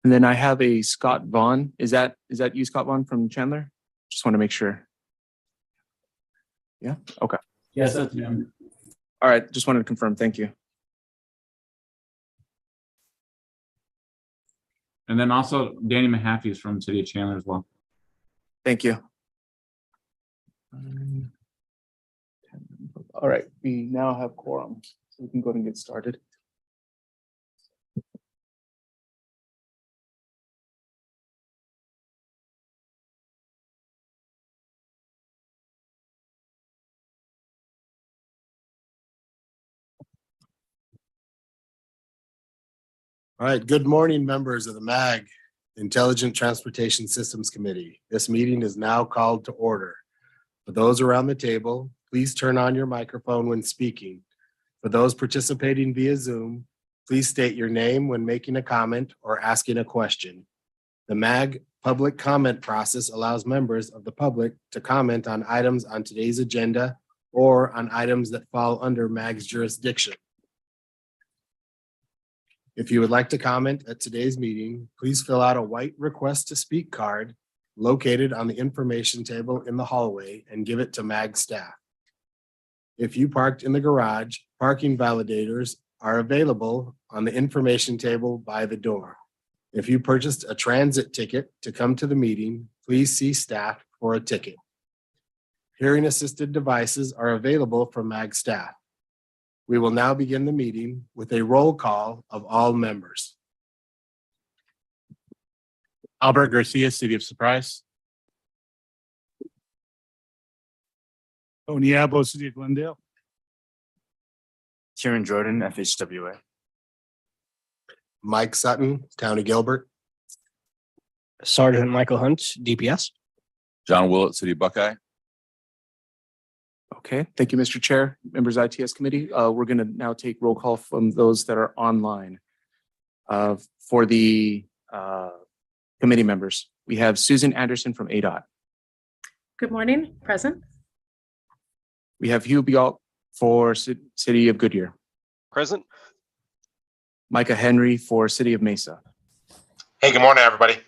And then I have a Scott Vaughn. Is that you, Scott Vaughn from Chandler? Just want to make sure. Yeah. Okay. Yes, that's me. All right. Just wanted to confirm. Thank you. And then also Danny Mahaffey is from City of Chandler as well. Thank you. All right. We now have quorum, so we can go ahead and get started. All right, good morning, members of the MAG, Intelligent Transportation Systems Committee. This meeting is now called to order. For those around the table, please turn on your microphone when speaking. For those participating via Zoom, please state your name when making a comment or asking a question. The MAG public comment process allows members of the public to comment on items on today's agenda or on items that fall under MAG's jurisdiction. If you would like to comment at today's meeting, please fill out a white request to speak card located on the information table in the hallway and give it to MAG staff. If you parked in the garage, parking validators are available on the information table by the door. If you purchased a transit ticket to come to the meeting, please see staff for a ticket. Hearing assisted devices are available from MAG staff. We will now begin the meeting with a roll call of all members. Albert Garcia, City of Surprise. Tony Abbo, City of Glendale. Kieran Jordan, FHWA. Mike Sutton, Town of Gilbert. Sergeant Michael Hunt, DPS. John Willett, City of Buckeye. Okay. Thank you, Mr. Chair, members of ITS committee. We're going to now take roll call from those that are online. For the committee members, we have Susan Anderson from ADOT. Good morning, present. We have Hugh Bialt for City of Goodyear. Present. Micah Henry for City of Mesa. Hey, good morning, everybody.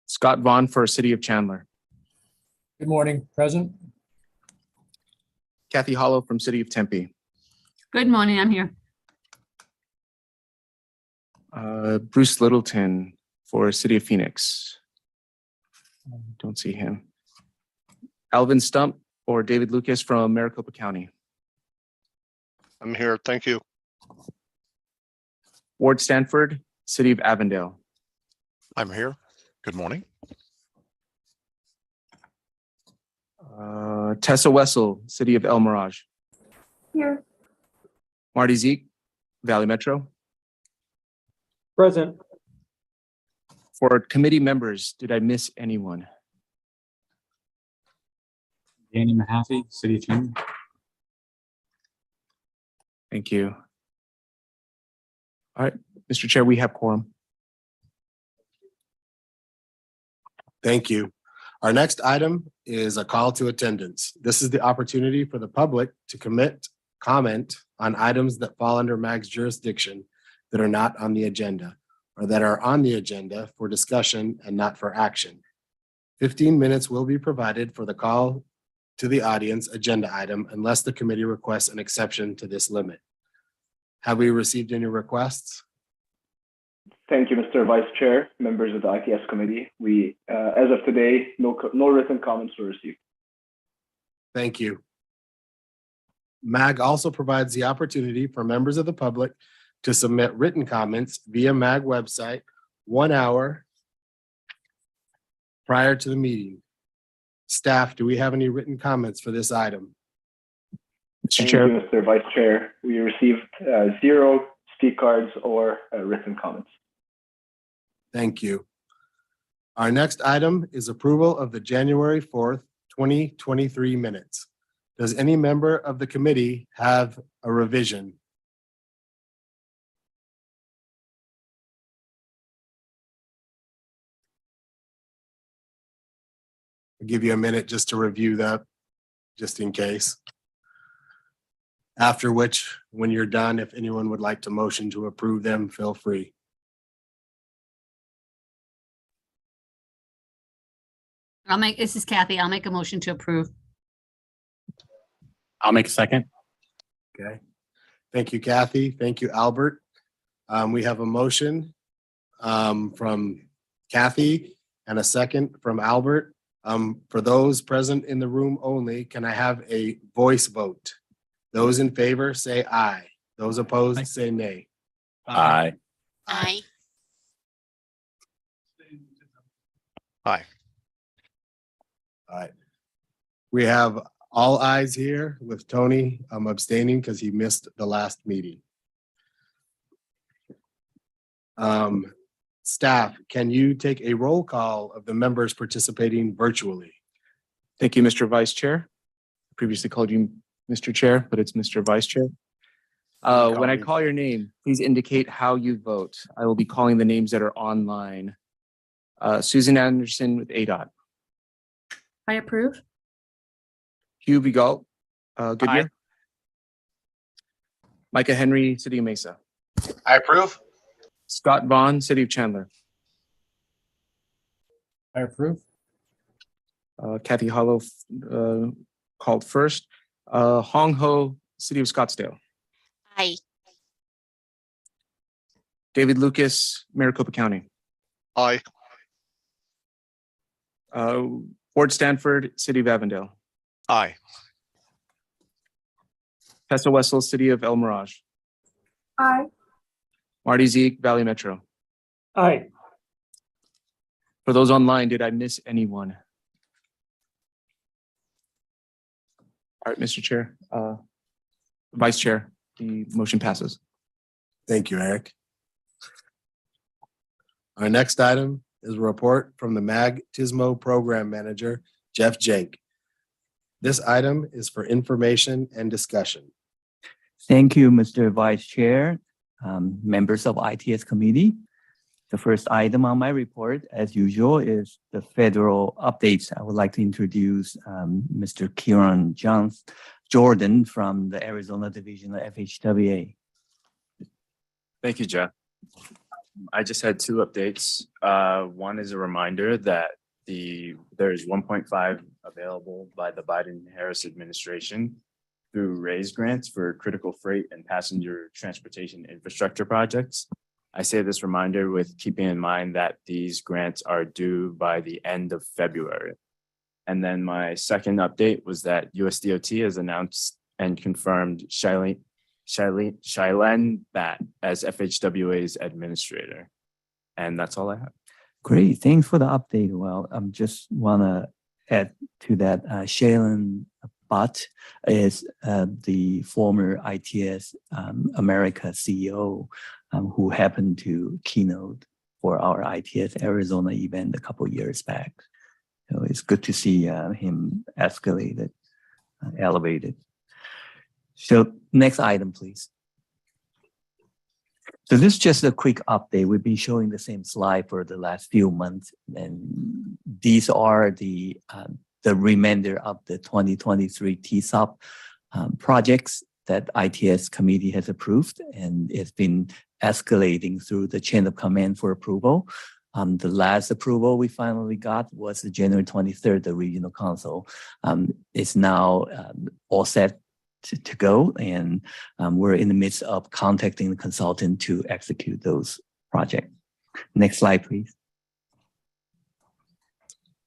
Scott Vaughn for City of Chandler. Good morning, present. Kathy Hollow from City of Tempe. Good morning, I'm here. Bruce Littleton for City of Phoenix. Don't see him. Alvin Stump or David Lucas from Maricopa County. I'm here. Thank you. Ward Stanford, City of Avondale. I'm here. Good morning. Tessa Wessel, City of El Mirage. Here. Marty Zeke, Valley Metro. Present. For committee members, did I miss anyone? Danny Mahaffey, City of Chandler. Thank you. All right, Mr. Chair, we have quorum. Thank you. Our next item is a call to attendance. This is the opportunity for the public to comment on items that fall under MAG's jurisdiction that are not on the agenda or that are on the agenda for discussion and not for action. 15 minutes will be provided for the call to the audience agenda item unless the committee requests an exception to this limit. Have we received any requests? Thank you, Mr. Vice Chair, members of the ITS committee. We, as of today, no written comments were received. Thank you. MAG also provides the opportunity for members of the public to submit written comments via MAG website 1 hour prior to the meeting. Staff, do we have any written comments for this item? Thank you, Mr. Vice Chair. We received 0 speak cards or written comments. Thank you. Our next item is approval of the January 4th, 2023 minutes. Does any member of the committee have a revision? I'll give you a minute just to review that, just in case. After which, when you're done, if anyone would like to motion to approve them, feel free. This is Kathy. I'll make a motion to approve. I'll make a second. Okay. Thank you, Kathy. Thank you, Albert. We have a motion from Kathy and a second from Albert. For those present in the room only, can I have a voice vote? Those in favor, say aye. Those opposed, say nay. Aye. Aye. Aye. All right. We have all ayes here with Tony abstaining because he missed the last meeting. Staff, can you take a roll call of the members participating virtually? Thank you, Mr. Vice Chair. Previously called you Mr. Chair, but it's Mr. Vice Chair. When I call your name, please indicate how you vote. I will be calling the names that are online. Susan Anderson with ADOT. I approve. Hugh Vigalt, Goodyear. Aye. Micah Henry, City of Mesa. I approve. Scott Vaughn, City of Chandler. I approve. Kathy Hollow called first. Hong Ho, City of Scottsdale. Aye. David Lucas, Maricopa County. Aye. Fort Stanford, City of Avondale. Aye. Tessa Wessel, City of El Mirage. Aye. Marty Zeke, Valley Metro. Aye. For those online, did I miss anyone? All right, Mr. Chair, Vice Chair, the motion passes. Thank you, Eric. Our next item is a report from the MAG-TISMO Program Manager, Jeff Jenk. This item is for information and discussion. Thank you, Mr. Vice Chair, members of ITS Committee. The first item on my report, as usual, is the federal updates. I would like to introduce Mr. Kieran Jordan from the Arizona Division of FHWA. Thank you, Jeff. I just had two updates. One is a reminder that there is 1.5 available by the Biden-Harris administration through RAISE grants for critical freight and passenger transportation infrastructure projects. I say this reminder with keeping in mind that these grants are due by the end of February. And then my second update was that USDOT has announced and confirmed Shailene Bat as FHWA's administrator. And that's all I have. Great, thanks for the update. Well, I just want to add to that. Shailene Bat is the former ITS America CEO who happened to keynote for our ITS Arizona event a couple of years back. So it's good to see him elevated. So next item, please. So this is just a quick update. We've been showing the same slide for the last few months, and these are the remainder of the 2023 TSOP projects that ITS committee has approved, and it's been escalating through the chain of command for approval. The last approval we finally got was the January 23rd, the regional council. It's now all set to go, and we're in the midst of contacting the consultant to execute those projects. Next slide, please.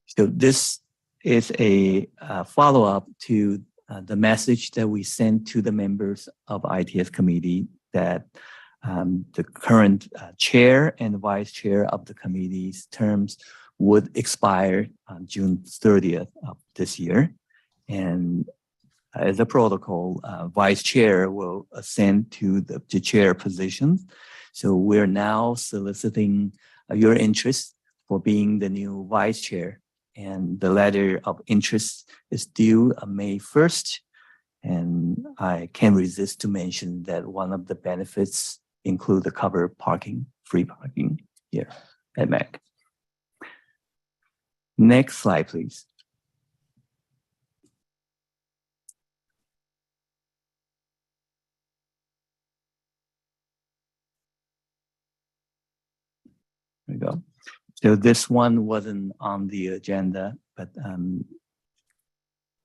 So this is a follow-up to the message that we sent to the members of ITS committee that the current chair and vice chair of the committee's terms would expire on June 30th of this year. And as a protocol, vice chair will ascend to the chair position. So we're now soliciting your interest for being the new vice chair. And the letter of interest is due on May 1st. And I can't resist to mention that one of the benefits include the covered parking, free parking here at MAC. Next slide, please. There we go. So this one wasn't on the agenda, but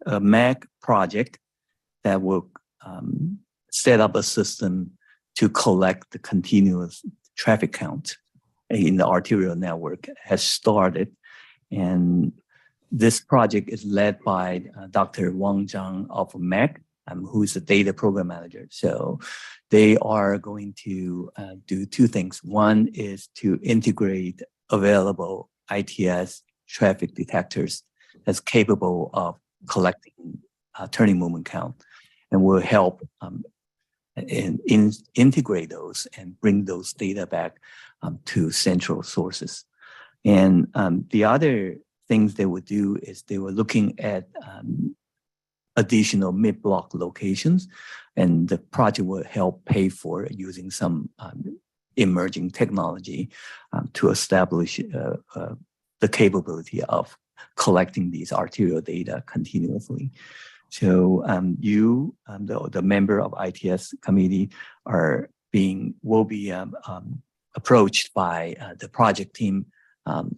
a MAG project that will set up a system to collect the continuous traffic count in the arterial network has started. And this project is led by Dr. Wang Zhang of MAG, who is the data program manager. So they are going to do two things. One is to integrate available ITS traffic detectors that's capable of collecting turning movement count, and will help integrate those and bring those data back to central sources. And the other things they would do is they were looking at additional mid-block locations, and the project will help pay for it using some emerging technology to establish the capability of collecting these arterial data continuously. So the member of ITS committee will be approached by the project team.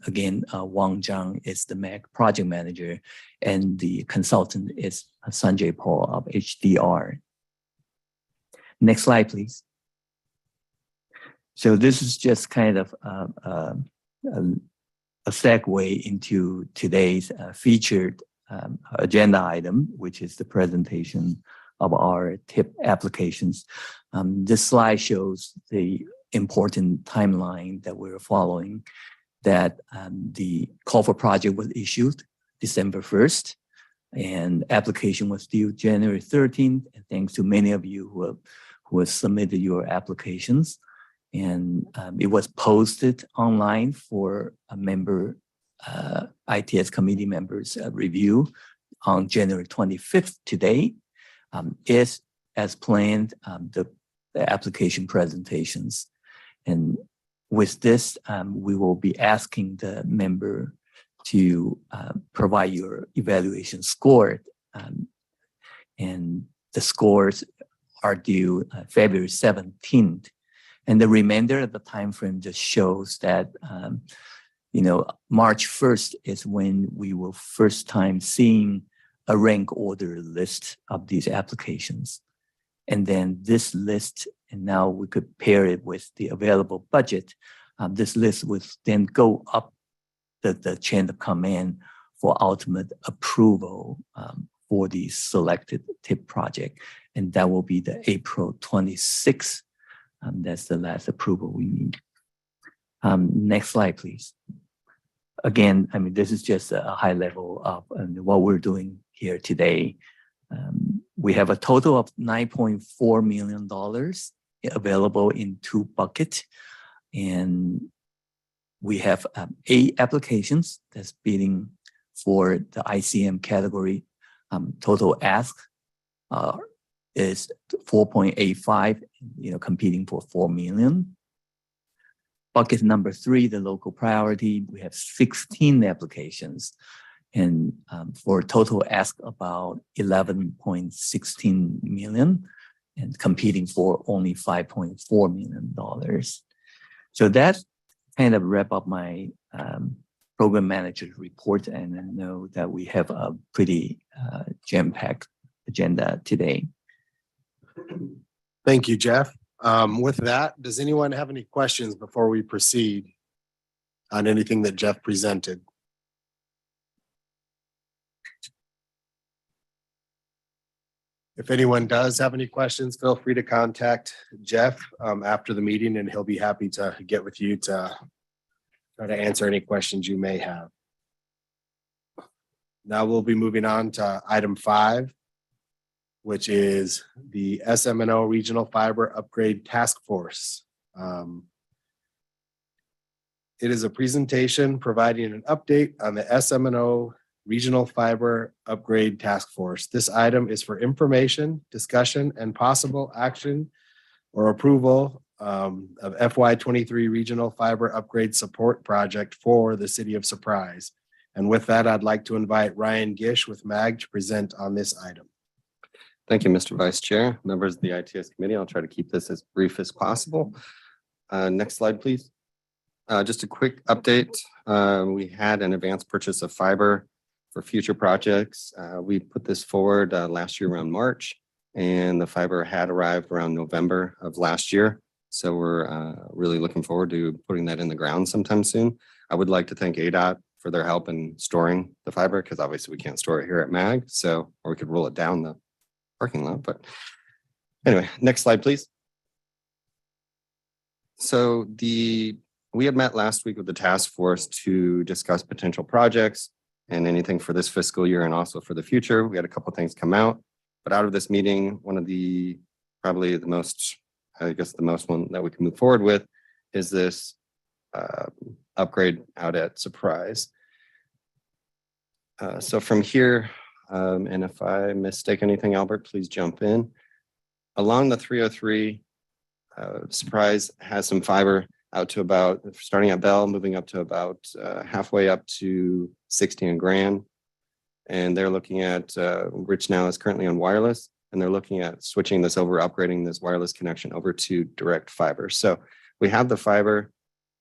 Again, Wang Zhang is the MAG project manager, and the consultant is Sanjay Paul of HDR. Next slide, please. So this is just kind of a segue into today's featured agenda item, which is the presentation of our TIP applications. This slide shows the important timeline that we're following, that the call for project was issued December 1st, and application was due January 13th. And thanks to many of you who have submitted your applications. And it was posted online for a member, ITS committee members review on January 25th today. Is as planned the application presentations. And with this, we will be asking the member to provide your evaluation score. And the scores are due February 17th. And the remainder of the time frame just shows that March 1st is when we will first time seeing a rank order list of these applications. And then this list, and now we could pair it with the available budget. This list would then go up the chain of command for ultimate approval for the selected TIP project. And that will be the April 26th. That's the last approval we need. Next slide, please. Again, this is just a high level of what we're doing here today. We have a total of $9.4 million available in two buckets. And we have 8 applications that's bidding for the ICM category. Total ask is 4.85, competing for $4 million. Bucket number 3, the local priority, we have 16 applications, and for total ask about $11.16 million, and competing for only $5.4 million. So that kind of wrap up my program manager's report, and I know that we have a pretty jam-packed agenda today. Thank you, Jeff. With that, does anyone have any questions before we proceed on anything that Jeff presented? If anyone does have any questions, feel free to contact Jeff after the meeting, and he'll be happy to get with you to try to answer any questions you may have. Now we'll be moving on to item 5, which is the SM&O Regional Fiber Upgrade Task Force. It is a presentation providing an update on the SM&O Regional Fiber Upgrade Task Force. This item is for information, discussion, and possible action or approval of FY23 Regional Fiber Upgrade Support Project for the City of Surprise. And with that, I'd like to invite Ryan Gish with MAG to present on this item. Thank you, Mr. Vice Chair, members of the ITS committee. I'll try to keep this as brief as possible. Next slide, please. Just a quick update. We had an advanced purchase of fiber for future projects. We put this forward last year around March, and the fiber had arrived around November of last year. So we're really looking forward to putting that in the ground sometime soon. I would like to thank ADOT for their help in storing the fiber, because obviously we can't store it here at MAG, so, or we could roll it down the parking lot, but anyway, next slide, please. So we had met last week with the task force to discuss potential projects and anything for this fiscal year and also for the future. We had a couple of things come out, but out of this meeting, one of the, probably the most, I guess the most one that we can move forward with is this upgrade out at Surprise. So from here, and if I mistake anything, Albert, please jump in. Along the 303, Surprise has some fiber out to about, starting at Bell, moving up to about halfway up to 60 and Grand. And they're looking at, Rich now is currently on wireless, and they're looking at switching this over, upgrading this wireless connection over to direct fiber. So we have the fiber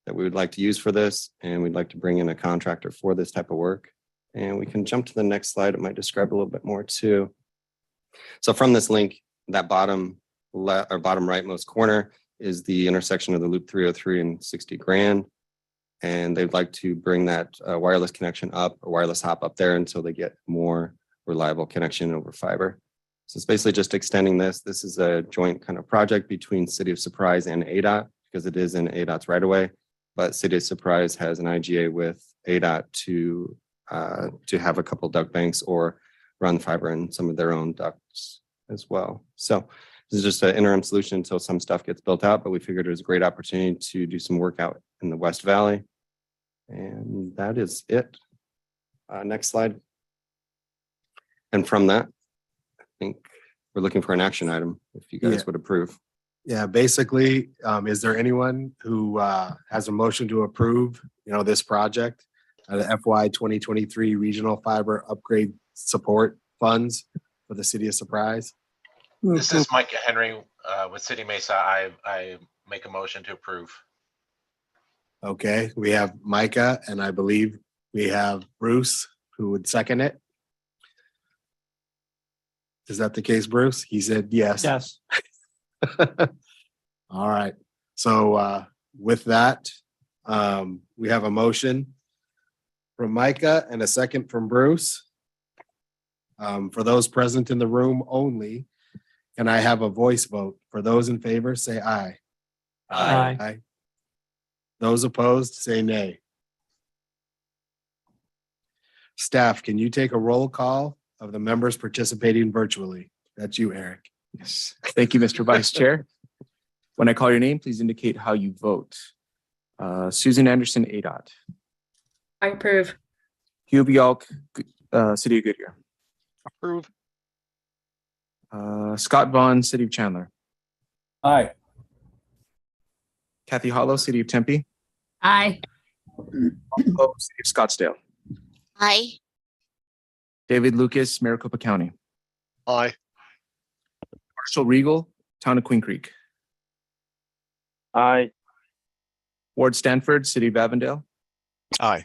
that we would like to use for this, and we'd like to bring in a contractor for this type of work. And we can jump to the next slide. It might describe a little bit more too. So from this link, that bottom left or bottom rightmost corner is the intersection of the Loop 303 and 60 Grand. And they'd like to bring that wireless connection up, or wireless hop up there until they get more reliable connection over fiber. So it's basically just extending this. This is a joint kind of project between City of Surprise and ADOT, because it is in ADOT's right of way. But City of Surprise has an IGA with ADOT to have a couple duct banks or run fiber in some of their own ducts as well. So this is just an interim solution until some stuff gets built out, but we figured it was a great opportunity to do some work out in the West Valley. And that is it. Next slide. And from that, I think we're looking for an action item, if you guys would approve. Yeah, basically, is there anyone who has a motion to approve, this project? The FY 2023 Regional Fiber Upgrade Support Funds for the City of Surprise. This is Mike Henry with City Mesa. I make a motion to approve. Okay, we have Micah, and I believe we have Bruce who would second it. Is that the case, Bruce? He said yes. Yes. All right. So with that, we have a motion from Micah and a second from Bruce. For those present in the room only, can I have a voice vote? For those in favor, say aye. Aye. Aye. Those opposed, say nay. Staff, can you take a roll call of the members participating virtually? That's you, Eric. Yes. Thank you, Mr. Vice Chair. When I call your name, please indicate how you vote. Susan Anderson, ADOT. I approve. Hugh Bjalk, City of Goodyear. Approve. Scott Vaughn, City of Chandler. Aye. Kathy Hollow, City of Tempe. Aye. Oh, City of Scottsdale. Aye. David Lucas, Maricopa County. Aye. Marshall Regal, Town of Queen Creek. Aye. Ward Stanford, City of Avondale. Aye.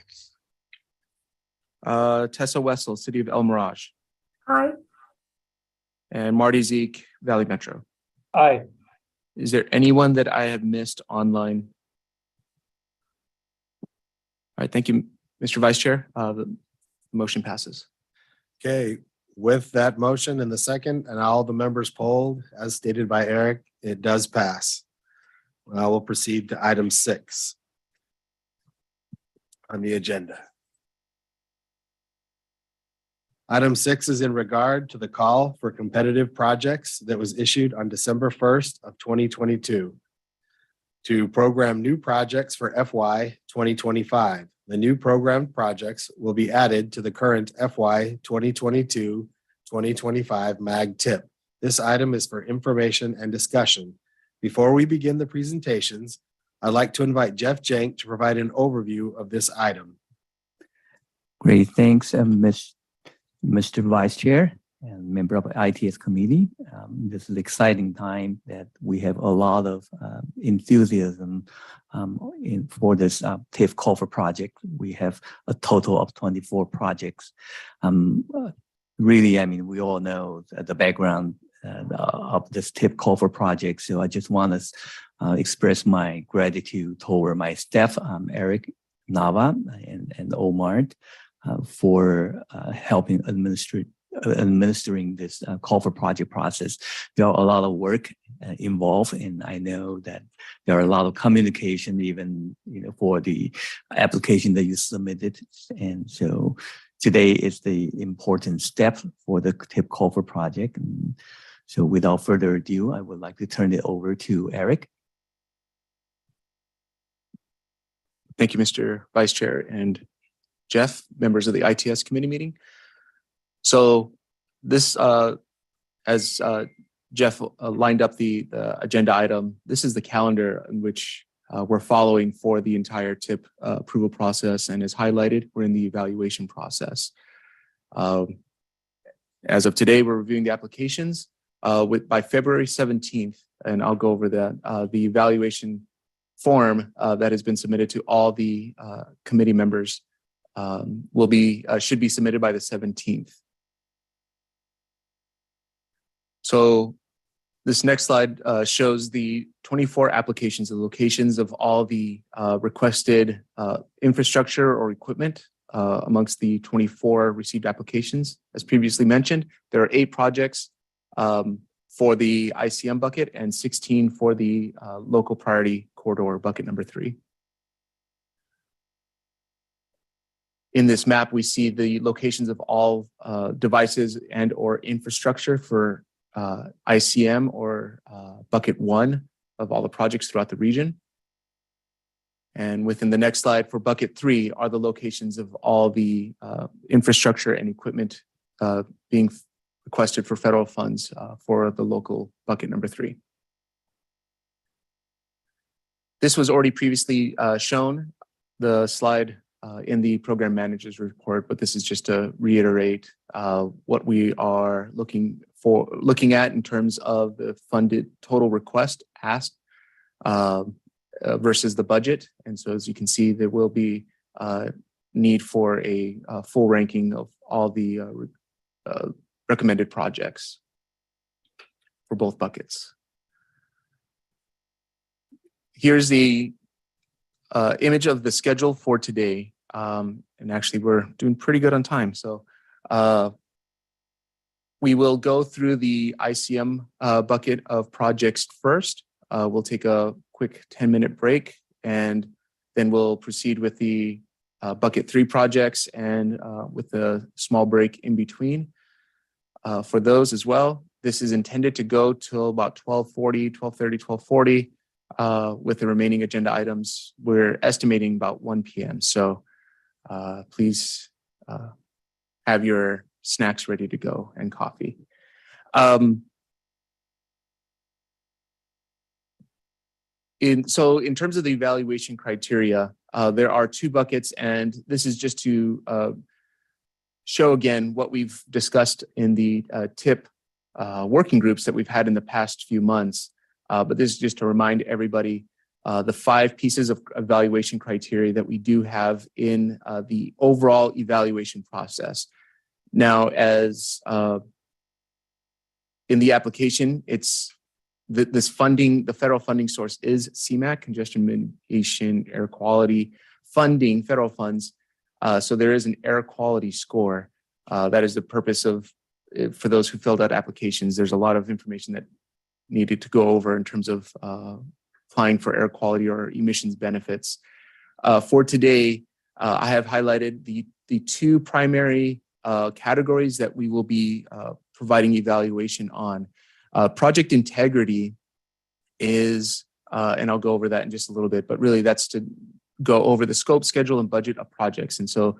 Tessa Wessel, City of El Mirage. Aye. And Marty Zeke, Valley Metro. Aye. Is there anyone that I have missed online? All right, thank you, Mr. Vice Chair. The motion passes. Okay, with that motion and the second and all the members polled, as stated by Eric, it does pass. We'll proceed to item 6 on the agenda. Item 6 is in regard to the call for competitive projects that was issued on December 1st of 2022 to program new projects for FY 2025. The new programmed projects will be added to the current FY 2022-2025 MAG tip. This item is for information and discussion. Before we begin the presentations, I'd like to invite Jeff Jank to provide an overview of this item. Great, thanks, Mr. Vice Chair. and member of ITS committee. This is an exciting time that we have a lot of enthusiasm for this TIF Culver project. We have a total of 24 projects. Really, I mean, we all know the background of this TIF Culver project. So I just want to express my gratitude toward my staff, Eric, Nava, and Omar, for helping administering this culver project process. There are a lot of work involved, and I know that there are a lot of communication, even for the application that you submitted. And so today is the important step for the TIF Culver project. And so without further ado, I would like to turn it over to Eric. Thank you, Mr. Vice Chair and Jeff, members of the ITS committee meeting. So this, as Jeff lined up the agenda item, this is the calendar in which we're following for the entire TIP approval process, and as highlighted, we're in the evaluation process. As of today, we're reviewing the applications by February 17th, and I'll go over that. The evaluation form that has been submitted to all the committee members should be submitted by the 17th. So this next slide shows the 24 applications, the locations of all the requested infrastructure or equipment amongst the 24 received applications. As previously mentioned, there are 8 projects for the ICM bucket and 16 for the local priority corridor bucket number 3. In this map, we see the locations of all devices and or infrastructure for ICM or bucket 1 of all the projects throughout the region. And within the next slide for bucket 3 are the locations of all the infrastructure and equipment being requested for federal funds for the local bucket number 3. This was already previously shown, the slide in the program manager's report, but this is just to reiterate what we are looking at in terms of the funded total request asked versus the budget. And so as you can see, there will be need for a full ranking of all the recommended projects for both buckets. Here's the image of the schedule for today. And actually we're doing pretty good on time. So we will go through the ICM bucket of projects first. We'll take a quick 10-minute break, and then we'll proceed with the bucket 3 projects and with a small break in between for those as well. This is intended to go till about 12:30, 12:40. With the remaining agenda items, we're estimating about 1 p.m. So please have your snacks ready to go and coffee. In terms of the evaluation criteria, there are 2 buckets, and this is just to show again what we've discussed in the TIP working groups that we've had in the past few months. But this is just to remind everybody the 5 pieces of evaluation criteria that we do have in the overall evaluation process. Now, as in the application, it's this funding, the federal funding source is CMAQ, congestion mitigation, air quality funding, federal funds. So there is an air quality score. That is the purpose of, for those who filled out applications, there's a lot of information that needed to go over in terms of applying for air quality or emissions benefits. For today, I have highlighted the 2 primary categories that we will be providing evaluation on. Project integrity is, and I'll go over that in just a little bit, but really that's to go over the scope, schedule, and budget of projects. And so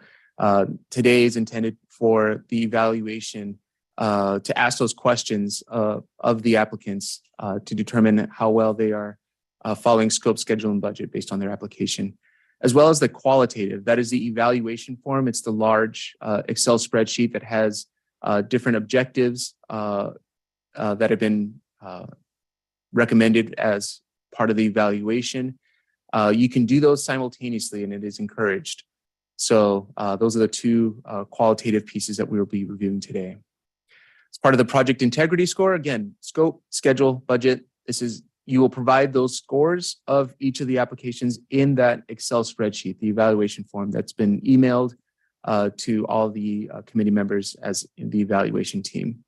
today is intended for the evaluation to ask those questions of the applicants to determine how well they are following scope, schedule, and budget based on their application, as well as the qualitative. That is the evaluation form. It's the large Excel spreadsheet that has different objectives that have been recommended as part of the evaluation. You can do those simultaneously, and it is encouraged. So those are the two qualitative pieces that we will be reviewing today. As part of the project integrity score, again, scope, schedule, budget. You will provide those scores of each of the applications in that Excel spreadsheet, the evaluation form that's been emailed to all the committee members as in the evaluation team.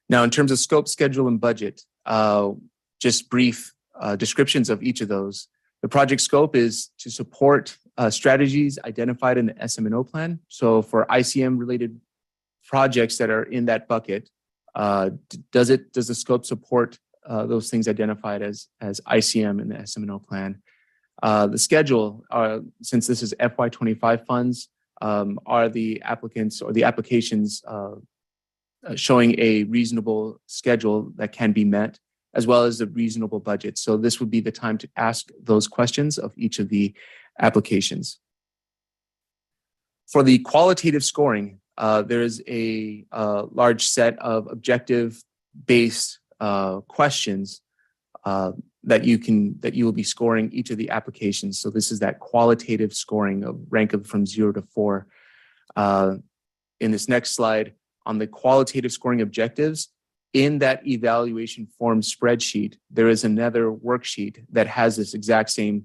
Now, in terms of scope, schedule, and budget, just brief descriptions of each of those. The project scope is to support strategies identified in the SM&O plan. So for ICM-related projects that are in that bucket, does the scope support those things identified as ICM in the SM&O plan? The schedule, since this is FY25 funds, are the applicants or the applications showing a reasonable schedule that can be met, as well as a reasonable budget. So this would be the time to ask those questions of each of the applications. For the qualitative scoring, there is a large set of objective-based questions that you will be scoring each of the applications. So this is that qualitative scoring of rank of from 0 to 4. In this next slide, on the qualitative scoring objectives, in that evaluation form spreadsheet, there is another worksheet that has this exact same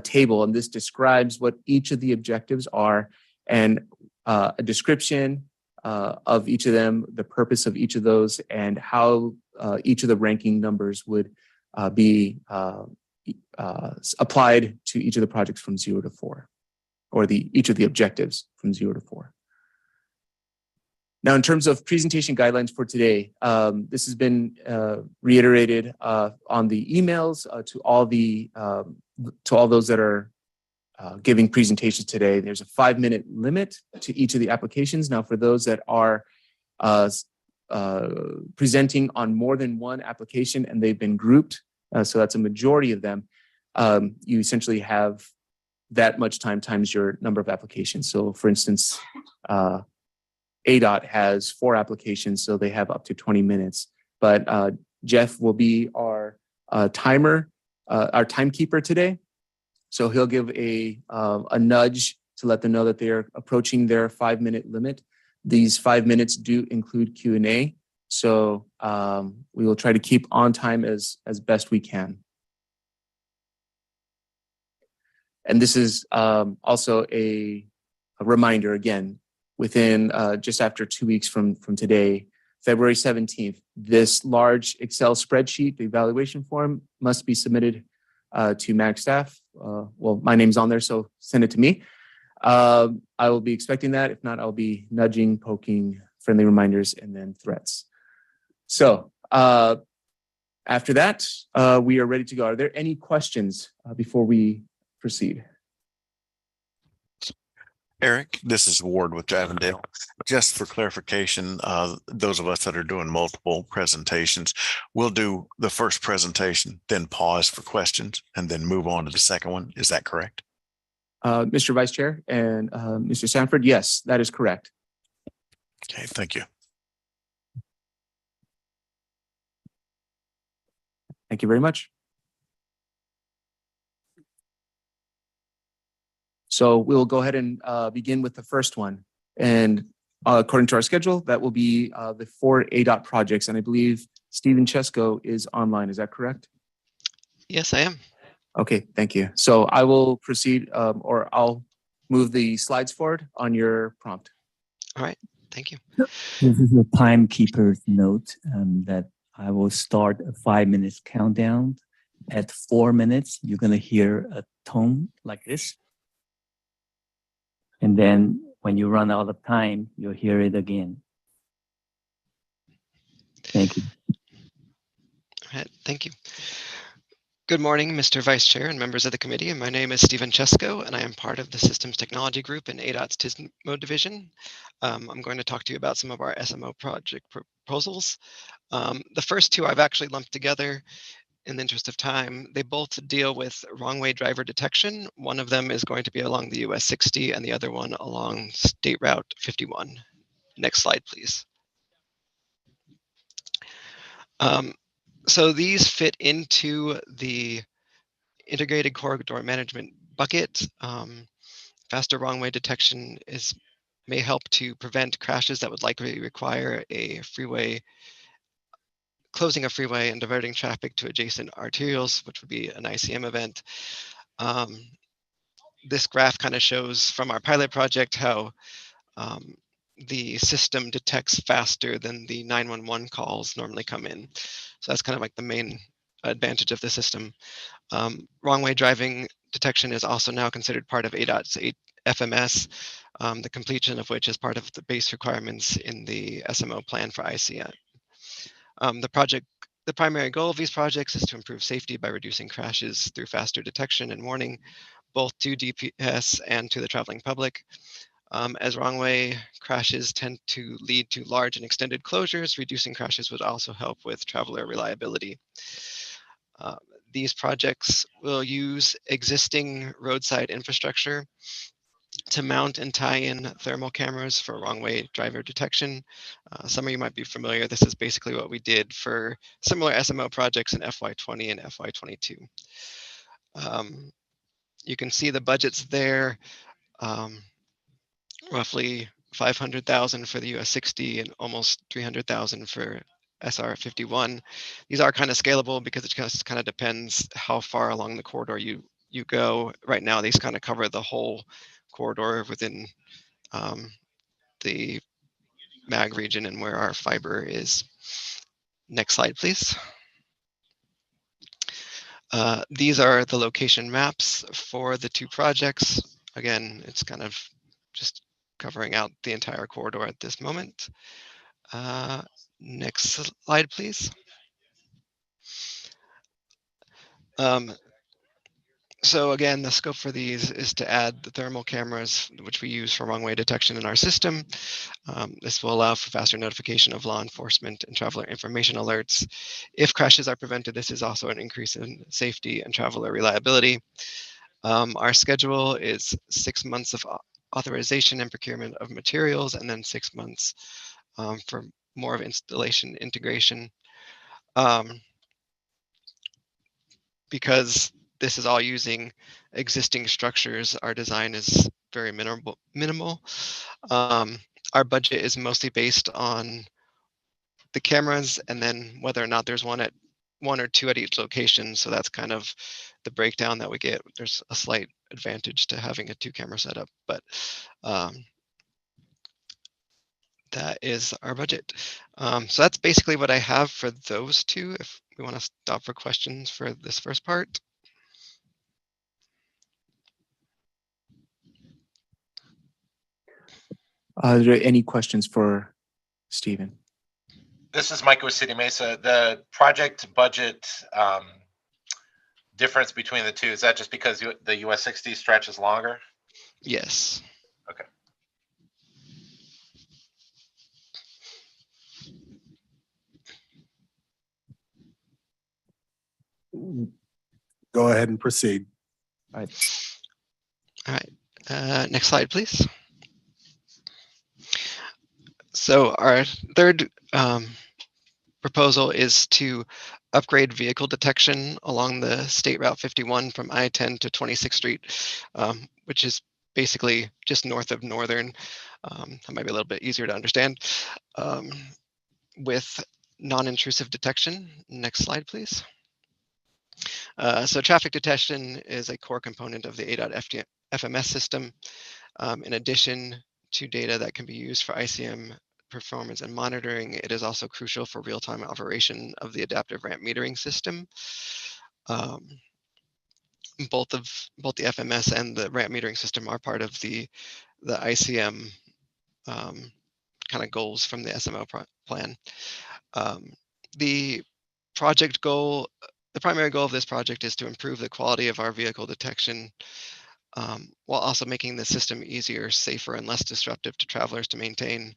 table, and this describes what each of the objectives are and a description of each of them, the purpose of each of those, and how each of the ranking numbers would be applied to each of the projects from 0 to 4, or each of the objectives from 0 to 4. Now, in terms of presentation guidelines for today, this has been reiterated on the emails to all those that are giving presentations today. There's a 5-minute limit to each of the applications. Now, for those that are presenting on more than one application and they've been grouped, so that's a majority of them, you essentially have that much time times your number of applications. So, for instance, ADOT has 4 applications, so they have up to 20 minutes. But Jeff will be our timekeeper today. So he'll give a nudge to let them know that they're approaching their 5-minute limit. These 5 minutes do include Q&A. So we will try to keep on time as best we can. And this is also a reminder, again, within just after 2 weeks from today, February 17th, this large Excel spreadsheet, the evaluation form, must be submitted to MAG staff. Well, my name's on there, so send it to me. I will be expecting that. If not, I'll be nudging, poking, friendly reminders, and then threats. So after that, we are ready to go. Are there any questions before we proceed? Eric, this is Ward with Avondale. Just for clarification, those of us that are doing multiple presentations, we'll do the first presentation, then pause for questions, and then move on to the second one. Is that correct? Mr. Vice Chair and Mr. Sanford, yes, that is correct. Okay, thank you. Thank you very much. So we'll go ahead and begin with the first one. And according to our schedule, that will be the 4 ADOT projects. And I believe Stephen Chesko is online. Is that correct? Yes, I am. Okay, thank you. So I will proceed, or I'll move the slides forward on your prompt. All right, thank you. This is a timekeeper's note that I will start a 5 minutes countdown. At 4 minutes, you're going to hear a tone like this. And then when you run out of time, you'll hear it again. Thank you. All right, thank you. Good morning, Mr. Vice Chair and members of the committee. My name is Stephen Chesko, and I am part of the Systems Technology Group in ADOT's TISMO division. I'm going to talk to you about some of our SMO project proposals. The first two I've actually lumped together in the interest of time. They both deal with wrong-way driver detection. One of them is going to be along the US 60 and the other one along State Route 51. Next slide, please. So these fit into the integrated corridor management bucket. Faster wrong way detection may help to prevent crashes that would likely require a freeway, closing a freeway and diverting traffic to adjacent arterials, which would be an ICM event. This graph kind of shows from our pilot project how the system detects faster than the 911 calls normally come in. So that's kind of like the main advantage of the system. Wrong way driving detection is also now considered part of ADOT's FMS, the completion of which is part of the base requirements in the SMO plan for ICM. The primary goal of these projects is to improve safety by reducing crashes through faster detection and warning, both to DPS and to the traveling public. As wrong way crashes tend to lead to large and extended closures, reducing crashes would also help with traveler reliability. These projects will use existing roadside infrastructure to mount and tie in thermal cameras for wrong way driver detection. Some of you might be familiar. This is basically what we did for similar SMO projects in FY20 and FY22. You can see the budgets there. Roughly 500,000 for the US 60 and almost 300,000 for SR 51. These are kind of scalable because it just kind of depends how far along the corridor you go. Right now, these kind of cover the whole corridor within the MAG region and where our fiber is. Next slide, please. These are the location maps for the two projects. Again, it's kind of just covering out the entire corridor at this moment. Next slide, please. So again, the scope for these is to add the thermal cameras, which we use for wrong way detection in our system. This will allow for faster notification of law enforcement and traveler information alerts. If crashes are prevented, this is also an increase in safety and traveler reliability. Our schedule is 6 months of authorization and procurement of materials, and then 6 months for more of installation integration. Because this is all using existing structures, our design is very minimal. Our budget is mostly based on the cameras and then whether or not there's one or two at each location. So that's kind of the breakdown that we get. There's a slight advantage to having a 2-camera setup, but that is our budget. So that's basically what I have for those two. If we want to stop for questions for this first part. Are there any questions for Stephen? This is Mike with City Mesa. The project budget difference between the two, is that just because the US 60 stretch is longer? Yes. Okay. Go ahead and proceed. All right. All right. Next slide, please. So our third proposal is to upgrade vehicle detection along the State Route 51 from I-10 to 26th Street, which is basically just north of Northern. That might be a little bit easier to understand. With non-intrusive detection. Next slide, please. So traffic detection is a core component of the ADOT FMS system. In addition to data that can be used for ICM performance and monitoring, it is also crucial for real-time operation of the adaptive ramp metering system. Both the FMS and the ramp metering system are part of the ICM kind of goals from the SMO plan. The primary goal of this project is to improve the quality of our vehicle detection while also making the system easier, safer, and less disruptive to travelers to maintain.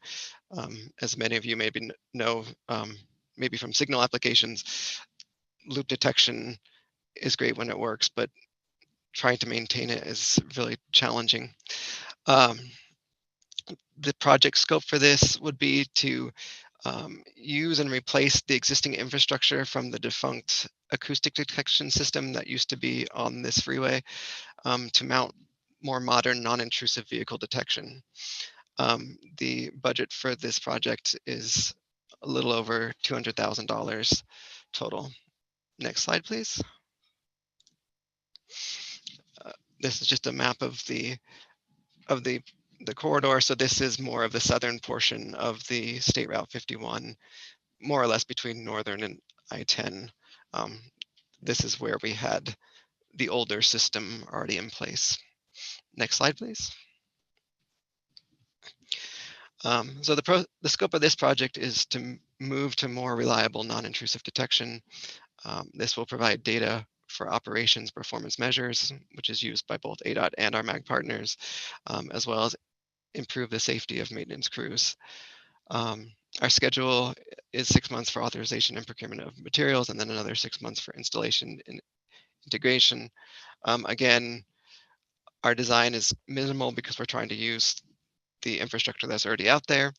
As many of you maybe know, maybe from signal applications, loop detection is great when it works, but trying to maintain it is really challenging. The project scope for this would be to use and replace the existing infrastructure from the defunct acoustic detection system that used to be on this freeway to mount more modern non-intrusive vehicle detection. The budget for this project is a little over $200,000 total. Next slide, please. This is just a map of the corridor. So this is more of the southern portion of the State Route 51, more or less between Northern and I-10. This is where we had the older system already in place. Next slide, please. So the scope of this project is to move to more reliable non-intrusive detection. This will provide data for operations performance measures, which is used by both ADOT and our MAG partners, as well as improve the safety of maintenance crews. Our schedule is 6 months for authorization and procurement of materials, and then another 6 months for installation and integration. Again, our design is minimal because we're trying to use the infrastructure that's already out there.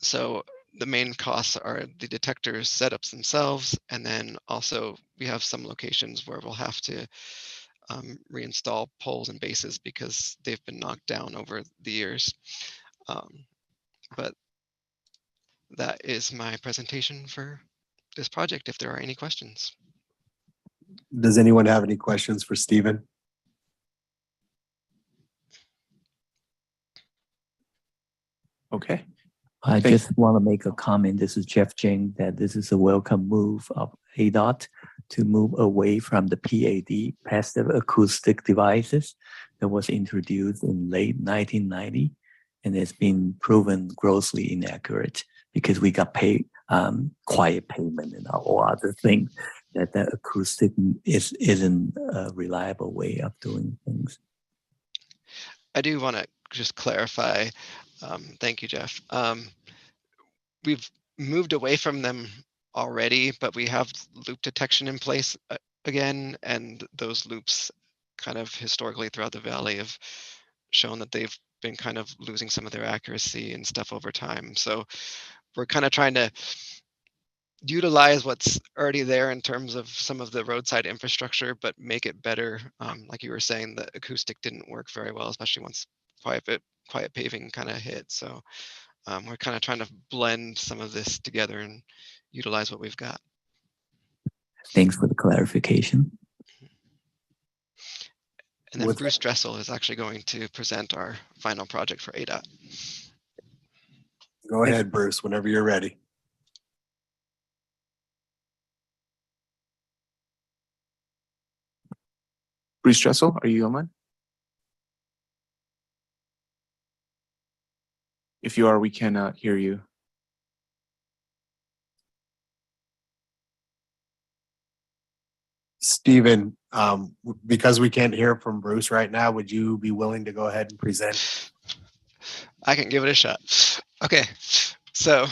So the main costs are the detector setups themselves, and then also we have some locations where we'll have to reinstall poles and bases because they've been knocked down over the years. But that is my presentation for this project, if there are any questions. Does anyone have any questions for Stephen? Okay. I just want to make a comment. This is Jeff Jing, that this is a welcome move of ADOT to move away from the PAD, passive acoustic devices, that was introduced in late 1990, and it's been proven grossly inaccurate because we got quiet payment and all other things, that the acoustic isn't a reliable way of doing things. I do want to just clarify. Thank you, Jeff. We've moved away from them already, but we have loop detection in place again, and those loops kind of historically throughout the valley have shown that they've been kind of losing some of their accuracy and stuff over time. So we're kind of trying to utilize what's already there in terms of some of the roadside infrastructure, but make it better. Like you were saying, the acoustic didn't work very well, especially once quiet paving kind of hit. So we're kind of trying to blend some of this together and utilize what we've got. Thanks for the clarification. And then Bruce Dressel is actually going to present our final project for ADOT. Go ahead, Bruce, whenever you're ready. Bruce Dressel, are you online? If you are, we cannot hear you. Stephen, because we can't hear from Bruce right now, would you be willing to go ahead and present? I can give it a shot. Okay, so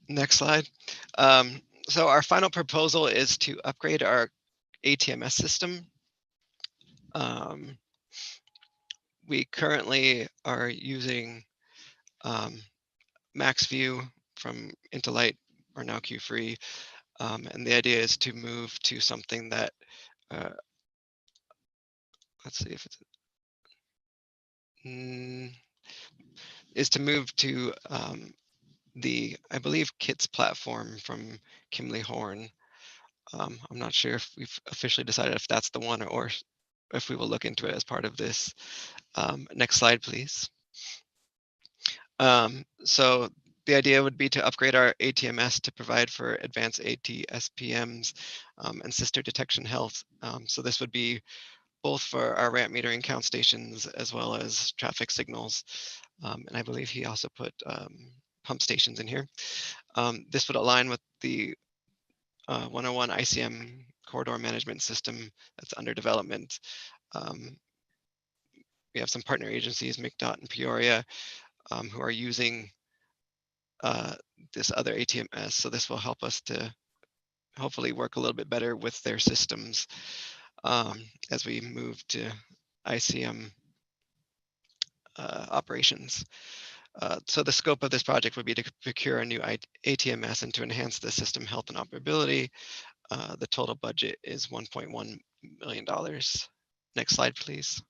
next slide. So our final proposal is to upgrade our ATMS system. We currently are using MaxView from Intelight, or now Q-Free, and the idea is to move to something that, let's see if it's, is to move to I believe KITS platform from Kimley Horn. I'm not sure if we've officially decided if that's the one or if we will look into it as part of this. Next slide, please. So the idea would be to upgrade our ATMS to provide for advanced AT-SPMs and sister detection health. So this would be both for our ramp metering count stations as well as traffic signals. And I believe he also put pump stations in here. This would align with the 101 ICM corridor management system that's under development. We have some partner agencies, McDOT and Peoria, who are using this other ATMS. So this will help us to hopefully work a little bit better with their systems as we move to ICM operations. So the scope of this project would be to procure a new ATMS and to enhance the system health and operability. The total budget is $1.1 million. Next slide, please.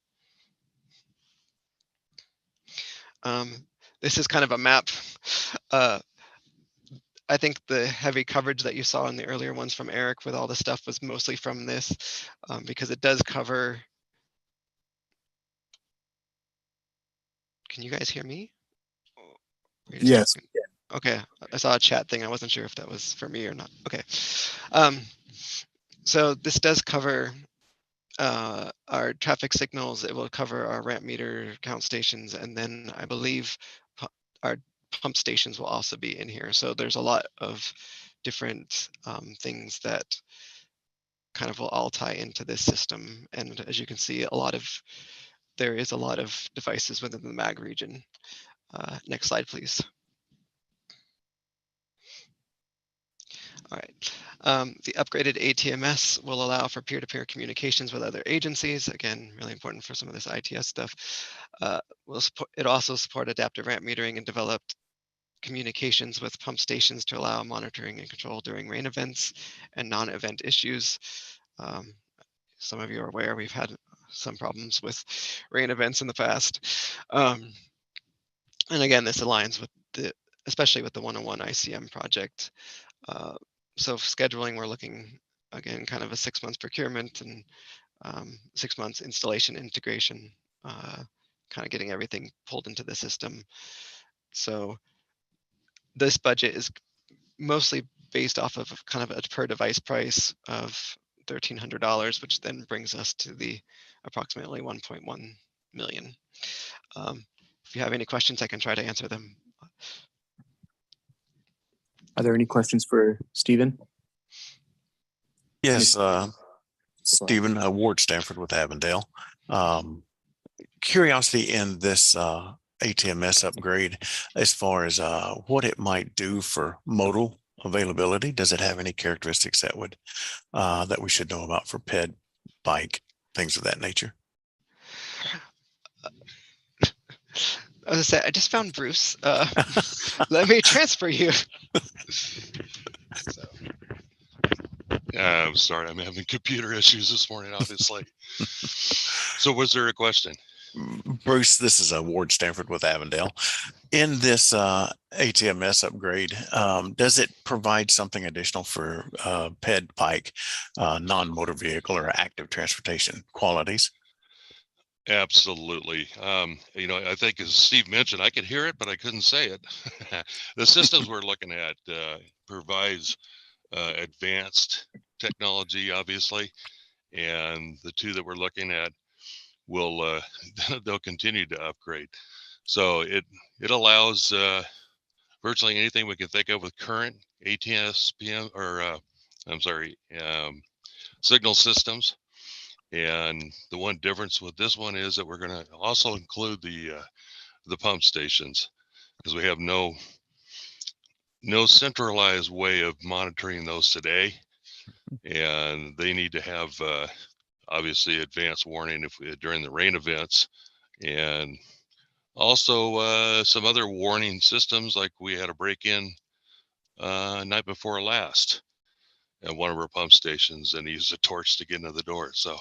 This is kind of a map. I think the heavy coverage that you saw in the earlier ones from Eric with all the stuff was mostly from this, because it does cover. Can you guys hear me? Yes. Okay, I saw a chat thing. I wasn't sure if that was for me or not. Okay. So this does cover our traffic signals. It will cover our ramp meter count stations, and then I believe our pump stations will also be in here. So there's a lot of different things that kind of will all tie into this system. And as you can see, there is a lot of devices within the MAG region. Next slide, please. All right. The upgraded ATMS will allow for peer-to-peer communications with other agencies. Again, really important for some of this ITS stuff. It also support adaptive ramp metering and developed communications with pump stations to allow monitoring and control during rain events and non-event issues. Some of you are aware we've had some problems with rain events in the past. And again, this aligns with especially with the 101 ICM project. So scheduling, we're looking, again, kind of a 6 months procurement and 6 months installation integration, kind of getting everything pulled into the system. So this budget is mostly based off of kind of a per device price of $1,300, which then brings us to the approximately 1.1 million. If you have any questions, I can try to answer them. Are there any questions for Stephen? Yes, Stephen, Ward Stanford with Avondale. Curiosity in this ATMS upgrade as far as what it might do for modal availability. Does it have any characteristics that would that we should know about for PED, bike, things of that nature? I was gonna say, I just found Bruce. Let me transfer you. I'm sorry, I'm having computer issues this morning, obviously. So was there a question? Bruce, this is Ward Stanford with Avondale. In this ATMS upgrade, does it provide something additional for PED, bike, non-motor vehicle or active transportation qualities? Absolutely. I think as Steve mentioned, I could hear it, but I couldn't say it. The systems we're looking at provides advanced technology, obviously, and the two that we're looking at will they'll continue to upgrade. So it allows virtually anything we can think of with current ATS-PM or signal systems. And the one difference with this one is that we're going to also include the pump stations, because we have no centralized way of monitoring those today, and they need to have obviously advanced warning during the rain events, and also some other warning systems, like we had a break-in night before last at one of our pump stations, and he used a torch to get into the door. So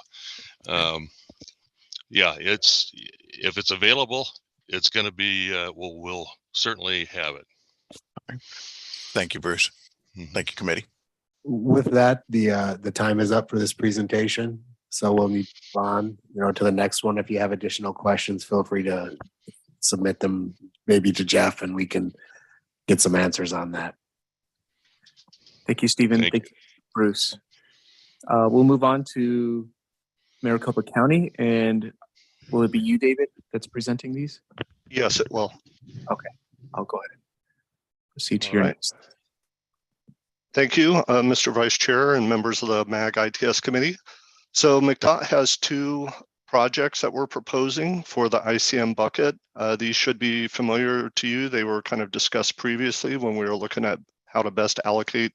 yeah, if it's available, it's going to be we'll certainly have it. Thank you, Bruce. Thank you, committee. With that, the time is up for this presentation. So we'll need to move on, to the next one. If you have additional questions, feel free to submit them maybe to Jeff, and we can get some answers on that. Thank you, Stephen. Thank you, Bruce. We'll move on to Maricopa County, and will it be you, David, that's presenting these? Yes, it will. Okay, I'll go ahead and proceed to your next. Thank you, Mr. Vice Chair and members of the MAG ITS Committee. So McDOT has two projects that we're proposing for the ICM bucket. These should be familiar to you. They were kind of discussed previously when we were looking at how to best allocate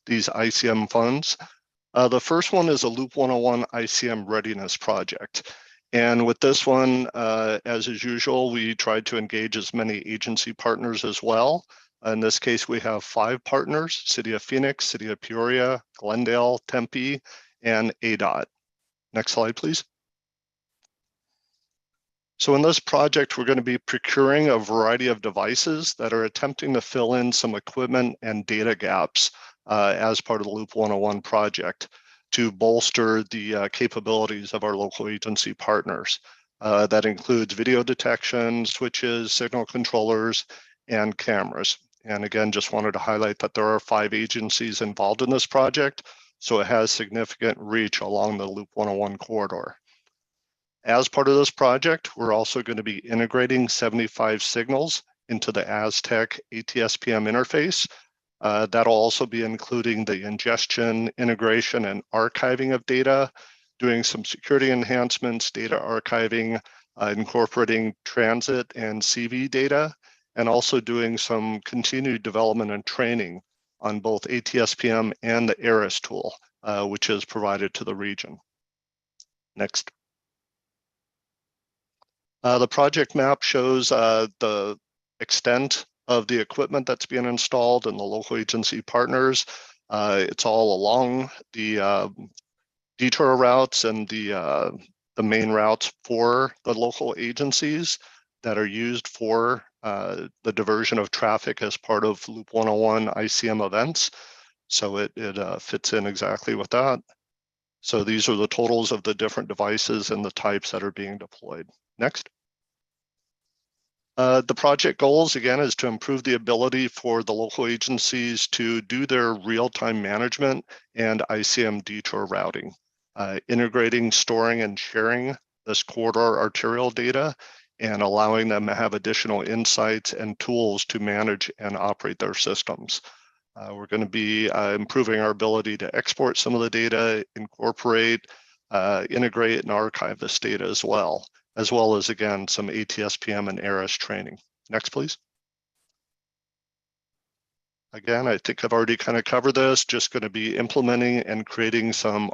these ICM funds. The first one is a Loop 101 ICM readiness project. And with this one, as is usual, we tried to engage as many agency partners as well. In this case, we have 5 partners: City of Phoenix, City of Peoria, Glendale, Tempe, and ADOT. Next slide, please. So in this project, we're going to be procuring a variety of devices that are attempting to fill in some equipment and data gaps as part of the Loop 101 project to bolster the capabilities of our local agency partners. That includes video detection, switches, signal controllers, and cameras. And again, just wanted to highlight that there are 5 agencies involved in this project, so it has significant reach along the Loop 101 corridor. As part of this project, we're also going to be integrating 75 signals into the Aztec ATSPM interface. That'll also be including the ingestion, integration, and archiving of data, doing some security enhancements, data archiving, incorporating transit and CV data, and also doing some continued development and training on both ATSPM and the ARIS tool, which is provided to the region. Next. The project map shows the extent of the equipment that's being installed and the local agency partners. It's all along the detour routes and the main routes for the local agencies that are used for the diversion of traffic as part of Loop 101 ICM events. So it fits in exactly with that. So these are the totals of the different devices and the types that are being deployed. Next. The project goals, again, is to improve the ability for the local agencies to do their real-time management and ICM detour routing, integrating, storing, and sharing this corridor arterial data, and allowing them to have additional insights and tools to manage and operate their systems. We're going to be improving our ability to export some of the data, incorporate, integrate, and archive this data as well as, again, some ATSPM and ARIS training. Next, please. Again, I think I've already kind of covered this, just going to be implementing and creating some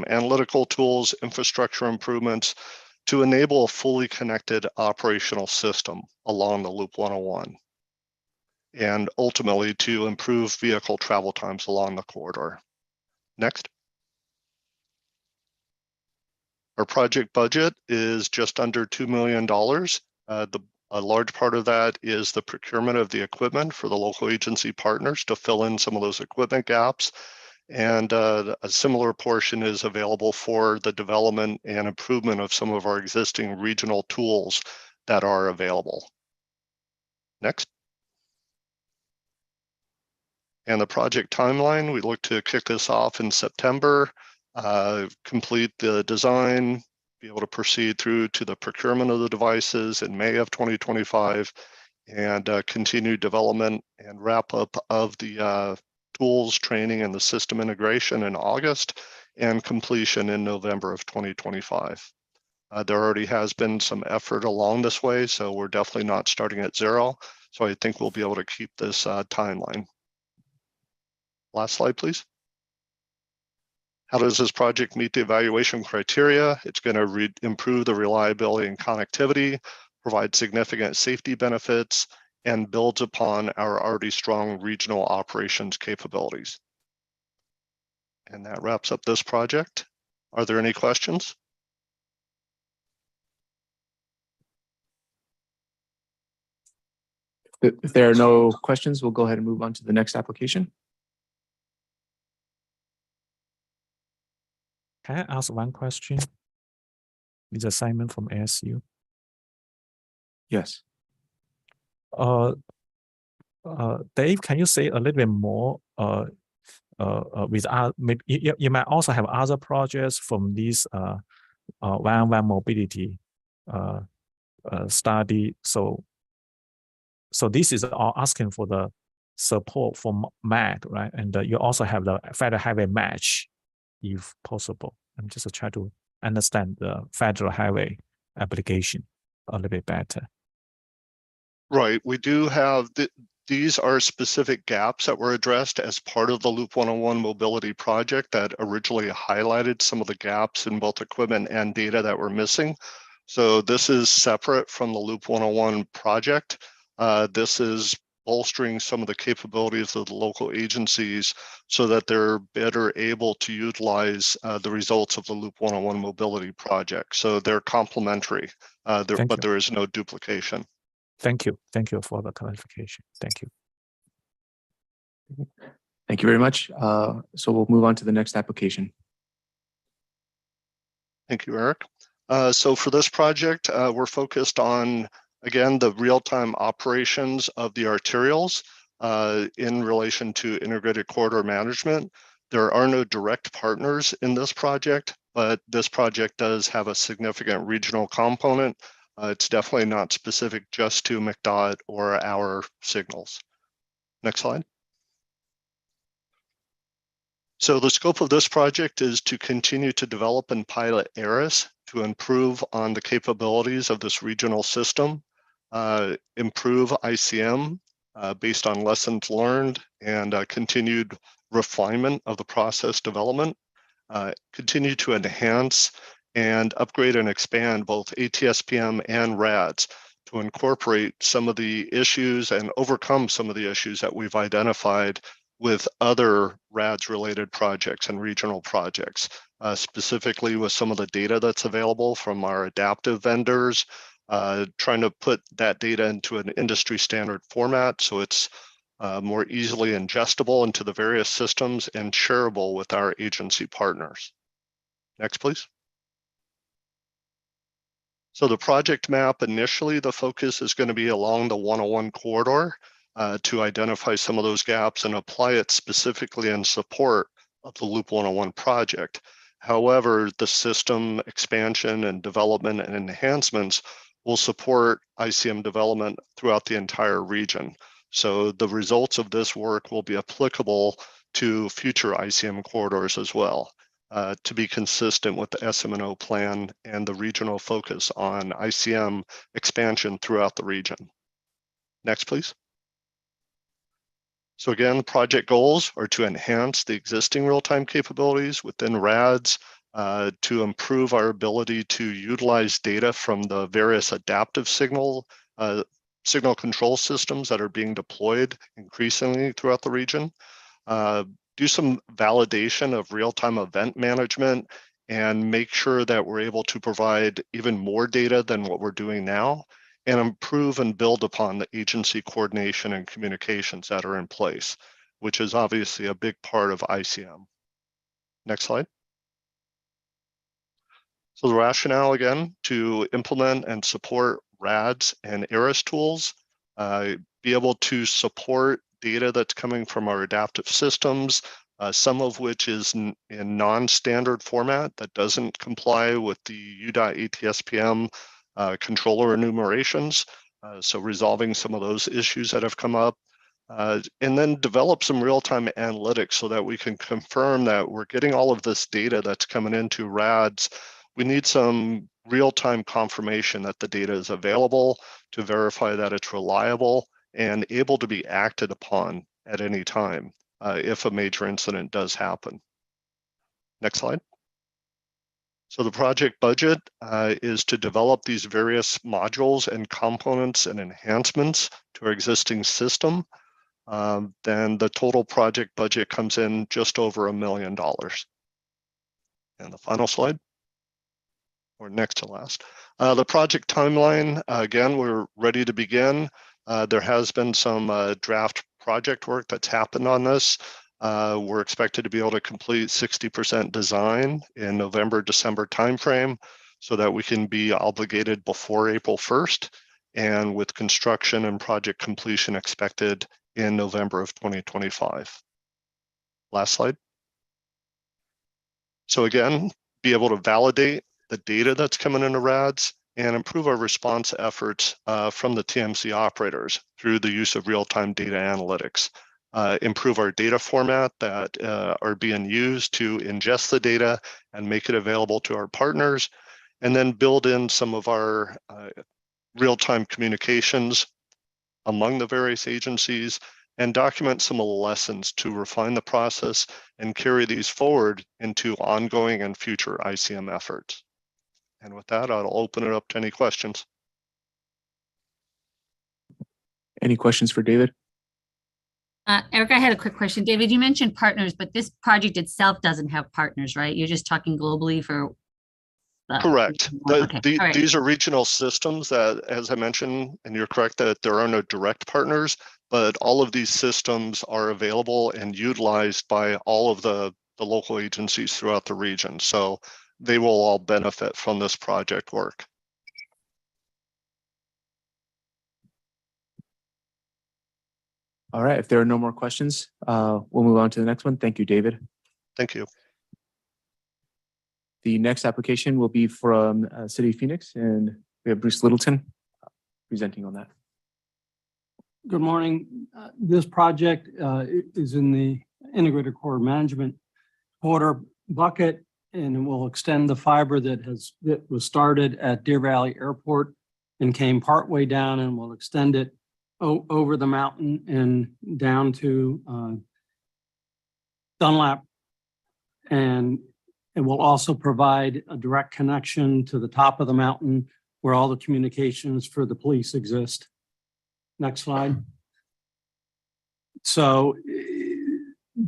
analytical tools, infrastructure improvements to enable a fully connected operational system along the Loop 101, and ultimately to improve vehicle travel times along the corridor. Next. Our project budget is just under $2 million. A large part of that is the procurement of the equipment for the local agency partners to fill in some of those equipment gaps. And a similar portion is available for the development and improvement of some of our existing regional tools that are available. Next. And the project timeline, we look to kick this off in September. Complete the design, be able to proceed through to the procurement of the devices in May of 2025, and continue development and wrap up of the tools, training, and the system integration in August, and completion in November of 2025. There already has been some effort along this way, so we're definitely not starting at zero. So I think we'll be able to keep this timeline. Last slide, please. How does this project meet the evaluation criteria? It's going to improve the reliability and connectivity, provide significant safety benefits, and builds upon our already strong regional operations capabilities. And that wraps up this project. Are there any questions? If there are no questions, we'll go ahead and move on to the next application. Can I ask one question? It's Simon from ASU. Yes. Dave, can you say a little bit more? With maybe you might also have other projects from this one-on-one mobility study. So this is all asking for the support from MAG, right? And you also have the federal highway match, if possible. I'm just trying to understand the federal highway application a little bit better. Right. We do have These are specific gaps that were addressed as part of the Loop 101 mobility project that originally highlighted some of the gaps in both equipment and data that were missing. So this is separate from the Loop 101 project. This is bolstering some of the capabilities of the local agencies so that they're better able to utilize the results of the Loop 101 mobility project. So they're complementary, but there is no duplication. Thank you. Thank you for the clarification. Thank you. Thank you very much. So we'll move on to the next application. Thank you, Eric. So for this project, we're focused on, again, the real-time operations of the arterials in relation to integrated corridor management. There are no direct partners in this project, but this project does have a significant regional component. It's definitely not specific just to McDOT or our signals. Next slide. So the scope of this project is to continue to develop and pilot ARIS to improve on the capabilities of this regional system, improve ICM based on lessons learned and continued refinement of the process development, continue to enhance and upgrade and expand both ATSPM and RADS to incorporate some of the issues and overcome some of the issues that we've identified with other RADS related projects and regional projects, specifically with some of the data that's available from our adaptive vendors, trying to put that data into an industry standard format so it's more easily ingestible into the various systems and shareable with our agency partners. Next, please. So the project map, initially the focus is going to be along the 101 corridor to identify some of those gaps and apply it specifically in support of the Loop 101 project. However, the system expansion and development and enhancements will support ICM development throughout the entire region. So the results of this work will be applicable to future ICM corridors as well. To be consistent with the SM&O plan and the regional focus on ICM expansion throughout the region. Next, please. So again, the project goals are to enhance the existing real-time capabilities within RADS, to improve our ability to utilize data from the various adaptive signal control systems that are being deployed increasingly throughout the region. Do some validation of real-time event management and make sure that we're able to provide even more data than what we're doing now and improve and build upon the agency coordination and communications that are in place, which is obviously a big part of ICM. Next slide. So the rationale again to implement and support RADS and ARIS tools, be able to support data that's coming from our adaptive systems, some of which is in non-standard format that doesn't comply with the UDOT ATSPM controller enumerations. So resolving some of those issues that have come up, and then develop some real-time analytics so that we can confirm that we're getting all of this data that's coming into RADS. We need some real-time confirmation that the data is available to verify that it's reliable and able to be acted upon at any time if a major incident does happen. Next slide. So the project budget is to develop these various modules and components and enhancements to our existing system. Then the total project budget comes in just over $1 million. And the final slide, or next to last. The project timeline, again, we're ready to begin. There has been some draft project work that's happened on this. We're expected to be able to complete 60% design in November, December timeframe so that we can be obligated before April 1st, and with construction and project completion expected in November of 2025. Last slide. So again, be able to validate the data that's coming into RADS and improve our response efforts from the TMC operators through the use of real-time data analytics. Improve our data format that are being used to ingest the data and make it available to our partners, and then build in some of our real-time communications among the various agencies and document some of the lessons to refine the process and carry these forward into ongoing and future ICM efforts. And with that, I'll open it up to any questions. Any questions for David? Eric, I had a quick question. David, you mentioned partners, but this project itself doesn't have partners, right? You're just talking globally for. Correct. Okay. All right. These are regional systems that, as I mentioned, and you're correct that there are no direct partners, but all of these systems are available and utilized by all of the local agencies throughout the region. So they will all benefit from this project work. All right, if there are no more questions, we'll move on to the next one. Thank you, David. Thank you. The next application will be from City of Phoenix, and we have Bruce Littleton presenting on that. Good morning. This project is in the integrated core management quarter bucket, and it will extend the fiber that was started at Deer Valley Airport and came partway down, and will extend it over the mountain and down to Dunlap. And it will also provide a direct connection to the top of the mountain where all the communications for the police exist. Next slide. So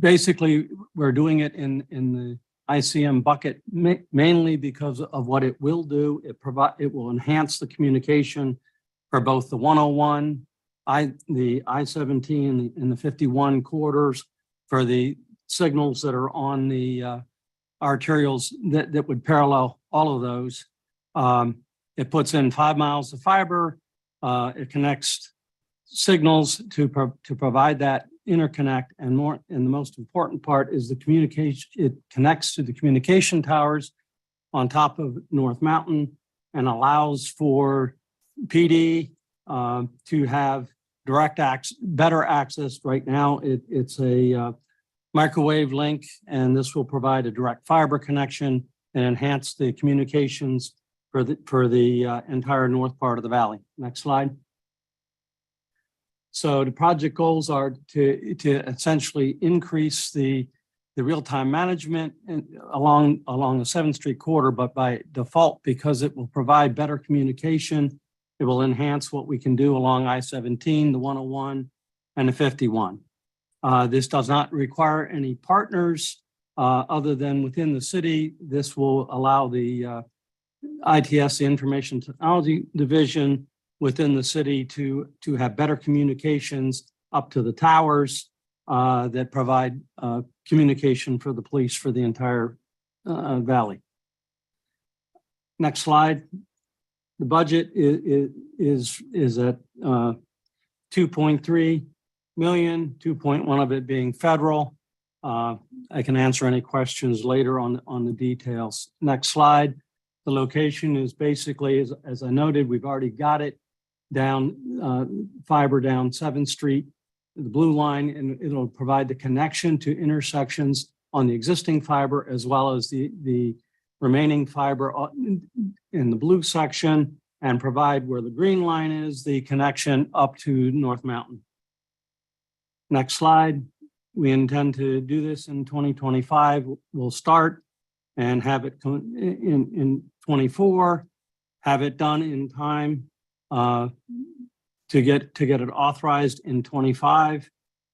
basically, we're doing it in the ICM bucket mainly because of what it will do. It will enhance the communication for both the 101, the I-17 and the 51 corridors for the signals that are on the arterials that would parallel all of those. It puts in 5 miles of fiber. It connects signals to provide that interconnect, and the most important part is the communication. It connects to the communication towers on top of North Mountain and allows for PD to have better access. Right now, it's a microwave link, and this will provide a direct fiber connection and enhance the communications for the entire north part of the valley. Next slide. So the project goals are to essentially increase the real-time management along the 7th Street corridor, but by default, because it will provide better communication, it will enhance what we can do along I-17, the 101, and the 51. This does not require any partners other than within the city. This will allow the ITS, the Information Technology Division within the city, to have better communications up to the towers that provide communication for the police for the entire valley. Next slide. The budget is at 2.3 million, 2.1 of it being federal. I can answer any questions later on the details. Next slide. The location is basically, as I noted, we've already got it down, fiber down 7th Street, the blue line, and it'll provide the connection to intersections on the existing fiber as well as the remaining fiber in the blue section, and provide where the green line is the connection up to North Mountain. Next slide. We intend to do this in 2025. We'll start and have it in 24, have it done in time to get it authorized in 25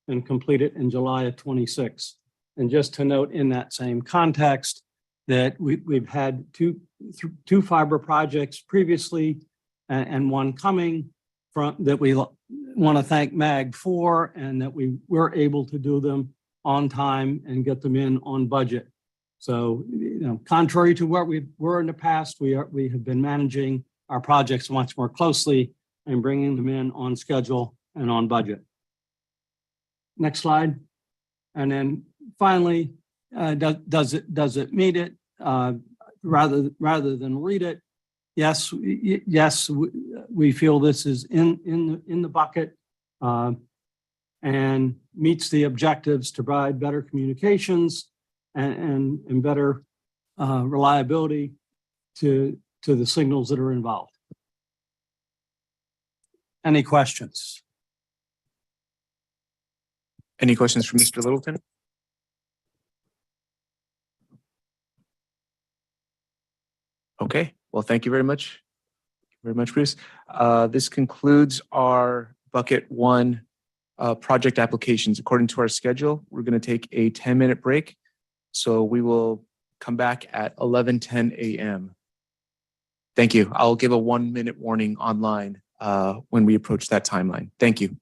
and complete it in July of 26. And just to note in that same context that we've had two fiber projects previously and one coming from that we want to thank MAG for, and that we were able to do them on time and get them in on budget. So, contrary to where we were in the past, we have been managing our projects much more closely and bringing them in on schedule and on budget. Next slide. And then finally, does it meet it? Rather than read it, yes, we feel this is in the bucket and meets the objectives to provide better communications and better reliability to the signals that are involved. Any questions? Any questions from Mr. Littleton? Okay, well, thank you very much. Very much, Bruce. This concludes our bucket one project applications. According to our schedule, we're going to take a 10-minute break. So we will come back at 11:10 a.m. Thank you. I'll give a 1-minute warning online when we approach that timeline. Thank you.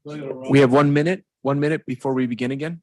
We have 1 minute before we begin again.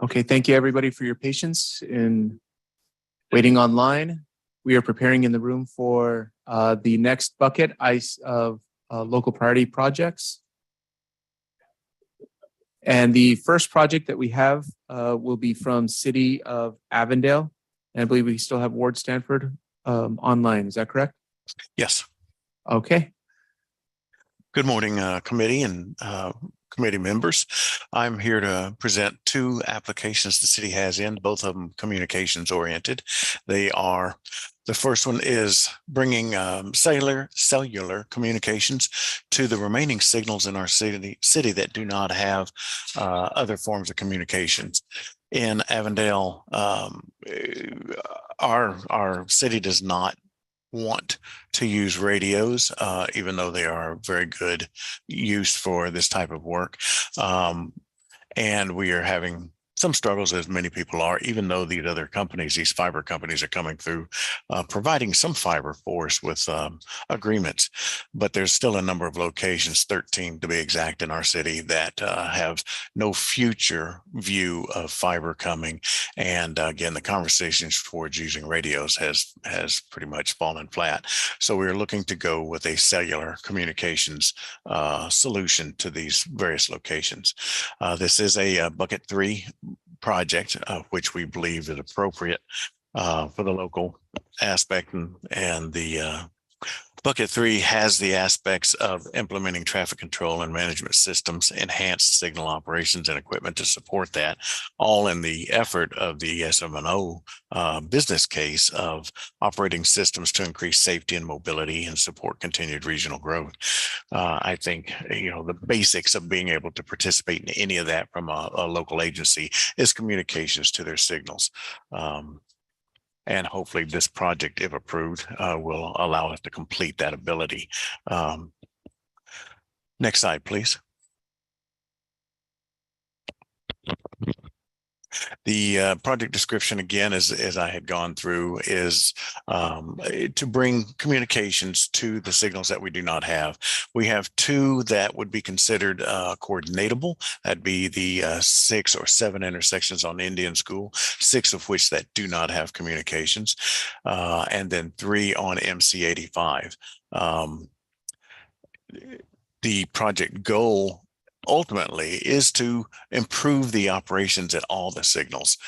Okay, thank you everybody for your patience in waiting online. We are preparing in the room for the next bucket of local priority projects. And the first project that we have will be from City of Avondale. And I believe we still have Ward Stanford online. Is that correct? Yes. Okay. Good morning, committee and committee members. I'm here to present two applications the city has in, both of them communications oriented. The first one is bringing cellular communications to the remaining signals in our city that do not have other forms of communications. In Avondale, our city does not want to use radios, even though they are very good use for this type of work. And we are having some struggles, as many people are, even though these other companies, these fiber companies are coming through, providing some fiber for us with agreements. But there's still a number of locations, 13 to be exact, in our city that have no future view of fiber coming. And again, the conversations towards using radios has pretty much fallen flat. So we're looking to go with a cellular communications solution to these various locations. This is a bucket 3 project, which we believe is appropriate for the local aspect, and the bucket 3 has the aspects of implementing traffic control and management systems, enhanced signal operations and equipment to support that, all in the effort of the SM&O business case of operating systems to increase safety and mobility and support continued regional growth. I think, the basics of being able to participate in any of that from a local agency is communications to their signals. And hopefully this project, if approved, will allow us to complete that ability. Next slide, please. The project description, again, as I had gone through, is to bring communications to the signals that we do not have. We have 2 that would be considered coordinatable. That'd be the 6 or 7 intersections on Indian School, 6 of which that do not have communications, and then 3 on MC 85. The project goal ultimately is to improve the operations at all the signals,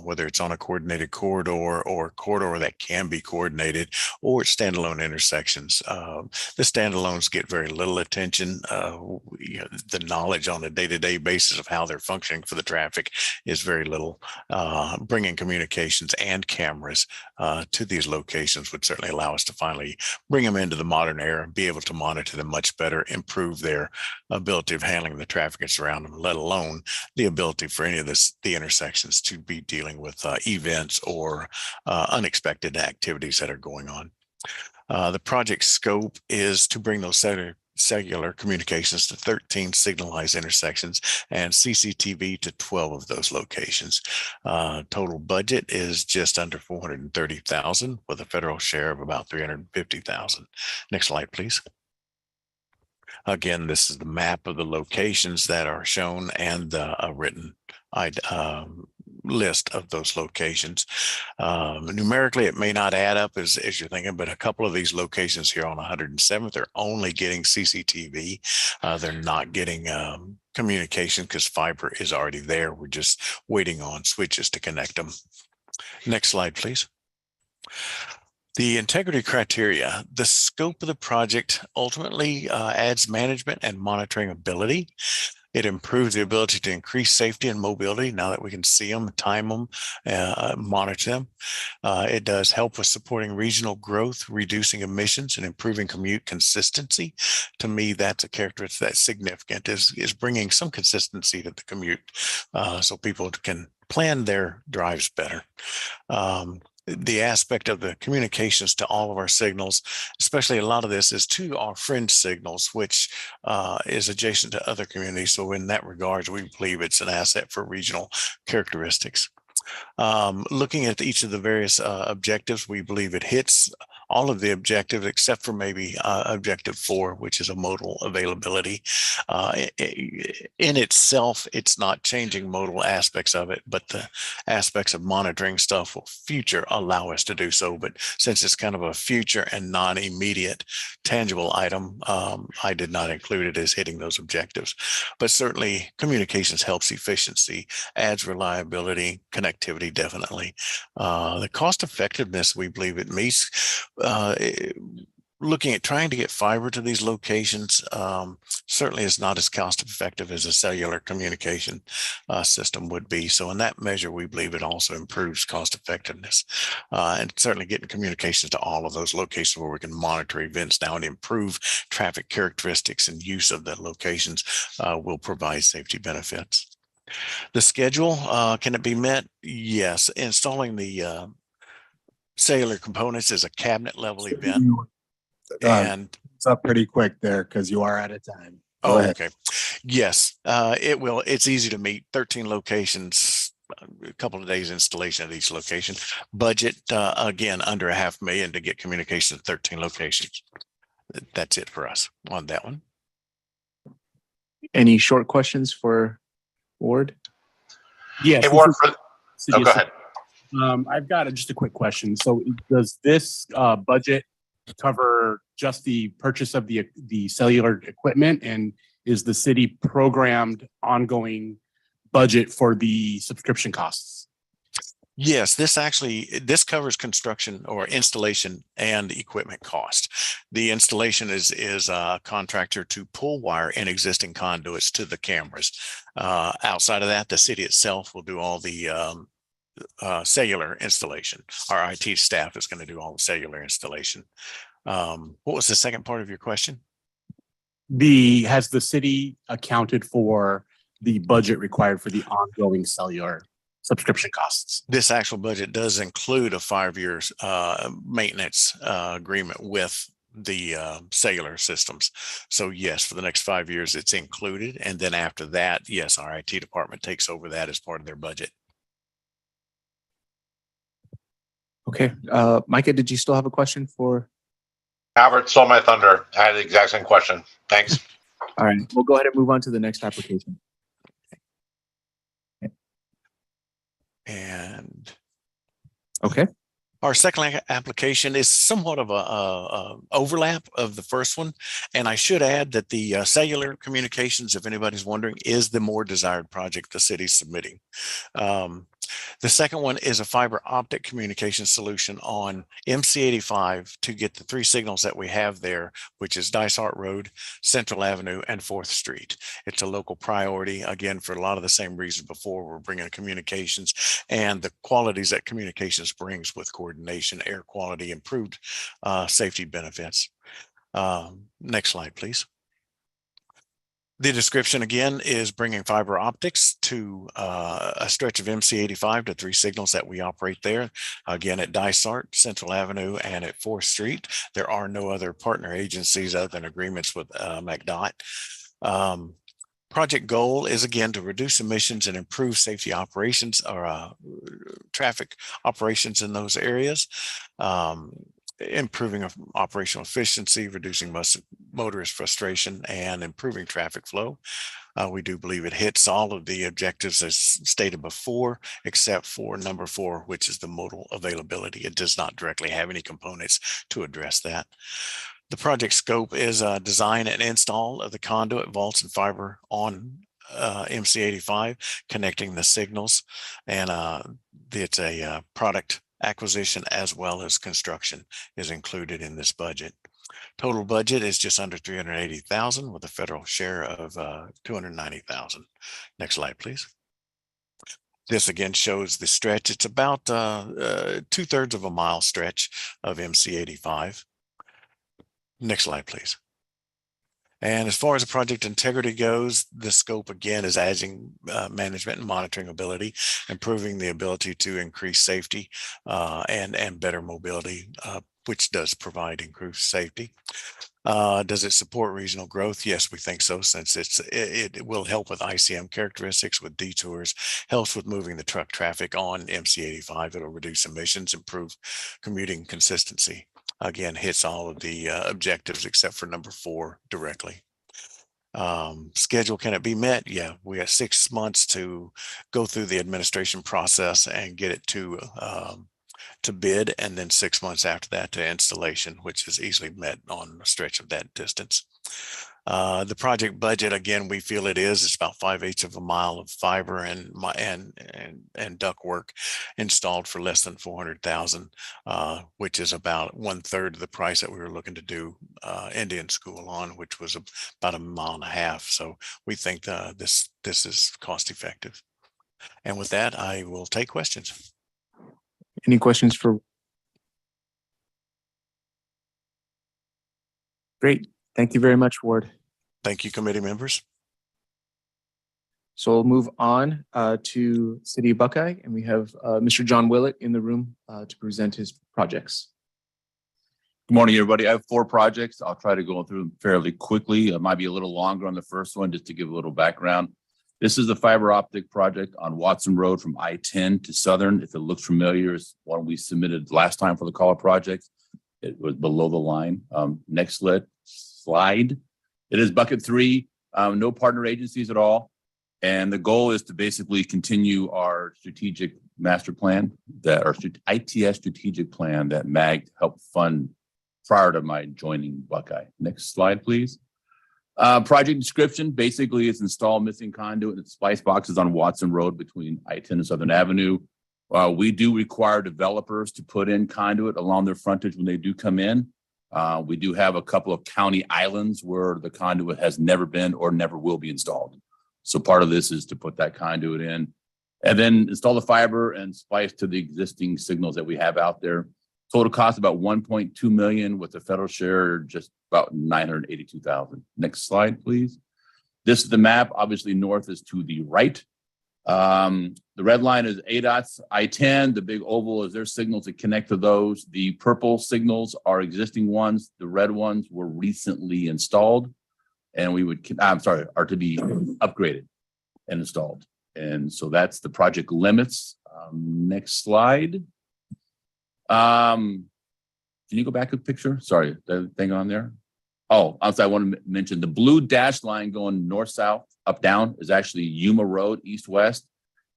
whether it's on a coordinated corridor or a corridor that can be coordinated, or standalone intersections. The standalones get very little attention. The knowledge on a day-to-day basis of how they're functioning for the traffic is very little. Bringing communications and cameras to these locations would certainly allow us to finally bring them into the modern era, be able to monitor them much better, improve their ability of handling the traffic that's around them, let alone the ability for any of the intersections to be dealing with events or unexpected activities that are going on. The project scope is to bring those cellular communications to 13 signalized intersections and CCTV to 12 of those locations. Total budget is just under 430,000 with a federal share of about 350,000. Next slide, please. Again, this is the map of the locations that are shown and a written list of those locations. Numerically, it may not add up as you're thinking, but a couple of these locations here on 107th are only getting CCTV. They're not getting communication because fiber is already there. We're just waiting on switches to connect them. Next slide, please. The integrity criteria, the scope of the project ultimately adds management and monitoring ability. It improves the ability to increase safety and mobility now that we can see them, time them, monitor them. It does help with supporting regional growth, reducing emissions, and improving commute consistency. To me, that's a characteristic that's significant, is bringing some consistency to the commute so people can plan their drives better. The aspect of the communications to all of our signals, especially a lot of this is to our fringe signals, which is adjacent to other communities. So in that regard, we believe it's an asset for regional characteristics. Looking at each of the various objectives, we believe it hits all of the objectives except for maybe objective 4, which is a modal availability. In itself, it's not changing modal aspects of it, but the aspects of monitoring stuff will future allow us to do so. But since it's kind of a future and non-immediate tangible item, I did not include it as hitting those objectives. But certainly communications helps efficiency, adds reliability, connectivity, definitely. The cost effectiveness, we believe it meets. Looking at trying to get fiber to these locations certainly is not as cost effective as a cellular communication system would be. So in that measure, we believe it also improves cost effectiveness and certainly getting communications to all of those locations where we can monitor events now and improve traffic characteristics and use of the locations will provide safety benefits. The schedule, can it be met? Yes. Installing the cellular components is a cabinet level event. And it's up pretty quick there because you are out of time. Go oh, ahead. okay. Yes, it will. It's easy to meet. 13 locations, a couple of days installation at each location. Budget, again, under $500,000 to get communication at 13 locations. That's it for us on that one. Any short questions for Ward? Yes. Hey, Ward, go ahead. I've got just a quick question. So does this budget cover just the purchase of the cellular equipment, and is the city programmed ongoing budget for the subscription costs? Yes, this covers construction or installation and equipment cost. The installation is a contractor to pull wire and existing conduits to the cameras. Outside of that, the city itself will do all the cellular installation. Our IT staff is going to do all the cellular installation. What was the second part of your question? Has the city accounted for the budget required for the ongoing cellular subscription costs? This actual budget does include a 5-year maintenance agreement with the cellular systems. So yes, for the next 5 years, it's included. And then after that, yes, our IT department takes over that as part of their budget. Okay. Micah, did you still have a question for? Albert stole my thunder. I had the exact same question. Thanks. All right, we'll go ahead and move on to the next application. And okay. Our second application is somewhat of a overlap of the first one. And I should add that the cellular communications, if anybody's wondering, is the more desired project the city's submitting. The second one is a fiber optic communication solution on MC85 to get the 3 signals that we have there, which is Dysart Road, Central Avenue, and 4th Street. It's a local priority, again, for a lot of the same reasons before. We're bringing communications and the qualities that communications brings with coordination, air quality, improved safety benefits. Next slide, please. The description again is bringing fiber optics to a stretch of MC85 to 3 signals that we operate there. Again, at Dysart, Central Avenue, and at 4th Street. There are no other partner agencies other than agreements with McDOT. Project goal is again to reduce emissions and improve safety operations or traffic operations in those areas. Improving operational efficiency, reducing motorist frustration, and improving traffic flow. We do believe it hits all of the objectives as stated before, except for number 4, which is the modal availability. It does not directly have any components to address that. The project scope is design and install of the conduit, vaults, and fiber on MC85, connecting the signals, and it's a product acquisition as well as construction is included in this budget. Total budget is just under $380,000 with a federal share of $290,000. Next slide, please. This again shows the stretch. It's about 2/3 of a mile stretch of MC85. Next slide, please. And as far as the project integrity goes, the scope again is adding management and monitoring ability, improving the ability to increase safety and better mobility, which does provide increased safety. Does it support regional growth? Yes, we think so, since it will help with ICM characteristics, with detours, helps with moving the truck traffic on MC85. It'll reduce emissions, improve commuting consistency. Again, hits all of the objectives except for number 4 directly. Schedule, can it be met? Yeah, we have 6 months to go through the administration process and get it to bid, and then 6 months after that to installation, which is easily met on a stretch of that distance. The project budget, again, we feel it's about 5/8 of a mile of fiber and duct work installed for less than $400,000, which is about 1/3 of the price that we were looking to do Indian School on, which was about 1.5 miles. So we think this is cost effective. And with that, I will take questions. Any questions for? Great. Thank you very much, Ward. Thank you, committee members. So we'll move on to City of Buckeye, and we have Mr. John Willett in the room to present his projects. Good morning, everybody. I have 4 projects. I'll try to go through them fairly quickly. It might be a little longer on the first one, just to give a little background. This is the fiber optic project on Watson Road from I-10 to Southern. If it looks familiar, it's one we submitted last time for the CALL project. It was below the line. Next slide. It is bucket 3, no partner agencies at all. And the goal is to basically continue our strategic master plan, our ITS strategic plan that MAG helped fund prior to my joining Buckeye. Next slide, please. Project description, basically it's install missing conduit and splice boxes on Watson Road between I-10 and Southern Avenue. We do require developers to put in conduit along their frontage when they do come in. We do have a couple of county islands where the conduit has never been or never will be installed. So part of this is to put that conduit in and then install the fiber and splice to the existing signals that we have out there. Total cost about $1.2 million, with the federal share just about $982,000. Next slide, please. This is the map. Obviously, north is to the right. The red line is ADOT's I-10. The big oval is their signals that connect to those. The purple signals are existing ones. The red ones were recently installed, and are to be upgraded and installed. And so that's the project limits. Next slide. Can you go back a picture? Sorry, the thing on there. Oh, I'm sorry. I want to mention the blue dashed line going north-south, up-down is actually Yuma Road, east-west.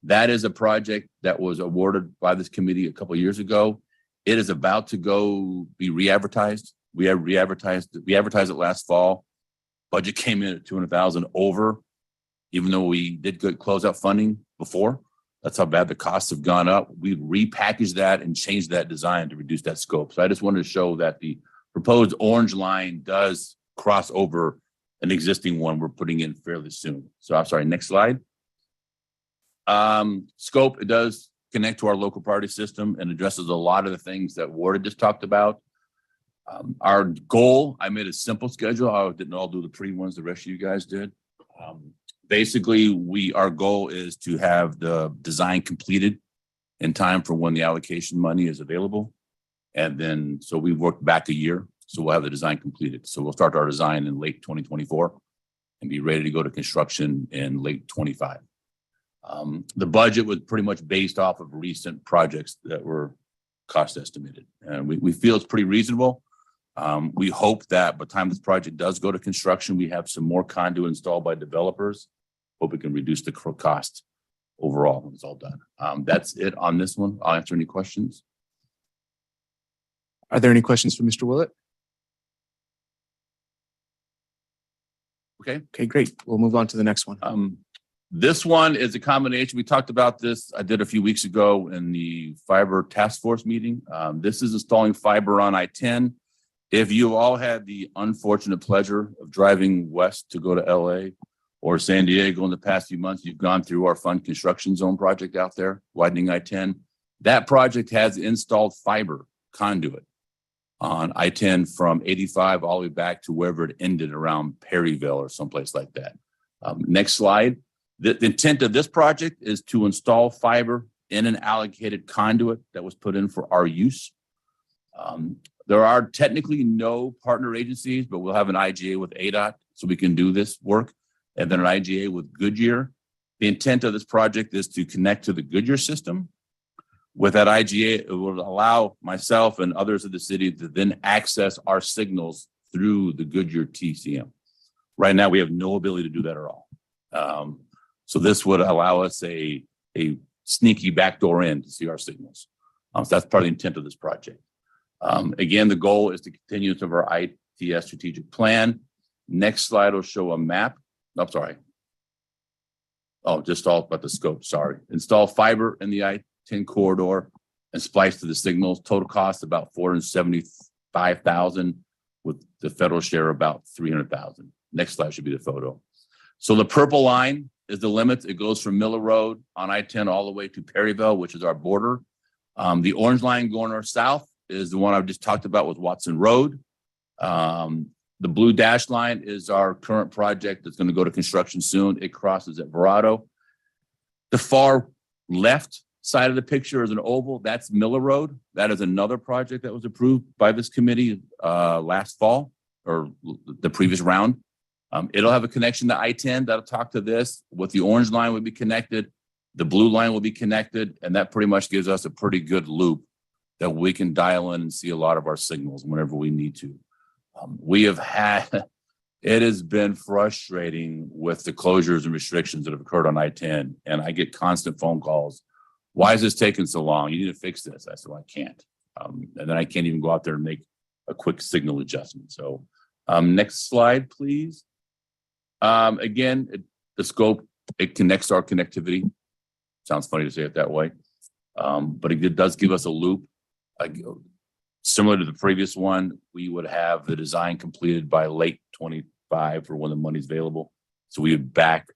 That is a project that was awarded by this committee a couple of years ago. It is about to go be re-advertised. We have re-advertised. We advertised it last fall. Budget came in at $200,000 over, even though we did good closeout funding before. That's how bad the costs have gone up. We repackaged that and changed that design to reduce that scope. So I just wanted to show that the proposed orange line does cross over an existing one we're putting in fairly soon. So I'm sorry, next slide. Scope, it does connect to our local priority system and addresses a lot of the things that Ward just talked about. Our goal, I made a simple schedule. I didn't all do the pre ones the rest of you guys did. Basically, our goal is to have the design completed in time for when the allocation money is available. And then, so we worked back a year, so we'll have the design completed. So we'll start our design in late 2024 and be ready to go to construction in late 25. The budget was pretty much based off of recent projects that were cost estimated. And we feel it's pretty reasonable. We hope that by the time this project does go to construction, we have some more conduit installed by developers. Hope we can reduce the cost overall when it's all done. That's it on this one. I'll answer any questions. Are there any questions for Mr. Willett? Okay, great. We'll move on to the next one. This one is a combination. We talked about this. I did a few weeks ago in the fiber task force meeting. This is installing fiber on I-10. If you all had the unfortunate pleasure of driving west to go to LA or San Diego in the past few months, you've gone through our fund construction zone project out there, widening I-10. That project has installed fiber conduit on I-10 from 85 all the way back to wherever it ended around Perryville or someplace like that. Next slide. The intent of this project is to install fiber in an allocated conduit that was put in for our use. There are technically no partner agencies, but we'll have an IGA with ADOT so we can do this work, and then an IGA with Goodyear. The intent of this project is to connect to the Goodyear system. With that IGA, it will allow myself and others of the city to then access our signals through the Goodyear TCM. Right now, we have no ability to do that at all. So this would allow us a sneaky backdoor in to see our signals. So that's part of the intent of this project. Again, the goal is to continue some of our ITS strategic plan. Next slide will show a map. I'm sorry. Oh, just all about the scope, sorry. Install fiber in the I-10 corridor and splice to the signals. Total cost about $475,000 with the federal share about $300,000. Next slide should be the photo. So the purple line is the limit. It goes from Miller Road on I-10 all the way to Perryville, which is our border. The orange line going north south is the one I've just talked about with Watson Road. The blue dash line is our current project that's going to go to construction soon. It crosses at Verado. The far left side of the picture is an oval. That's Miller Road. That is another project that was approved by this committee last fall or the previous round. It'll have a connection to I-10 that'll talk to this. With the orange line will be connected. The blue line will be connected. And that pretty much gives us a pretty good loop that we can dial in and see a lot of our signals whenever we need to. We have had, it has been frustrating with the closures and restrictions that have occurred on I-10. And I get constant phone calls. Why is this taking so long? You need to fix this. I said, well, I can't. And then I can't even go out there and make a quick signal adjustment. So next slide, please. Again, the scope, it connects our connectivity. Sounds funny to say it that way. But it does give us a loop. Similar to the previous one, we would have the design completed by late 25 for when the money's available. So we would back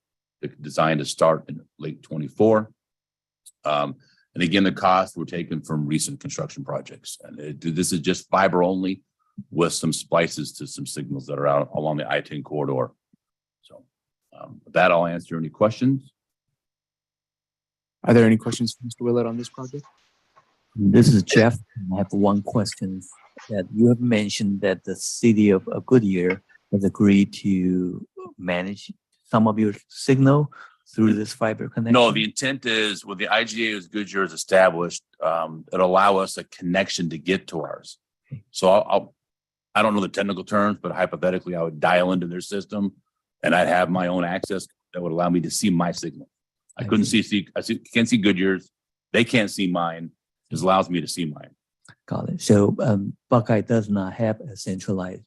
the design to start in late 24. And again, the costs were taken from recent construction projects. And this is just fiber only with some splices to some signals that are out along the I-10 corridor. So with that, I'll answer any questions. Are there any questions for Mr. Willett on this project? This is Jeff. I have one question that you have mentioned that the city of Goodyear has agreed to manage some of your signal through this fiber connection. No, the intent is with the IGA as Goodyear is established, it'll allow us a connection to get to ours. So I don't know the technical terms, but hypothetically, I would dial into their system and I'd have my own access that would allow me to see my signal. I couldn't can't see Goodyear's. They can't see mine. This allows me to see mine. Got it. So Buckeye does not have a centralized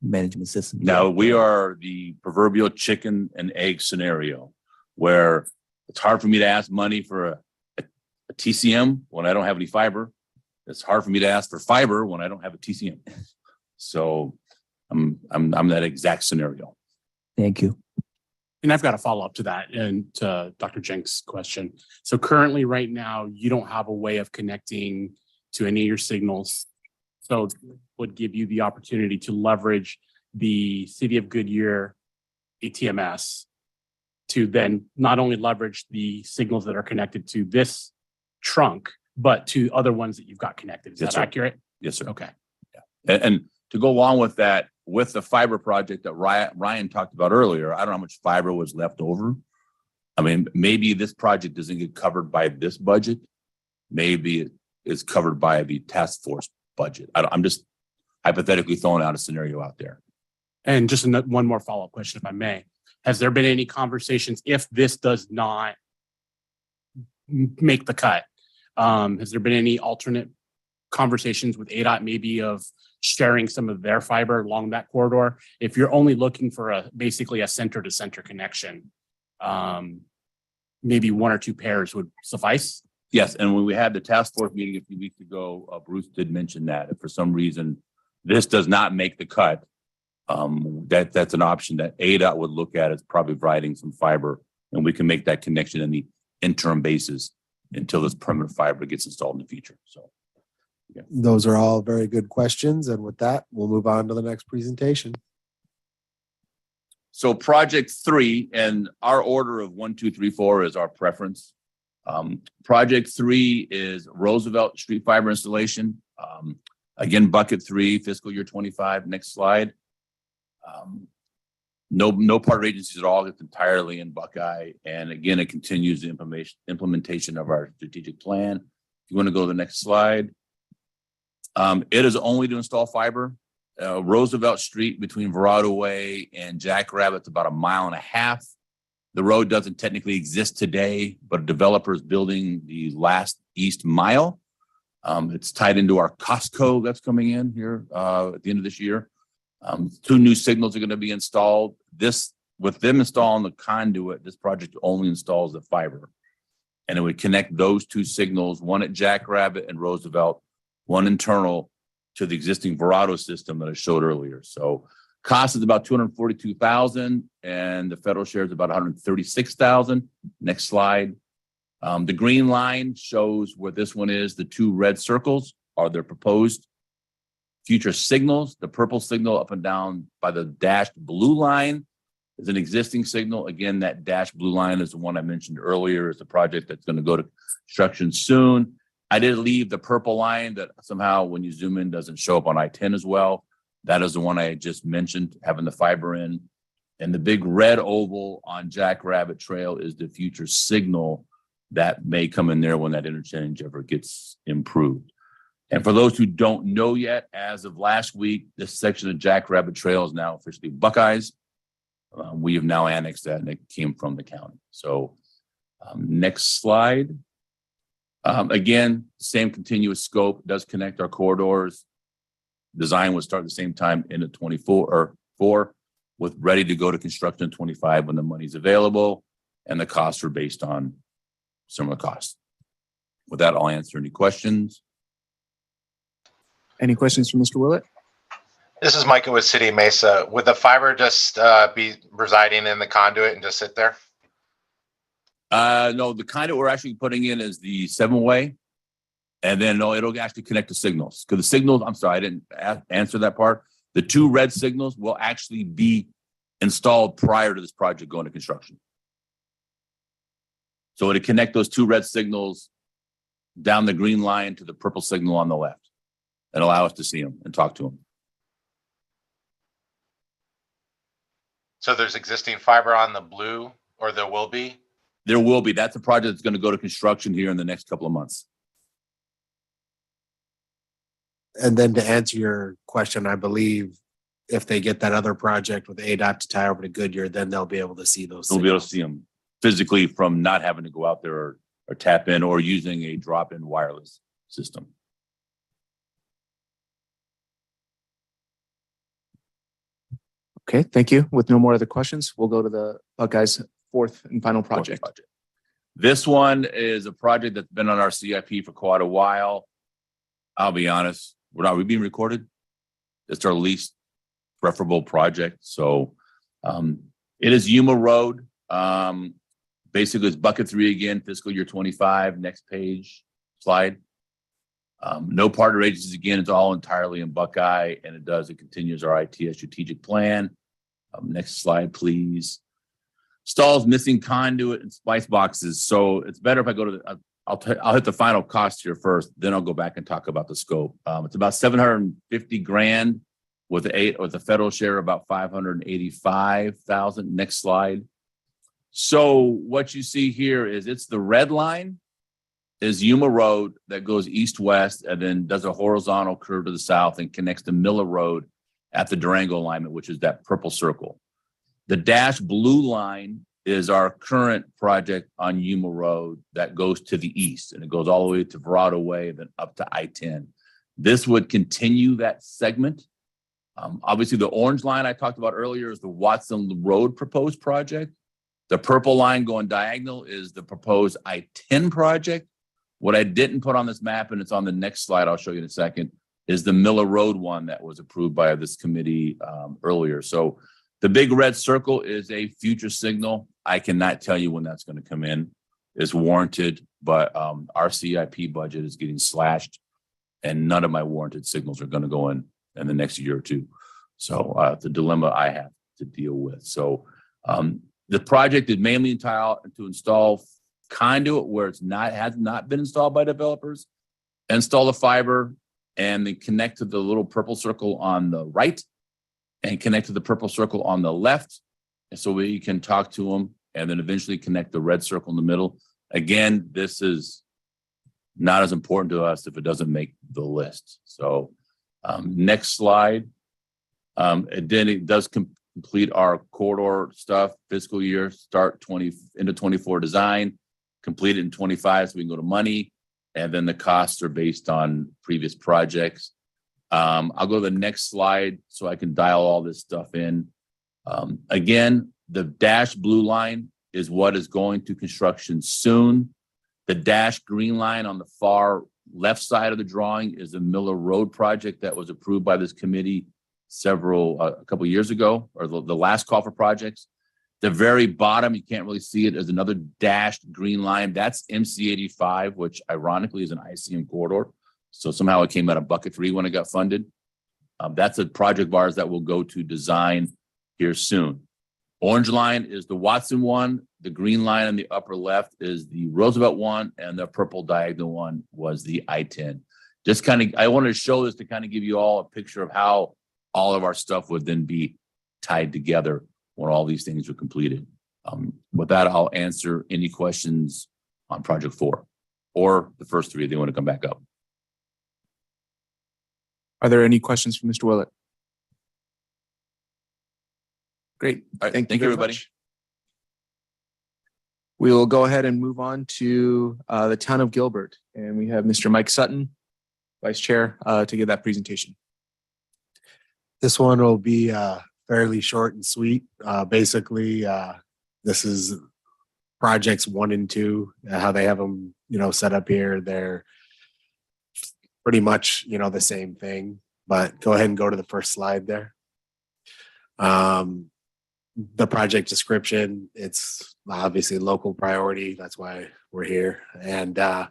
management system. No, we are the proverbial chicken and egg scenario where it's hard for me to ask money for a TCM when I don't have any fiber. It's hard for me to ask for fiber when I don't have a TCM. So I'm that exact scenario. Thank you. And I've got a follow up to that and to Dr. Jenks' question. So currently right now, you don't have a way of connecting to any of your signals. So it would give you the opportunity to leverage the City of Goodyear ATMS to then not only leverage the signals that are connected to this trunk, but to other ones that you've got connected. Is Yes, that sir. accurate? Yes, sir. Okay. And to go along with that, with the fiber project that Ryan talked about earlier, I don't know how much fiber was left over. I mean, maybe this project doesn't get covered by this budget. Maybe it is covered by the task force budget. I'm just hypothetically throwing out a scenario out there. And just one more follow-up question, if I may. Has there been any conversations, if this does not make the cut, has there been any alternate conversations with ADOT maybe of sharing some of their fiber along that corridor? If you're only looking for basically a center to center connection, maybe one or two pairs would suffice? Yes, and when we had the task force meeting a few weeks ago, Bruce did mention that if for some reason this does not make the cut, that's an option that ADOT would look at as probably providing some fiber, and we can make that connection in the interim basis until this permanent fiber gets installed in the future. So, yeah. Those are all very good questions. And with that, we'll move on to the next presentation. So project 3, and our order of 1, 2, 3, 4 is our preference. Project 3 is Roosevelt Street Fiber installation. Again, bucket 3, fiscal year 25. Next slide. No partner agencies at all. It's entirely in Buckeye. And again, it continues the implementation of our strategic plan. If you want to go to the next slide. It is only to install fiber. Roosevelt Street between Verado Way and Jackrabbit's about 1.5 miles. The road doesn't technically exist today, but a developer is building the last east mile. It's tied into our Costco that's coming in here at the end of this year. 2 new signals are going to be installed. With them installing the conduit, this project only installs the fiber. And it would connect those 2 signals, one at Jackrabbit and Roosevelt, one internal to the existing Verado system that I showed earlier. So cost is about $242,000 and the federal share is about $136,000. Next slide. The green line shows where this one is. The 2 red circles are their proposed future signals. The purple signal up and down by the dashed blue line is an existing signal. Again, that dashed blue line is the one I mentioned earlier. It's a project that's going to go to construction soon. I did leave the purple line that somehow when you zoom in doesn't show up on I-10 as well. That is the one I just mentioned, having the fiber in. And the big red oval on Jackrabbit Trail is the future signal that may come in there when that interchange ever gets improved. And for those who don't know yet, as of last week, this section of Jackrabbit Trail is now officially Buckeyes. We have now annexed that, and it came from the county. So next slide. Again, same continuous scope, does connect our corridors. Design would start at the same time in the 24 with ready to go to construction in 25 when the money's available, and the costs are based on similar costs. With that, I'll answer any questions. Any questions from Mr. Willett? This is Micah with City Mesa. Would the fiber just be residing in the conduit and just sit there? No, the conduit we're actually putting in is the 7-way. And then no, it'll actually connect to signals. Because the signals, I'm sorry, I didn't answer that part. The 2 red signals will actually be installed prior to this project going to construction. So to connect those 2 red signals down the green line to the purple signal on the left and allow us to see them and talk to them. So there's existing fiber on the blue, or there will be? There will be. That's a project that's going to go to construction here in the next couple of months. And then to answer your question, I believe if they get that other project with ADOT to tie over to Goodyear, then they'll be able to see those. They'll be able to see them physically from not having to go out there or tap in or using a drop-in wireless system. Okay, thank you. With no more other questions, we'll go to the Buckeyes' 4th and final project. This one is a project that's been on our CIP for quite a while. I'll be honest, are we being recorded? It's our least preferable project. So it is Yuma Road. Basically, it's bucket 3 again, fiscal year 25. Next page, slide. No partner agencies again. It's all entirely in Buckeye, and it continues our ITS strategic plan. Next slide, please. Stalls, missing conduit and splice boxes. So it's better if I go to the, I'll hit the final cost here first, then I'll go back and talk about the scope. It's about 750 grand with the federal share about 585,000. Next slide. So what you see here is it's the red line is Yuma Road that goes east-west and then does a horizontal curve to the south and connects to Miller Road at the Durango alignment, which is that purple circle. The dashed blue line is our current project on Yuma Road that goes to the east, and it goes all the way to Verado Way and then up to I-10. This would continue that segment. Obviously, the orange line I talked about earlier is the Watson Road proposed project. The purple line going diagonal is the proposed I-10 project. What I didn't put on this map, and it's on the next slide I'll show you in a second, is the Miller Road one that was approved by this committee earlier. So the big red circle is a future signal. I cannot tell you when that's going to come in. It's warranted, but our CIP budget is getting slashed, and none of my warranted signals are going to go in the next year or two. So the dilemma I have to deal with. So the project is mainly entitled to install conduit where has not been installed by developers, install the fiber, and then connect to the little purple circle on the right and connect to the purple circle on the left. And so we can talk to them and then eventually connect the red circle in the middle. Again, this is not as important to us if it doesn't make the list. So next slide. And then it does complete our corridor stuff, fiscal year, start into 24 design, complete it in 25 so we can go to money. And then the costs are based on previous projects. I'll go to the next slide so I can dial all this stuff in. Again, the dashed blue line is what is going to construction soon. The dashed green line on the far left side of the drawing is the Miller Road project that was approved by this committee a couple of years ago, or the last call for projects. The very bottom, you can't really see it, is another dashed green line. That's MC85, which ironically is an ICM corridor. So somehow it came out of bucket 3 when it got funded. That's a project of ours that will go to design here soon. Orange line is the Watson one. The green line on the upper left is the Roosevelt one, and the purple diagonal one was the I-10. Just I wanted to show this to kind of give you all a picture of how all of our stuff would then be tied together when all these things are completed. With that, I'll answer any questions on project 4 or the first 3 if they want to come back up. Are there any questions for Mr. Willett? Great. All right, Thank you, everybody. much. We will go ahead and move on to the town of Gilbert. And we have Mr. Mike Sutton, Vice Chair, to give that presentation. This one will be fairly short and sweet. Basically, this is projects 1 and 2, how they have them, set up here. They're pretty much, the same thing, but go ahead and go to the first slide there. The project description, it's obviously local priority. That's why we're here. And I'll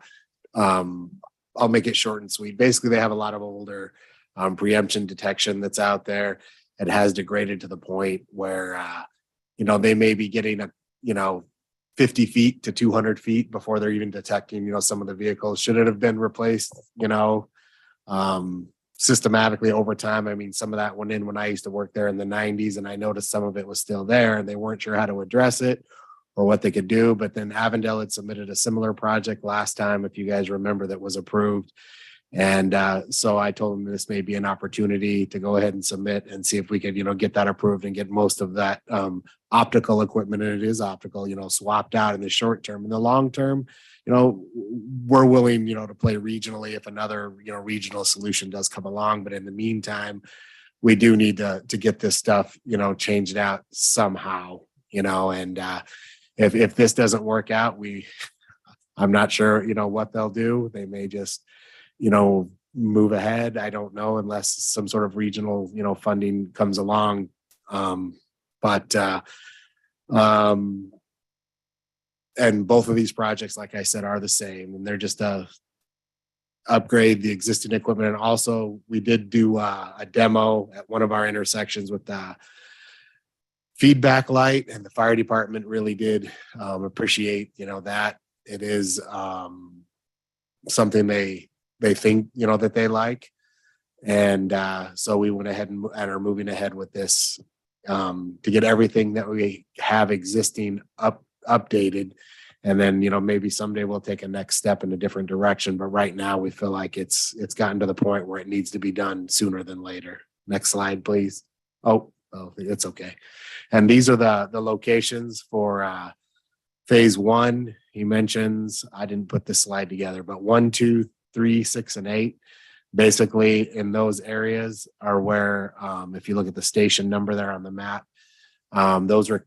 make it short and sweet. Basically, they have a lot of older preemption detection that's out there. It has degraded to the point where, they may be getting 50 feet to 200 feet before they're even detecting, some of the vehicles. Should it have been replaced, systematically over time? I mean, some of that went in when I used to work there in the 90s, and I noticed some of it was still there and they weren't sure how to address it or what they could do. But then Avondale had submitted a similar project last time, if you guys remember, that was approved. And so I told them this may be an opportunity to go ahead and submit and see if we could, get that approved and get most of that optical equipment, and it is optical, swapped out in the short term. In the long term, we're willing, to play regionally if another, regional solution does come along. But in the meantime, we do need to get this stuff, changed out somehow, and if this doesn't work out, I'm not sure, what they'll do. They may just, move ahead. I don't know, unless some sort of regional, funding comes along. And both of these projects, like I said, are the same, and they're just upgrade the existing equipment. And also we did do a demo at one of our intersections with feedback light, and the fire department really did appreciate, that it is something they think, that they like. And so we went ahead and are moving ahead with this to get everything that we have existing updated. And then, maybe someday we'll take a next step in a different direction. But right now we feel like it's gotten to the point where it needs to be done sooner than later. Next slide, please. Oh, it's okay. And these are the locations for phase one. He mentions, I didn't put this slide together, but 1, 2, 3, 6, and 8. Basically, in those areas are where, if you look at the station number there on the map, those are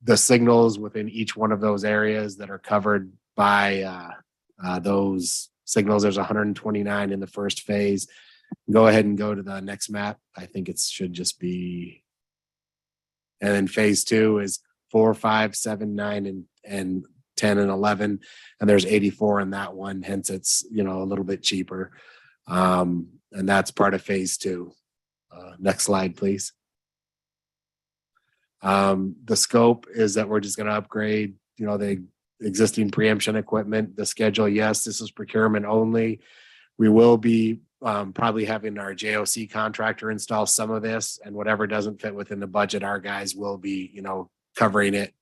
the signals within each one of those areas that are covered by those signals. There's 129 in the first phase. Go ahead and go to the next map. I think it should just be. And then phase 2 is 4, 5, 7, 9, and 10 and 11. And there's 84 in that one. Hence it's, a little bit cheaper. And that's part of phase 2. Next slide, please. The scope is that we're just going to upgrade, the existing preemption equipment. The schedule, yes, this is procurement only. We will be probably having our JOC contractor install some of this, and whatever doesn't fit within the budget, our guys will be, covering it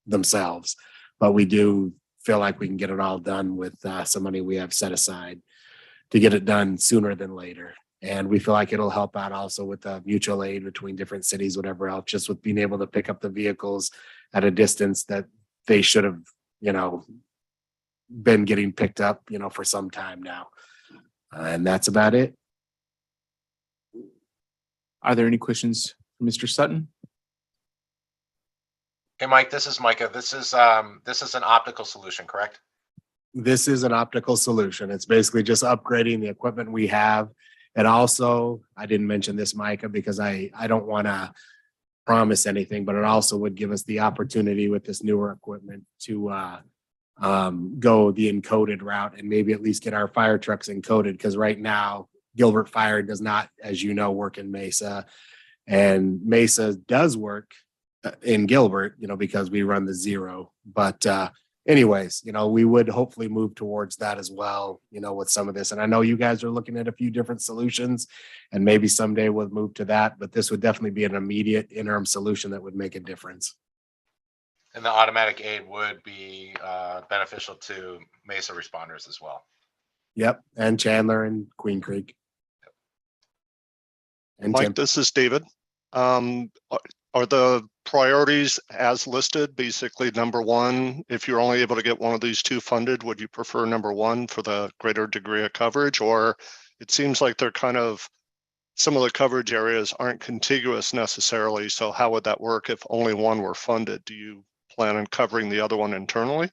themselves. But we do feel like we can get it all done with some money we have set aside to get it done sooner than later. And we feel like it'll help out also with the mutual aid between different cities, whatever else, just with being able to pick up the vehicles at a distance that they should have, been getting picked up, for some time now. And that's about it. Are there any questions for Mr. Sutton? Hey, Mike, this is Micah. This is an optical solution, correct? This is an optical solution. It's basically just upgrading the equipment we have. And also, I didn't mention this, Micah, because I don't want to promise anything, but it also would give us the opportunity with this newer equipment to go the encoded route and maybe at least get our fire trucks encoded. Because right now, Gilbert Fire does not, as you know, work in Mesa. And Mesa does work in Gilbert, because we run the 0. But anyways, we would hopefully move towards that as well, with some of this. And I know you guys are looking at a few different solutions, and maybe someday we'll move to that, but this would definitely be an immediate interim solution that would make a difference. And the automatic aid would be beneficial to Mesa responders as well. Yep. And Chandler and Queen Creek. And Mike, Tim. this is David. Are the priorities as listed, basically number 1, if you're only able to get one of these 2 funded, would you prefer number 1 for the greater degree of coverage? Or it seems like they're kind of, some of the coverage areas aren't contiguous necessarily. So how would that work if only one were funded? Do you plan on covering the other one internally?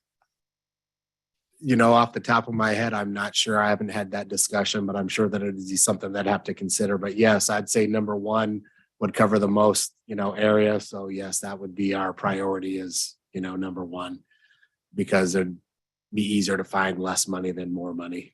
Off the top of my head, I'm not sure. I haven't had that discussion, but I'm sure that it is something that I'd have to consider. But yes, I'd say number 1 would cover the most, area. So yes, that would be our priority is, number 1, because it'd be easier to find less money than more money.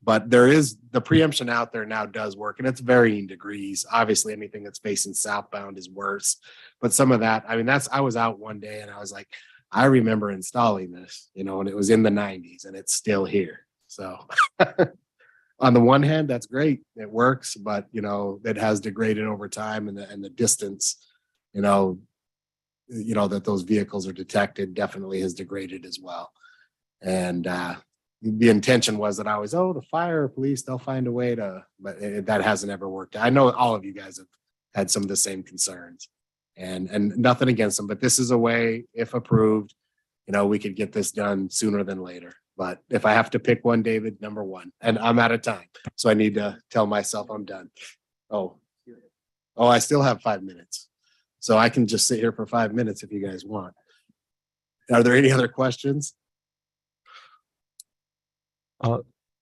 But there is the preemption out there now does work, and it's varying degrees. Obviously, anything that's facing southbound is worse. But some of that, I was out one day and I was like, I remember installing this, and it was in the 90s and it's still here. So on the one hand, that's great. It works, but it has degraded over time, and the distance, that those vehicles are detected definitely has degraded as well. And the intention was that I was, the fire police, they'll find a way to, but that hasn't ever worked. I know all of you guys have had some of the same concerns, and nothing against them, but this is a way, if approved, we could get this done sooner than later. But if I have to pick one, David, number 1, and I'm out of time, so I need to tell myself I'm done. I still have 5 minutes, so I can just sit here for 5 minutes if you guys want. Are there any other questions?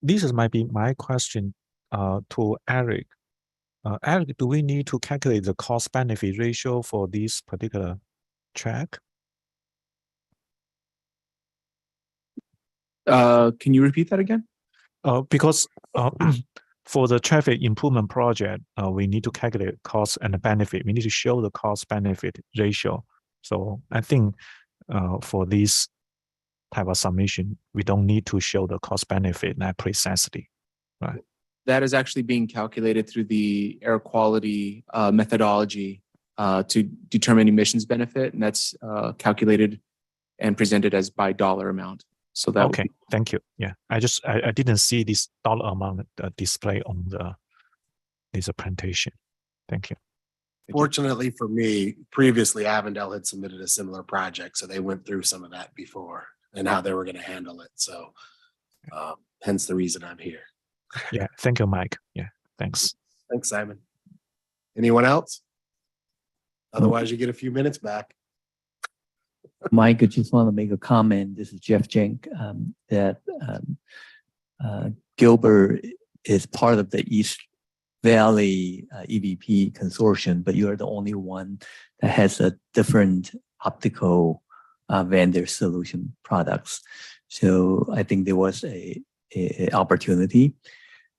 This might be my question to Eric. Eric, do we need to calculate the cost benefit ratio for this particular track? Can you repeat that again? Because For the traffic improvement project, we need to calculate cost and benefit. We need to show the cost benefit ratio. So I think for this type of submission, we don't need to show the cost benefit that precisely, right? That is actually being calculated through the air quality methodology to determine emissions benefit, and that's calculated and presented as by dollar amount. So that okay, thank you. Yeah, I didn't see this dollar amount display on this presentation. Thank you. Fortunately for me, previously Avondale had submitted a similar project, so they went through some of that before and how they were going to handle it. So hence the reason I'm here. Yeah, thank you, Mike. Yeah, thanks. Thanks, Simon. Anyone else? Otherwise, you get a few minutes back. Mike, I just want to make a comment. This is Jeff Jenk, that Gilbert is part of the East Valley EVP consortium, but you are the only one that has a different optical vendor solution products. So I think there was a opportunity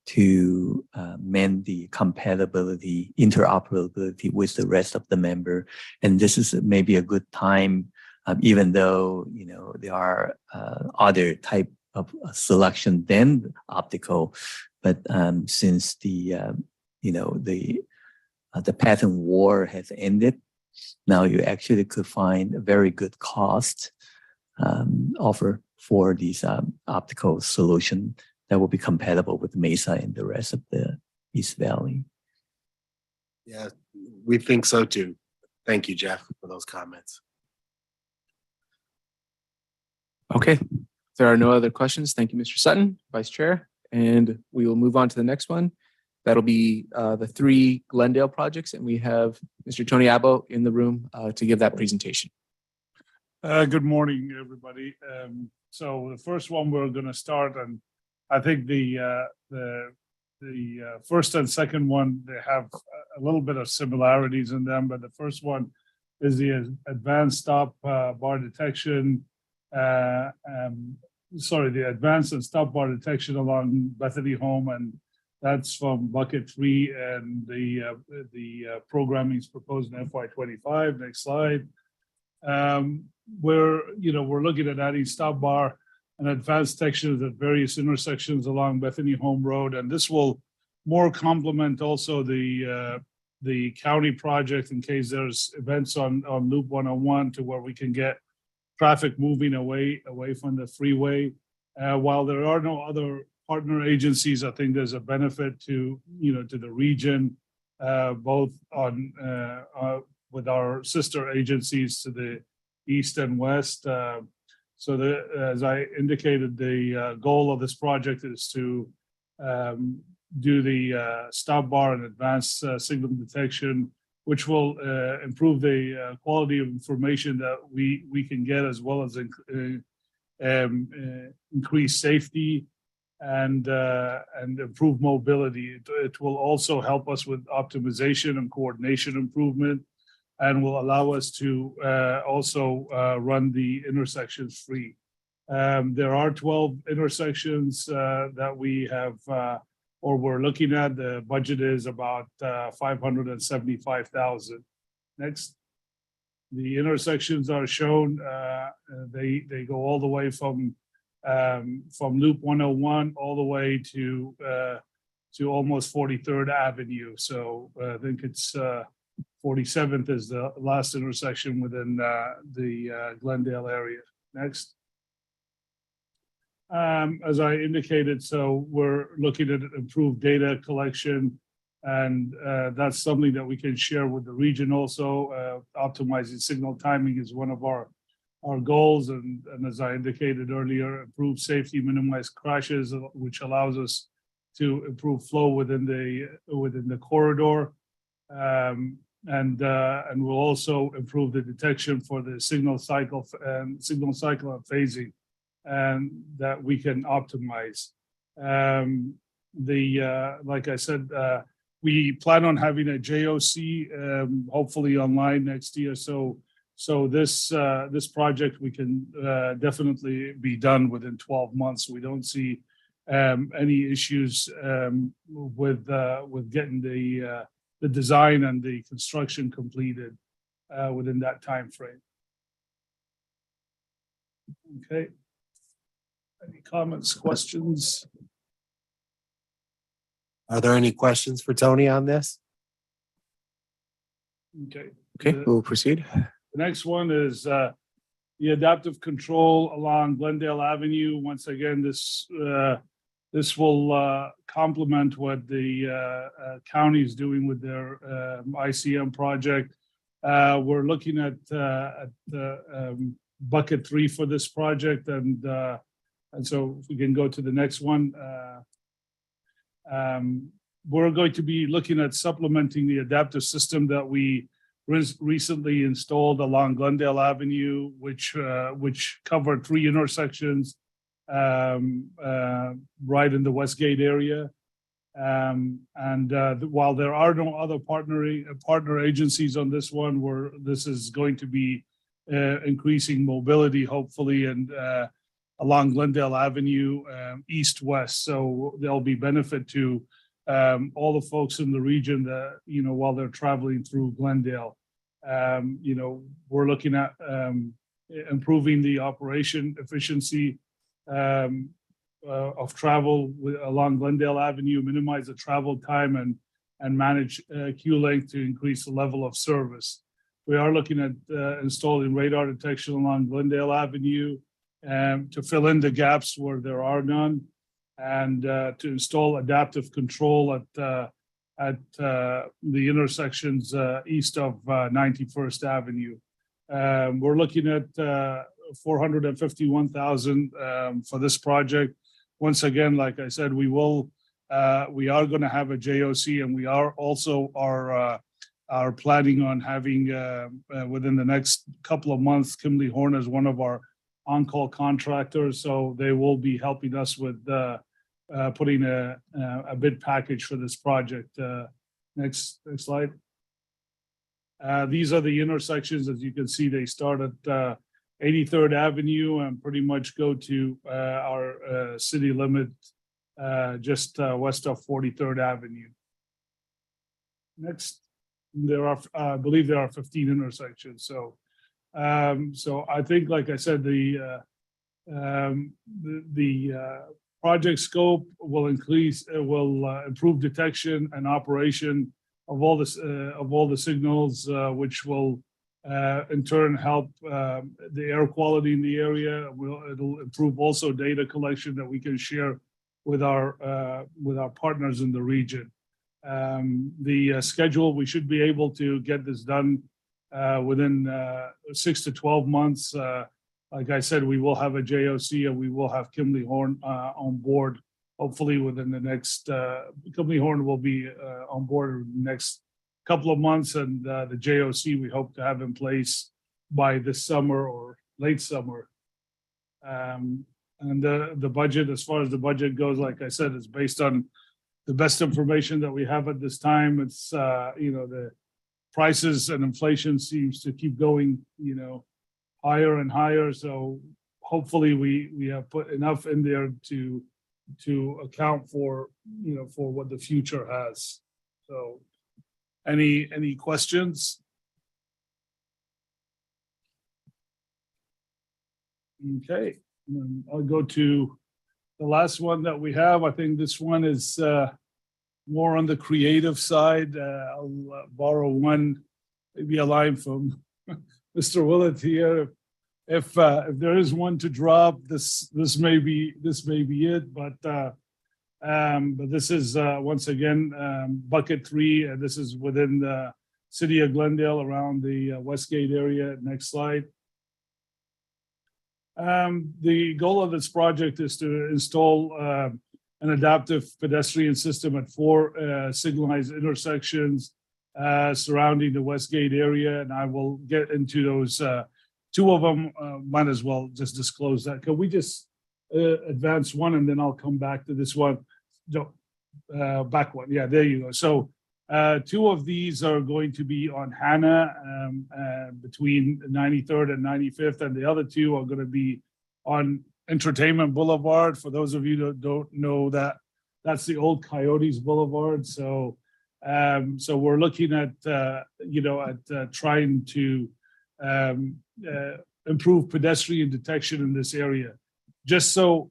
to mend the compatibility, interoperability with the rest of the member. And this is maybe a good time, even though, there are other type of selection than optical, but since the patent war has ended, now you actually could find a very good cost offer for these optical solution that will be compatible with Mesa and the rest of the East Valley. Yeah, we think so too. Thank you, Jeff, for those comments. Okay, if there are no other questions, thank you, Mr. Sutton, Vice Chair, and we will move on to the next one. That'll be the 3 Glendale projects, and we have Mr. Tony Abbo in the room to give that presentation. Good morning, everybody. So the first one we're going to start, and I think the first and second one, they have a little bit of similarities in them, but the first one is the advanced stop bar detection. The advanced and stop bar detection along Bethany Home, and that's from bucket 3, and the programming is proposed in FY25. Next slide. We're looking at adding stop bar and advanced detection at various intersections along Bethany Home Road, and this will more complement also the county project in case there's events on Loop 101 to where we can get traffic moving away from the freeway. While there are no other partner agencies, I think there's a benefit to the region, both on with our sister agencies to the east and west. As I indicated, the goal of this project is to do the stop bar and advanced signal detection, which will improve the quality of information that we can get, as well as increase safety and improve mobility. It will also help us with optimization and coordination improvement, and will allow us to also run the intersections free. There are 12 intersections that we have or we're looking at. The budget is about $575,000. Next. The intersections are shown. They go all the way from Loop 101 all the way to almost 43rd Avenue. So I think it's 47th is the last intersection within the Glendale area. Next. As I indicated, so we're looking at improved data collection, and that's something that we can share with the region also. Optimizing signal timing is one of our goals, and as I indicated earlier, improve safety, minimize crashes, which allows us to improve flow within the corridor, and we'll also improve the detection for the signal cycle and phasing, and that we can optimize. Like I said, we plan on having a JOC hopefully online next year. So this project we can definitely be done within 12 months. We don't see any issues with getting the design and the construction completed within that time frame. Okay. Any comments, questions? Are there any questions for Tony on this? Okay. Okay, we'll proceed. The next one is the adaptive control along Glendale Avenue. Once again, this will complement what the county is doing with their ICM project. We're looking at the bucket 3 for this project, and so if we can go to the next one. We're going to be looking at supplementing the adaptive system that we recently installed along Glendale Avenue, which covered 3 intersections right in the Westgate area. While there are no other partner agencies on this one, this is going to be increasing mobility, hopefully, and along Glendale Avenue, east-west. So there'll be benefit to all the folks in the region that, while they're traveling through Glendale. We're looking at improving the operation efficiency of travel along Glendale Avenue, minimize the travel time, and manage queue length to increase the level of service. We are looking at installing radar detection along Glendale Avenue to fill in the gaps where there are none, and to install adaptive control at the intersections east of 91st Avenue. We're looking at $451,000 for this project. Once again, like I said, we are going to have a JOC, and we are also are planning on having within the next couple of months, Kimley Horn as one of our on-call contractors, so they will be helping us with putting a bid package for this project. Next slide. These are the intersections. As you can see, they start at 83rd Avenue and pretty much go to our city limit just west of 43rd Avenue. Next, I believe there are 15 intersections. So I think, like I said, the project scope will improve detection and operation of all the signals, which will in turn help the air quality in the area. It'll improve also data collection that we can share with our partners in the region. The schedule, we should be able to get this done within 6 to 12 months. Like I said, we will have a JOC, and we will have Kimley Horn on board. Hopefully within the next, Kimley Horn will be on board in the next couple of months, and the JOC we hope to have in place by this summer or late summer. And the budget, as far as the budget goes, like I said, is based on the best information that we have at this time. It's the prices and inflation seems to keep going higher and higher. So hopefully we have put enough in there to account for for what the future has. So any questions? Okay, I'll go to the last one that we have. I think this one is more on the creative side. I'll borrow maybe a line from Mr. Willett here. If there is one to drop, this may be it. But this is once again bucket 3, and this is within the city of Glendale around the Westgate area. Next slide. The goal of this project is to install an adaptive pedestrian system at 4 signalized intersections surrounding the Westgate area, and I will get into those. 2 of them, might as well just disclose that. Can we just advance one, and then I'll come back to this one? Back one. Yeah, there you go. So 2 of these are going to be on Hannah between 93rd and 95th, and the other 2 are going to be on Entertainment Boulevard. For those of you that don't know that, that's the old Coyotes Boulevard. So we're looking at trying to improve pedestrian detection in this area. Just so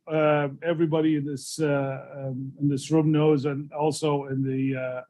everybody in this room knows, and also in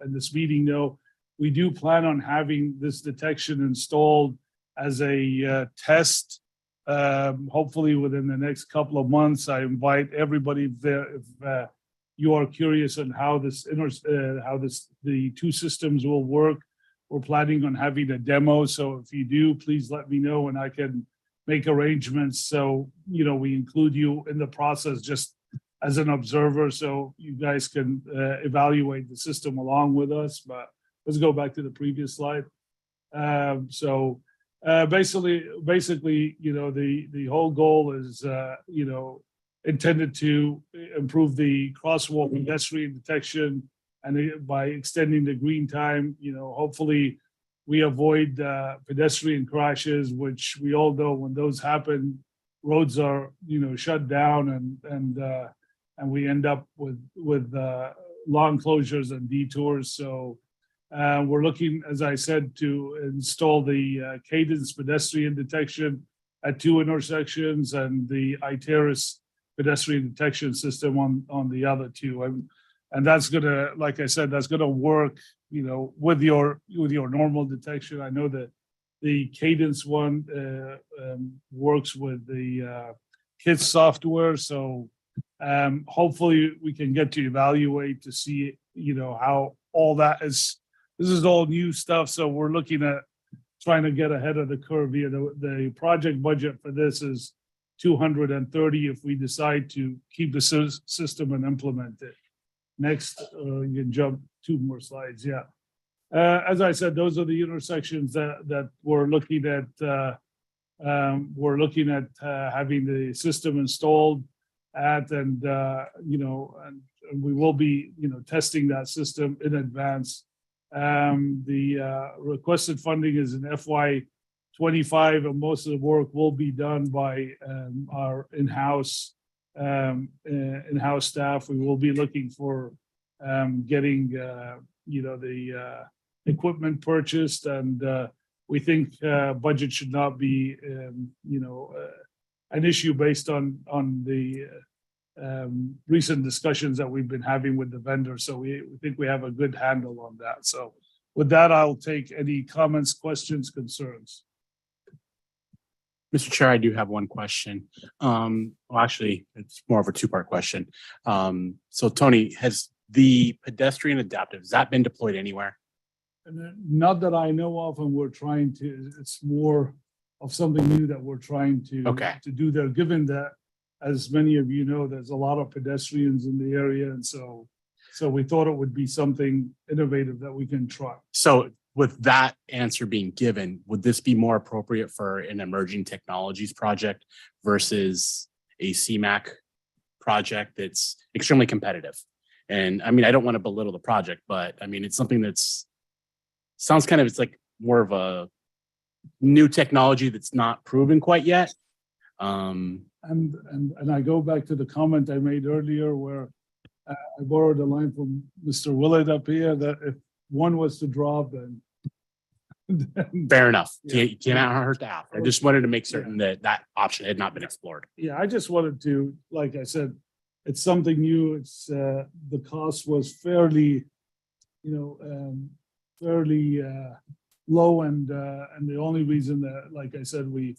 this meeting know, we do plan on having this detection installed as a test. Hopefully within the next couple of months. I invite everybody there if you are curious on how the two systems will work. We're planning on having a demo, so if you do, please let me know and I can make arrangements. So, we include you in the process just as an observer, so you guys can evaluate the system along with us. But let's go back to the previous slide. Basically, the whole goal is, intended to improve the crosswalk pedestrian detection, and by extending the green time, hopefully we avoid pedestrian crashes, which we all know when those happen, roads are, shut down and we end up with long closures and detours. So we're looking, as I said, to install the cadence pedestrian detection at 2 intersections and the ITERIS pedestrian detection system on the other 2. And that's gonna, like I said, that's gonna work, with your normal detection. I know that the cadence one works with the KISS software. So hopefully we can get to evaluate to see, how all that is. This is all new stuff, so we're looking at trying to get ahead of the curve here. The project budget for this is $230 if we decide to keep the system and implement it. Next, you can jump 2 more slides. Yeah. As I said, those are the intersections that we're looking at. We're looking at having the system installed at, and we will be, testing that system in advance. The requested funding is in FY25, and most of the work will be done by our in-house staff. We will be looking for getting the equipment purchased, and we think budget should not be an issue based on the recent discussions that we've been having with the vendor. So we think we have a good handle on that. So with that, I'll take any comments, questions, concerns. Mr. Chair, I do have one question. Well, actually, it's more of a 2-part question. So Tony, has the pedestrian adaptive, has that been deployed anywhere? Not that I know of, and we're trying to, it's more of something new that we're trying to do there, given that, as many of you know, there's a lot of pedestrians in the area. And so we thought it would be something innovative that we can try. So with that answer being given, would this be more appropriate for an emerging technologies project versus a CMAQ project that's extremely competitive? And I mean, I don't want to belittle the project, but I mean, it's something that's sounds kind of, it's like more of a new technology that's not proven quite yet. And I go back to the comment I made earlier where I borrowed a line from Mr. Willett up here that if one was to drop, then fair enough. You can't hurt the app. I just wanted to make certain that that option had not been explored. Yeah, I just wanted to, like I said, it's something new. It's the cost was fairly, fairly low, and the only reason that, like I said, we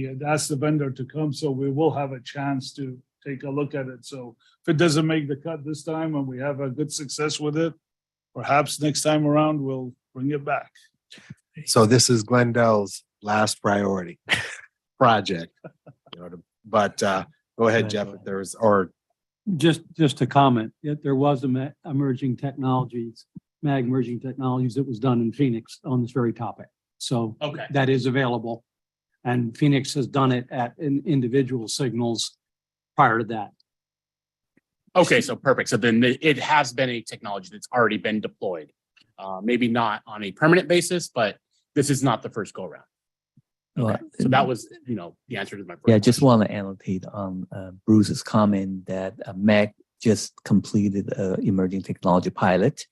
had asked the vendor to come, so we will have a chance to take a look at it. So if it doesn't make the cut this time and we have a good success with it, perhaps next time around we'll bring it back. So this is Glendale's last priority project. But go ahead, Jeff, if there was, or Just to comment, there was a emerging technologies, MAG emerging technologies that was done in Phoenix on this very topic. So that is available. And Phoenix has done it at individual signals prior to that. Okay, so perfect. So then it has been a technology that's already been deployed. Maybe not on a permanent basis, but this is not the first go around. Well, So that was, the answer to my first Yeah, I just question. want to annotate on Bruce's comment that MAC just completed a emerging technology pilot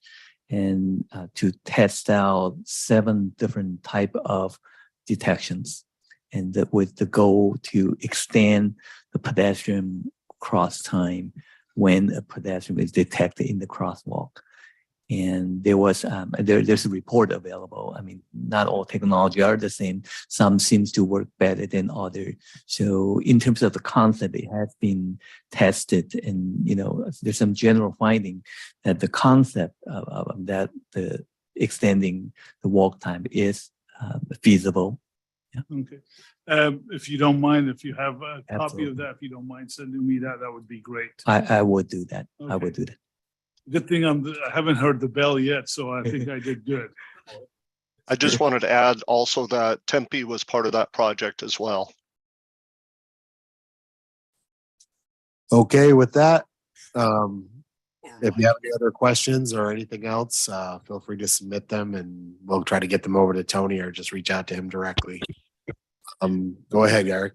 and to test out 7 different type of detections, and with the goal to extend the pedestrian cross time when a pedestrian is detected in the crosswalk. And there was there's a report available. I mean, not all technology are the same. Some seems to work better than others. So in terms of the concept, it has been tested, and there's some general finding that the concept of that the extending the walk time is feasible. Okay. If you don't mind, if you have a copy of Absolutely. that, if you don't mind sending me that, that would be great. I would do that. I Okay. would do that. Good thing I haven't heard the bell yet, so I think I did good. I just wanted to add also that Tempe was part of that project as well. Okay, with that, if you have any other questions or anything else, feel free to submit them and we'll try to get them over to Tony or just reach out to him directly. Go ahead, Eric.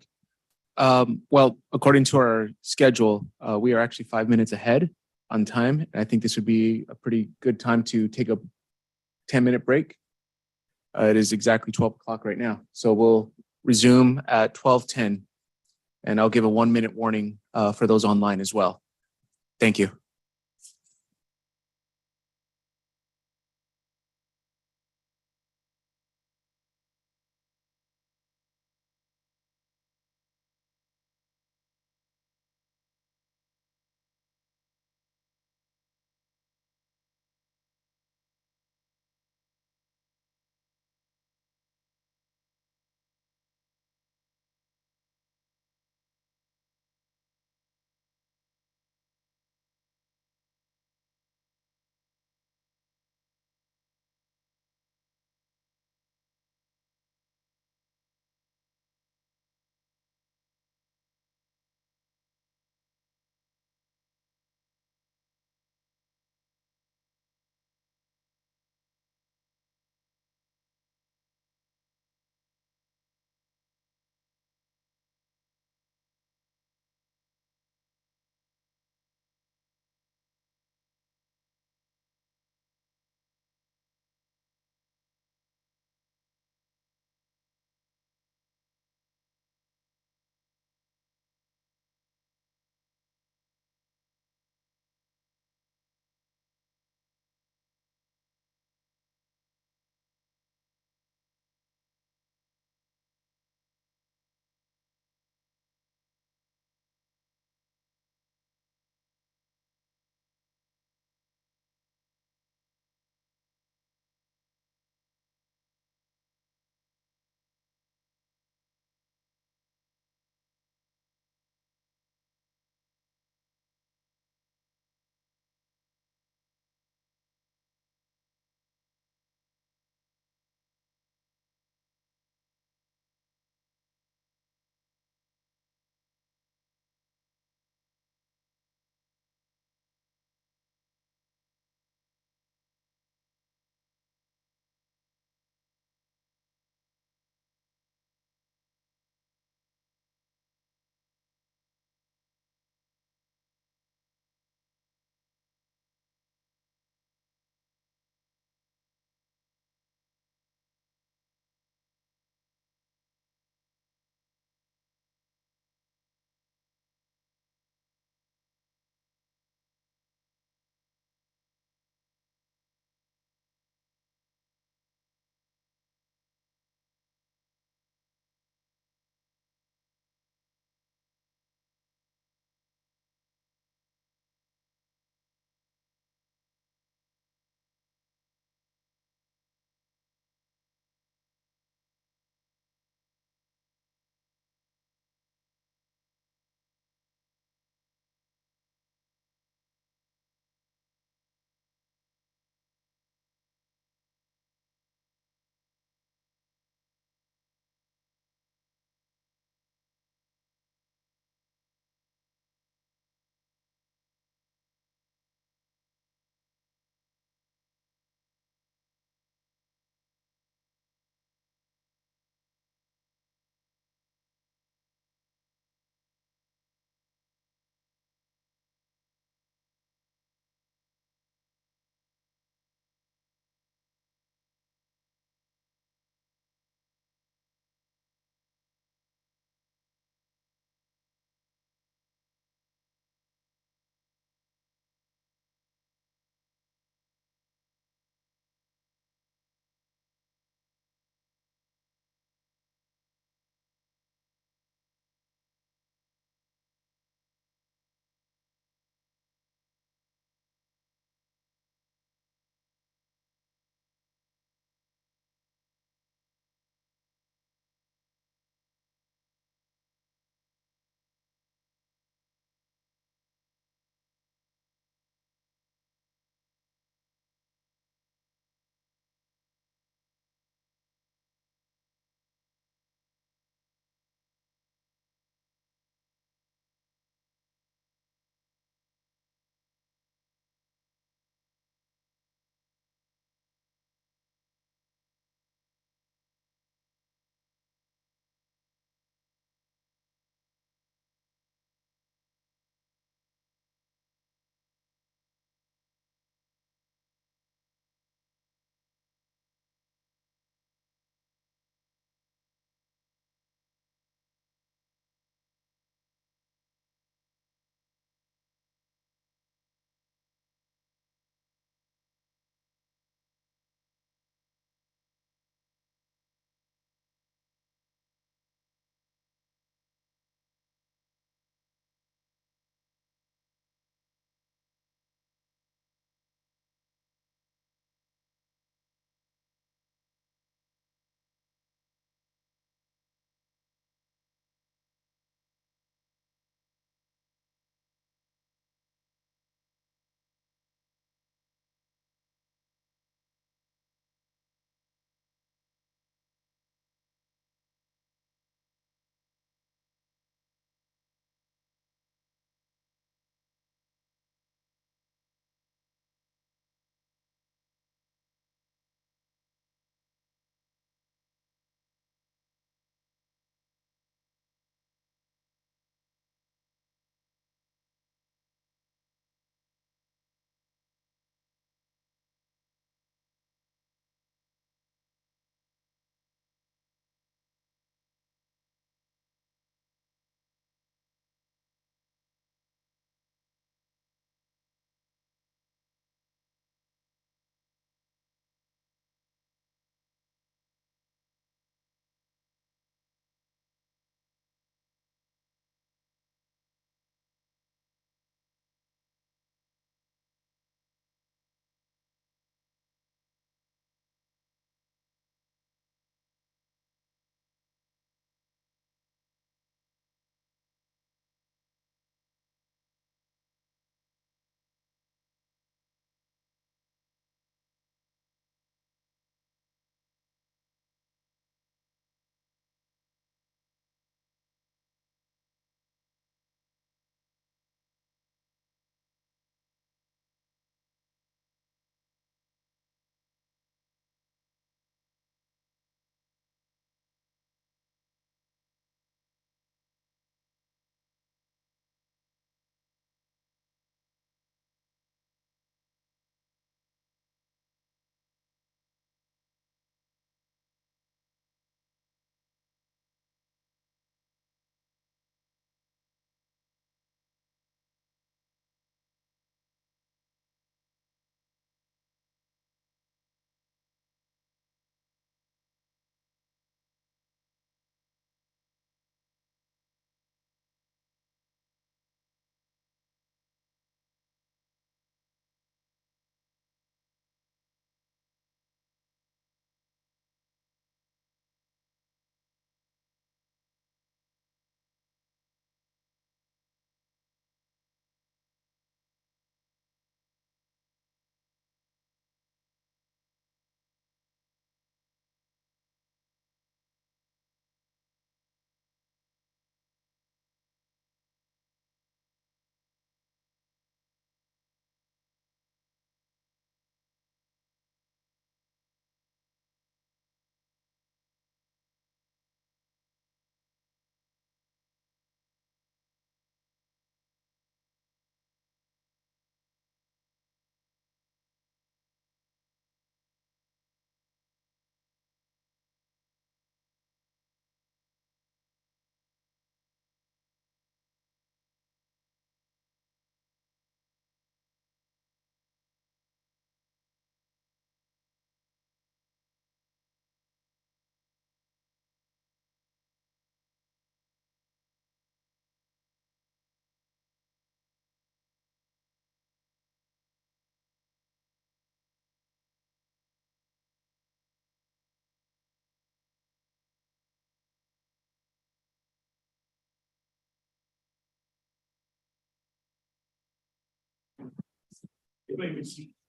Well, according to our schedule, we are actually 5 minutes ahead on time. And I think this would be a pretty good time to take a 10-minute break. It is exactly 12 o'clock right now. So we'll resume at 12:10. And I'll give a 1-minute warning for those online as well. Thank you.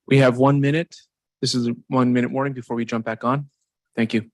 We have 1 minute. This is a 1 minute warning before we jump back on. Thank you.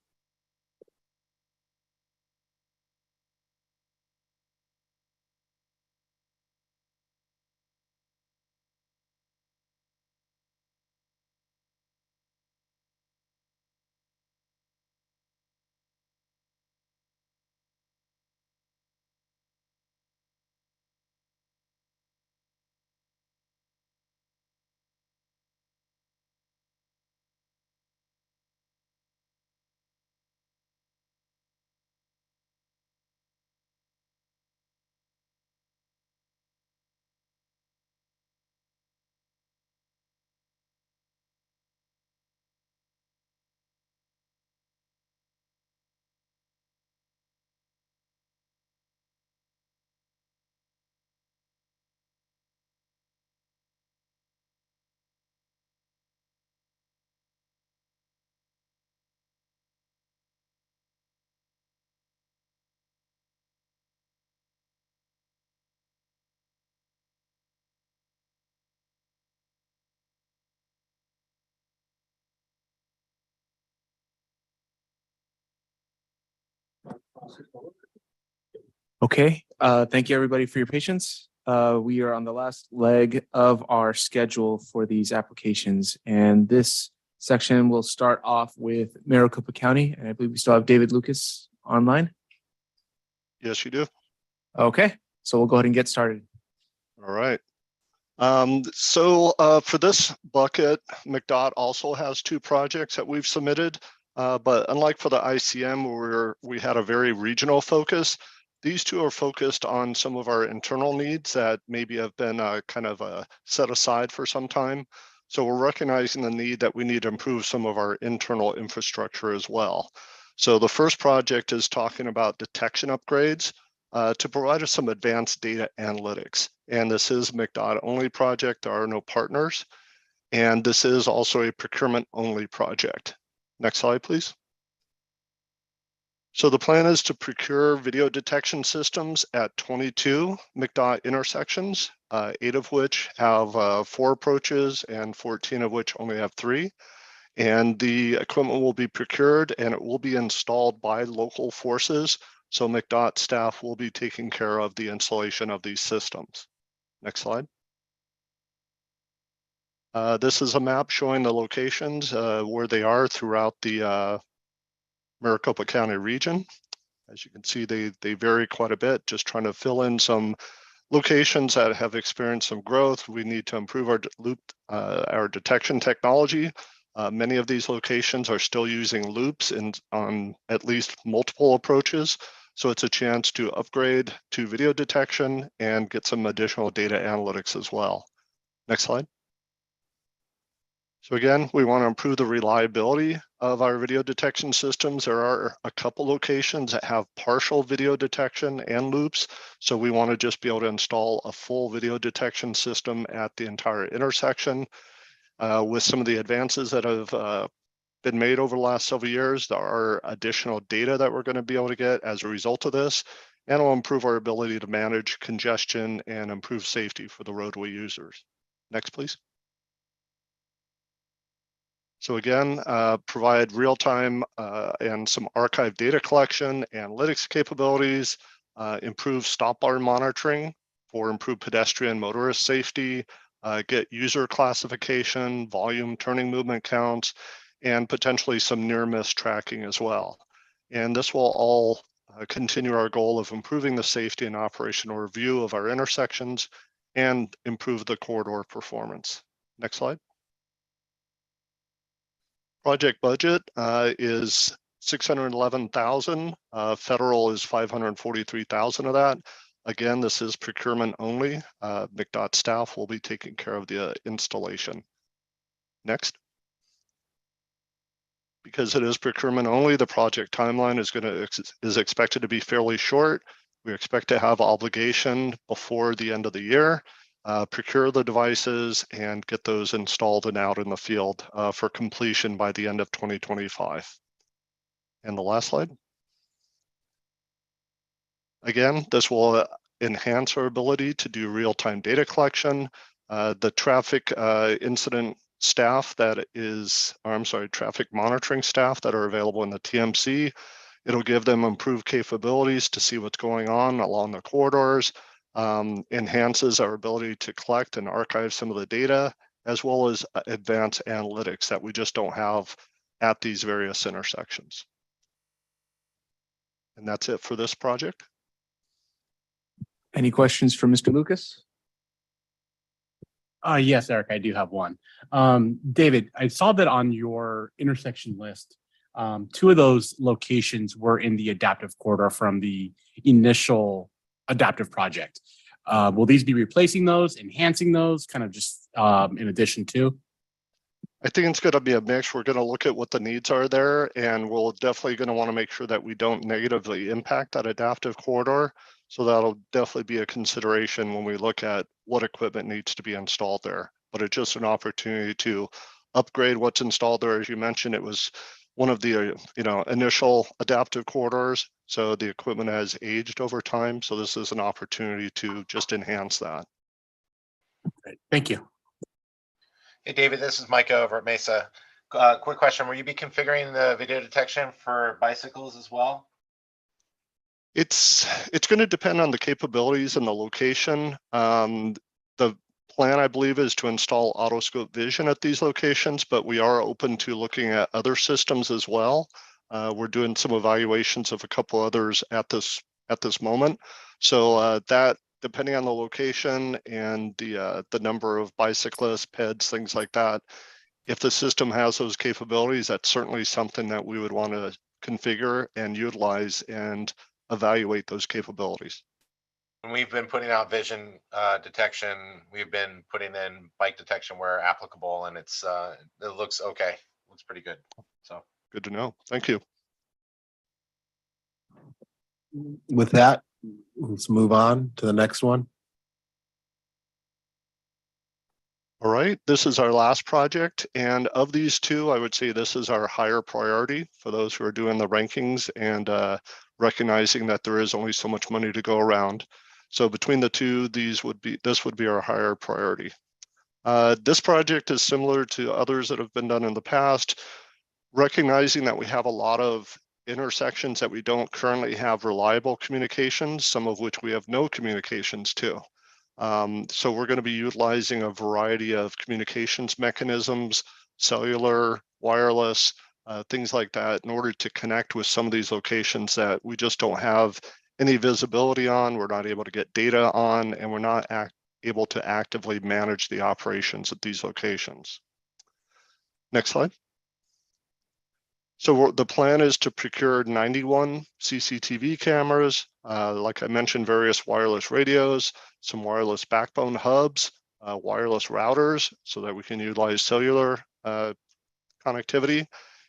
Okay, thank you everybody for your patience. We are on the last leg of our schedule for these applications, and this section will start off with Maricopa County, and I believe we still have David Lucas online. Yes, you do. Okay, so we'll go ahead and get started. All right. For this bucket, McDOT also has two projects that we've submitted, but unlike for the ICM where we had a very regional focus, these two are focused on some of our internal needs that maybe have been set aside for some time. So we're recognizing the need that we need to improve some of our internal infrastructure as well. So the first project is talking about detection upgrades to provide us some advanced data analytics. And this is McDOT only project, there are no partners. And this is also a procurement only project. Next slide, please. So the plan is to procure video detection systems at 22 McDOT intersections, 8 of which have 4 approaches and 14 of which only have 3. And the equipment will be procured and it will be installed by local forces. So McDOT staff will be taking care of the installation of these systems. Next slide. This is a map showing the locations where they are throughout the Maricopa County region. As you can see, they vary quite a bit, just trying to fill in some locations that have experienced some growth. We need to improve our detection technology. Many of these locations are still using loops on at least multiple approaches. So it's a chance to upgrade to video detection and get some additional data analytics as well. Next slide. So again, we want to improve the reliability of our video detection systems. There are a couple locations that have partial video detection and loops. So we want to just be able to install a full video detection system at the entire intersection. With some of the advances that have been made over the last several years, there are additional data that we're going to be able to get as a result of this, and it'll improve our ability to manage congestion and improve safety for the roadway users. Next, please. So again, provide real-time and some archive data collection, analytics capabilities, improve stop bar monitoring for improved pedestrian motorist safety, get user classification, volume turning movement counts, and potentially some near miss tracking as well. And this will all continue our goal of improving the safety and operational review of our intersections and improve the corridor performance. Next slide. Project budget is $611,000. Federal is $543,000 of that. Again, this is procurement only. McDOT staff will be taking care of the installation. Next. Because it is procurement only, the project timeline is expected to be fairly short. We expect to have obligation before the end of the year. Procure the devices and get those installed and out in the field for completion by the end of 2025. And the last slide. Again, this will enhance our ability to do real-time data collection. The traffic incident staff that is, or I'm sorry, traffic monitoring staff that are available in the TMC. It'll give them improved capabilities to see what's going on along the corridors, enhances our ability to collect and archive some of the data, as well as advanced analytics that we just don't have at these various intersections. And that's it for this project. Any questions for Mr. Lucas? Yes, Eric, I do have one. David, I saw that on your intersection list, two of those locations were in the adaptive corridor from the initial adaptive project. Will these be replacing those, enhancing those, kind of just in addition to? I think it's going to be a mix. We're going to look at what the needs are there, and we'll definitely going to want to make sure that we don't negatively impact that adaptive corridor. So that'll definitely be a consideration when we look at what equipment needs to be installed there. But it's just an opportunity to upgrade what's installed there. As you mentioned, it was one of the initial adaptive corridors. So the equipment has aged over time. So this is an opportunity to just enhance that. Great. Thank you. Hey, David, this is Micah over at Mesa. Quick question. Will you be configuring the video detection for bicycles as well? It's going to depend on the capabilities and the location. The plan, I believe, is to install autoscope vision at these locations, but we are open to looking at other systems as well. We're doing some evaluations of a couple others at this moment. So that, depending on the location and the number of bicyclists, peds, things like that, if the system has those capabilities, that's certainly something that we would want to configure and utilize and evaluate those capabilities. When we've been putting out vision detection, we've been putting in bike detection where applicable, and it looks okay. Looks pretty good. So good to know. Thank you. With that, let's move on to the next one. All right, this is our last project. And of these two, I would say this is our higher priority for those who are doing the rankings and recognizing that there is only so much money to go around. So between the two, this would be our higher priority. This project is similar to others that have been done in the past, recognizing that we have a lot of intersections that we don't currently have reliable communications, some of which we have no communications to. So we're going to be utilizing a variety of communications mechanisms, cellular, wireless, things like that, in order to connect with some of these locations that we just don't have any visibility on, we're not able to get data on, and we're not able to actively manage the operations at these locations. Next slide. So the plan is to procure 91 CCTV cameras, like I mentioned, various wireless radios, some wireless backbone hubs, wireless routers so that we can utilize cellular connectivity,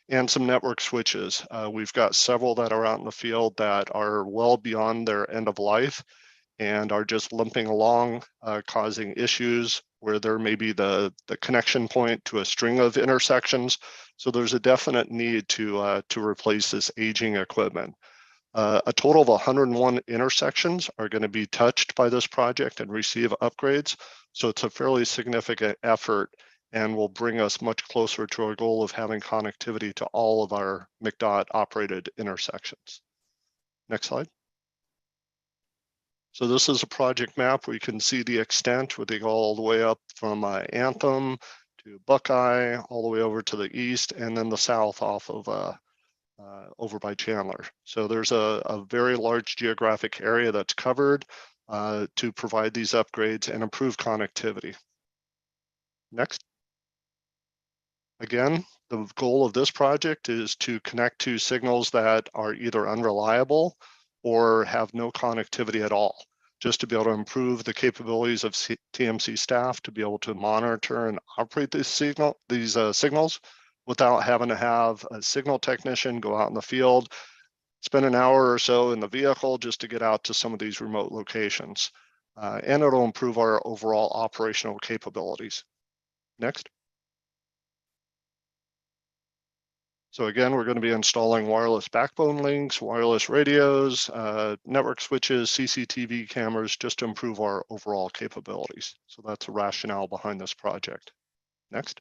and some network switches. We've got several that are out in the field that are well beyond their end of life and are just limping along, causing issues where there may be the connection point to a string of intersections. So there's a definite need to replace this aging equipment. A total of 101 intersections are going to be touched by this project and receive upgrades. So it's a fairly significant effort and will bring us much closer to our goal of having connectivity to all of our McDOT operated intersections. Next slide. So this is a project map where you can see the extent where they go all the way up from Anthem to Buckeye, all the way over to the east, and then the south off of over by Chandler. So there's a very large geographic area that's covered to provide these upgrades and improve connectivity. Next. Again, the goal of this project is to connect to signals that are either unreliable or have no connectivity at all, just to be able to improve the capabilities of TMC staff to be able to monitor and operate these signals without having to have a signal technician go out in the field, spend an hour or so in the vehicle just to get out to some of these remote locations. And it'll improve our overall operational capabilities. Next. So again, we're going to be installing wireless backbone links, wireless radios, network switches, CCTV cameras, just to improve our overall capabilities. So that's the rationale behind this project. Next.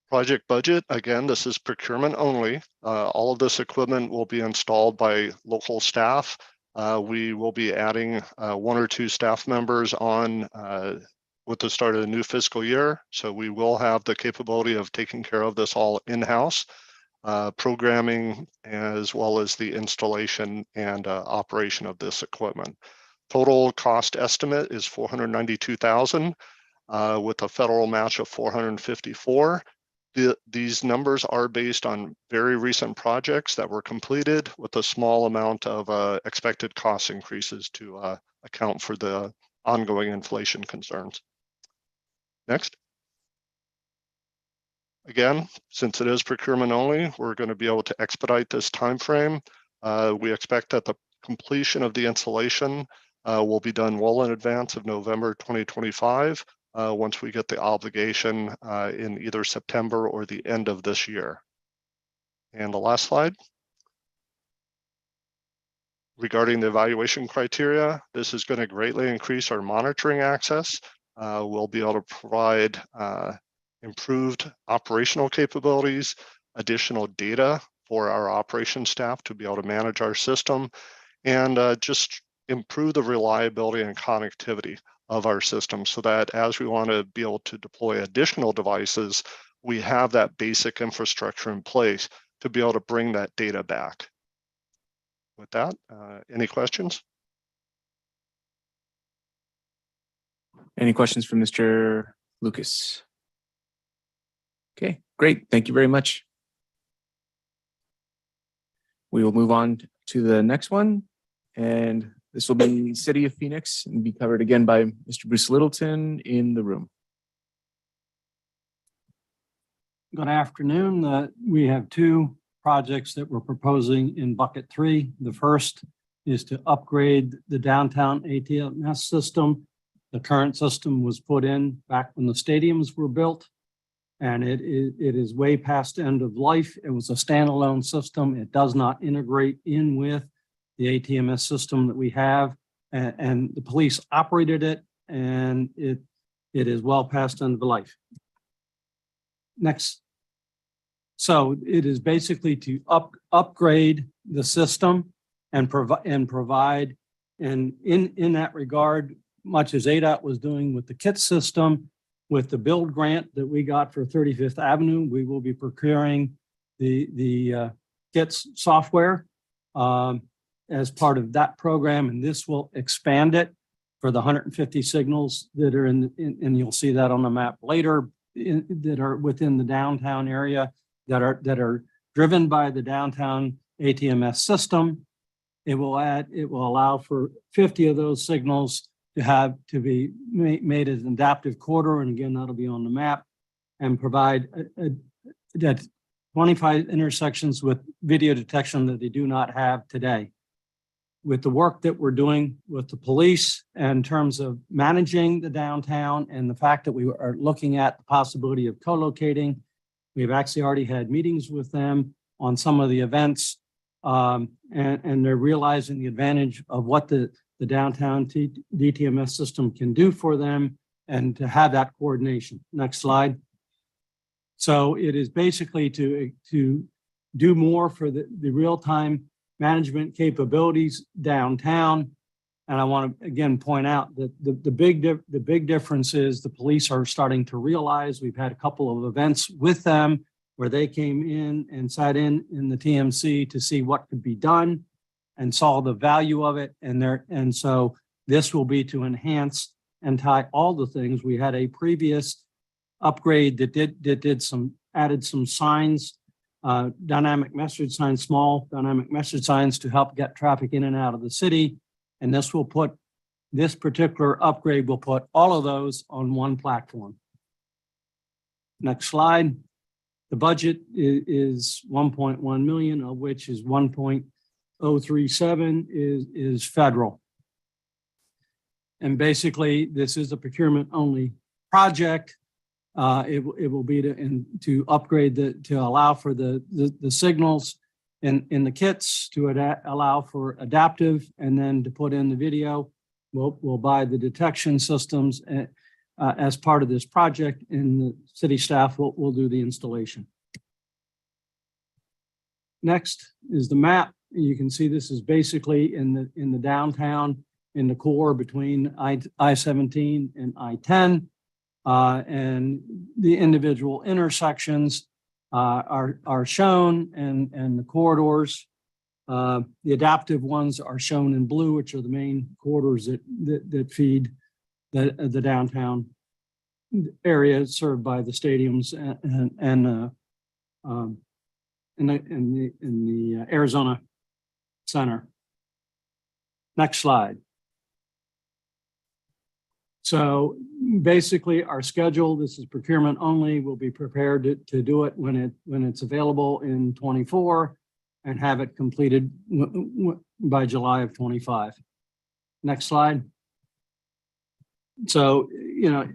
Project budget, again, this is procurement only. All of this equipment will be installed by local staff. We will be adding 1 or 2 staff members on with the start of the new fiscal year. So we will have the capability of taking care of this all in-house, programming, as well as the installation and operation of this equipment. Total cost estimate is $492,000 with a federal match of $454,000. These numbers are based on very recent projects that were completed with a small amount of expected cost increases to account for the ongoing inflation concerns. Next. Again, since it is procurement only, we're going to be able to expedite this time frame. We expect that the completion of the installation will be done well in advance of November 2025. Once we get the obligation in either September or the end of this year. And the last slide. Regarding the evaluation criteria, this is going to greatly increase our monitoring access. We'll be able to provide improved operational capabilities, additional data for our operations staff to be able to manage our system, and just improve the reliability and connectivity of our system so that as we want to be able to deploy additional devices, we have that basic infrastructure in place to be able to bring that data back. With that, any questions? Any questions from Mr. Lucas? Okay, great. Thank you very much. We will move on to the next one, and this will be City of Phoenix and be covered again by Mr. Bruce Littleton in the room. Good afternoon. We have 2 projects that we're proposing in bucket 3. The first is to upgrade the downtown ATMS system. The current system was put in back when the stadiums were built, and it is way past end of life. It was a standalone system. It does not integrate in with the ATMS system that we have, and the police operated it, and it is well past end of life. Next. So it is basically to upgrade the system and provide, and in that regard, much as ADOT was doing with the KIT system, with the build grant that we got for 35th Avenue, we will be procuring the KITS software as part of that program, and this will expand it for the 150 signals that are and you'll see that on the map later, that are within the downtown area that are driven by the downtown ATMS system. It will allow for 50 of those signals to be made as an adaptive corridor, and again, that'll be on the map, and provide that 25 intersections with video detection that they do not have today. With the work that we're doing with the police in terms of managing the downtown and the fact that we are looking at the possibility of co-locating, we've actually already had meetings with them on some of the events, and they're realizing the advantage of what the downtown DTMS system can do for them and to have that coordination. Next slide. So it is basically to do more for the real-time management capabilities downtown. And I want to again point out that the big difference is the police are starting to realize. We've had a couple of events with them where they came in and sat in the TMC to see what could be done and saw the value of it. And so this will be to enhance and tie all the things. We had a previous upgrade that added some signs, dynamic message signs, small dynamic message signs to help get traffic in and out of the city. And this particular upgrade will put all of those on one platform. Next slide. The budget is 1.1 million, of which is 1.037 is federal. And basically, this is a procurement only project. It will be to upgrade to allow for the signals in the kits, to allow for adaptive, and then to put in the video. We'll buy the detection systems as part of this project, and the city staff will do the installation. Next is the map. You can see this is basically in the downtown, in the core between I-17 and I-10. And the individual intersections are shown, and the corridors. The adaptive ones are shown in blue, which are the main corridors that feed the downtown area served by the stadiums and in the Arizona Center. Next slide. So basically our schedule, this is procurement only. We'll be prepared to do it when it's available in 24 and have it completed by July of 25. Next slide. So, you know,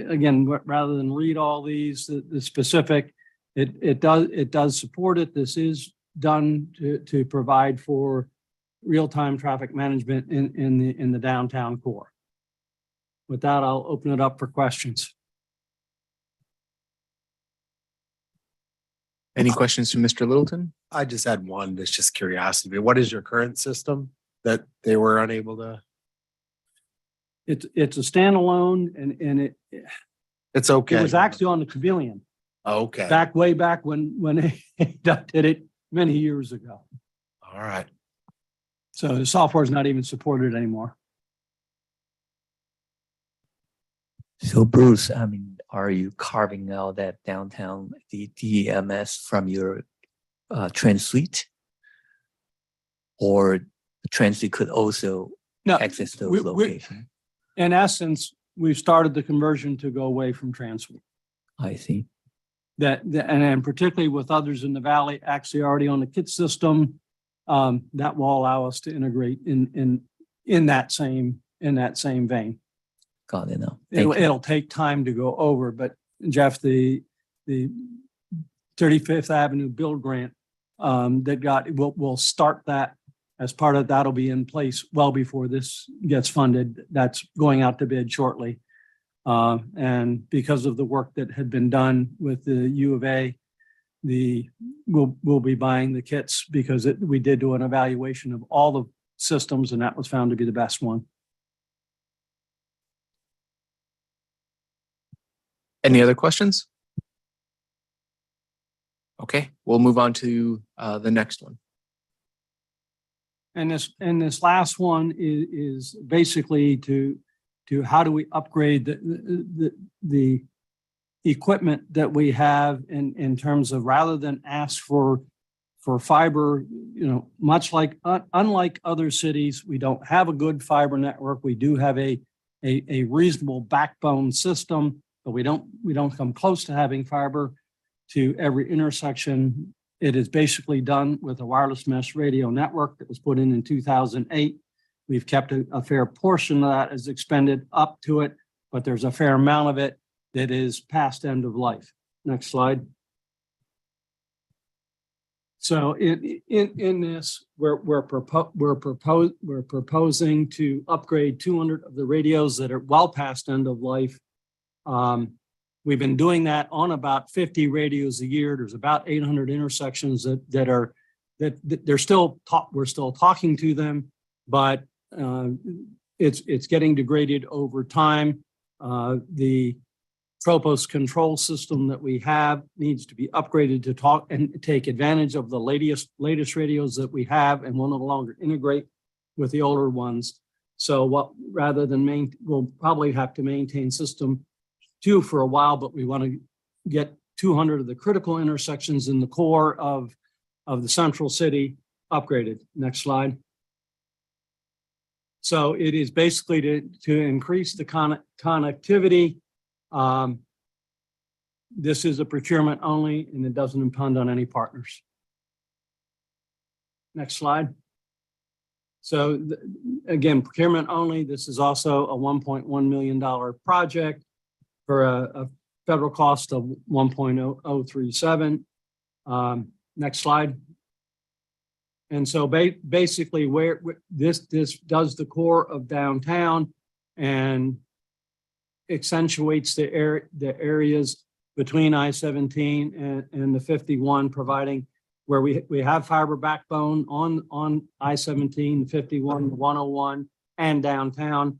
again, rather than read all these, the specific, it does support it. This is done to provide for real-time traffic management in the downtown core. With that, I'll open it up for questions. Any questions from Mr. Littleton? I just had one. That's just curiosity. What is your current system that they were unable to? It's a standalone, and it's okay. It was actually on the Pavilion. Okay. Way back when they did it many years ago. All right. So the software is not even supported anymore. So Bruce, I mean, are you carving out that downtown the DEMS from your train suite, or the train suite could also access those locations? In essence, we've started the conversion to go away from TransSuite. I see. And particularly with others in the valley, actually already on the kit system, that will allow us to integrate in that same vein. Got it now. It'll take time to go over, but Jeff, the 35th Avenue build grant we'll start that. As part of that'll be in place well before this gets funded. That's going out to bid shortly. And because of the work that had been done with the U of A, we'll be buying the kits because we did do an evaluation of all the systems, and that was found to be the best one. Any other questions? Okay, we'll move on to the next one. And this last one is basically to how do we upgrade the equipment that we have in terms of, rather than ask for fiber, you know, much like unlike other cities, we don't have a good fiber network. We do have a reasonable backbone system, but we don't come close to having fiber to every intersection. It is basically done with a wireless mesh radio network that was put in 2008. We've kept a fair portion of that as expended up to it, but there's a fair amount of it that is past end of life. Next slide. So in this, we're proposing to upgrade 200 of the radios that are well past end of life. We've been doing that on about 50 radios a year. There's about 800 intersections that we're still talking to them, but it's getting degraded over time. The Tropos control system that we have needs to be upgraded to talk and take advantage of the latest radios that we have, and will no longer integrate with the older ones. So rather than we'll probably have to maintain system 2 for a while, but we want to get 200 of the critical intersections in the core of the central city upgraded. Next slide. So it is basically to increase the connectivity. This is a procurement only, and it doesn't impinge on any partners. Next slide. So again, procurement only. This is also a $1.1 million project for a federal cost of 1.0037. Next slide. And so basically where this does the core of downtown and accentuates the areas between I-17 and the 51, providing where we have fiber backbone on I-17, 51, 101, and downtown.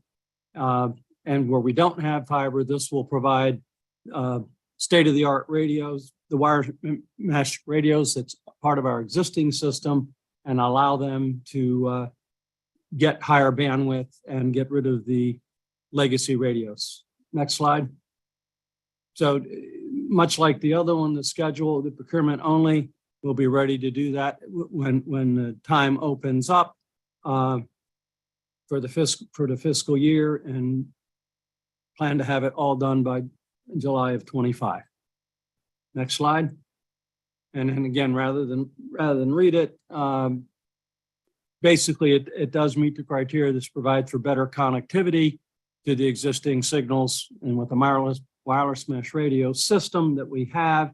And where we don't have fiber, this will provide state-of-the-art radios, the wire mesh radios that's part of our existing system, and allow them to get higher bandwidth and get rid of the legacy radios. Next slide. So much like the other one, the schedule, the procurement only, we'll be ready to do that when the time opens up for the fiscal year, and plan to have it all done by July of 25. Next slide. And then again, rather than read it, basically it does meet the criteria that's provided for better connectivity to the existing signals, and with the wireless mesh radio system that we have,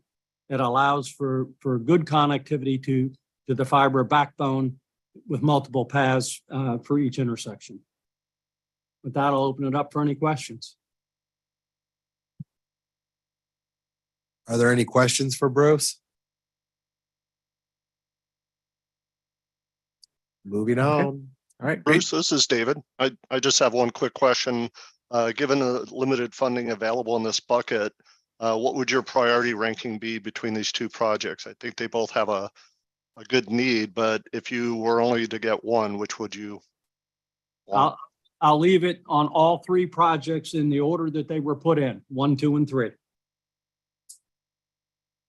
it allows for good connectivity to the fiber backbone with multiple paths for each intersection. With that, I'll open it up for any questions. Are there any questions for Bruce? Moving on. All right, Bruce, this is David. I just have one quick question. Given the limited funding available in this bucket, what would your priority ranking be between these two projects? I think they both have a good need, but if you were only to get one, which would you want? I'll leave it on all three projects in the order that they were put in, 1, 2, and 3.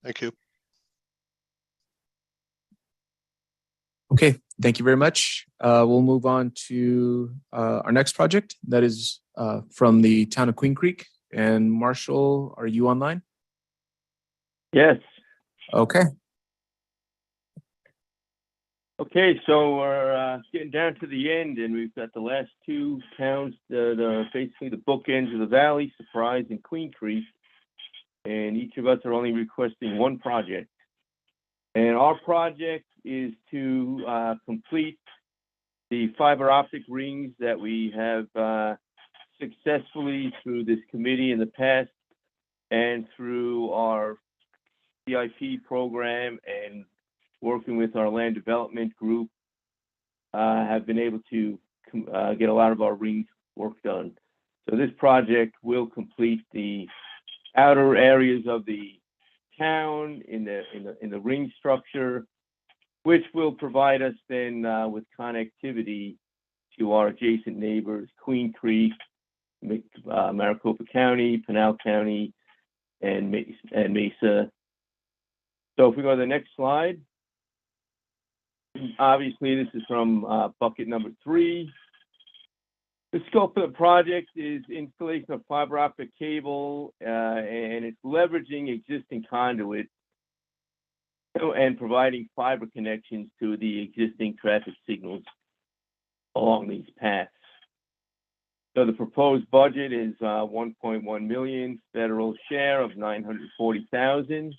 Thank you. Okay, thank you very much. We'll move on to our next project. That is from the town of Queen Creek. And Marshall, are you online? Yes. Okay. Okay, so we're getting down to the end, and we've got the last two towns that are basically the bookends of the valley, Surprise and Queen Creek. And each of us are only requesting one project. And our project is to complete the fiber optic rings that we have successfully through this committee in the past and through our CIP program and working with our land development group have been able to get a lot of our rings work done. So this project will complete the outer areas of the town in the ring structure, which will provide us then with connectivity to our adjacent neighbors, Queen Creek, Maricopa County, Pinal County, and Mesa. So if we go to the next slide, obviously this is from bucket number 3. The scope of the project is installation of fiber optic cable, and it's leveraging existing conduit and providing fiber connections to the existing traffic signals along these paths. So the proposed budget is 1.1 million, federal share of 940,000.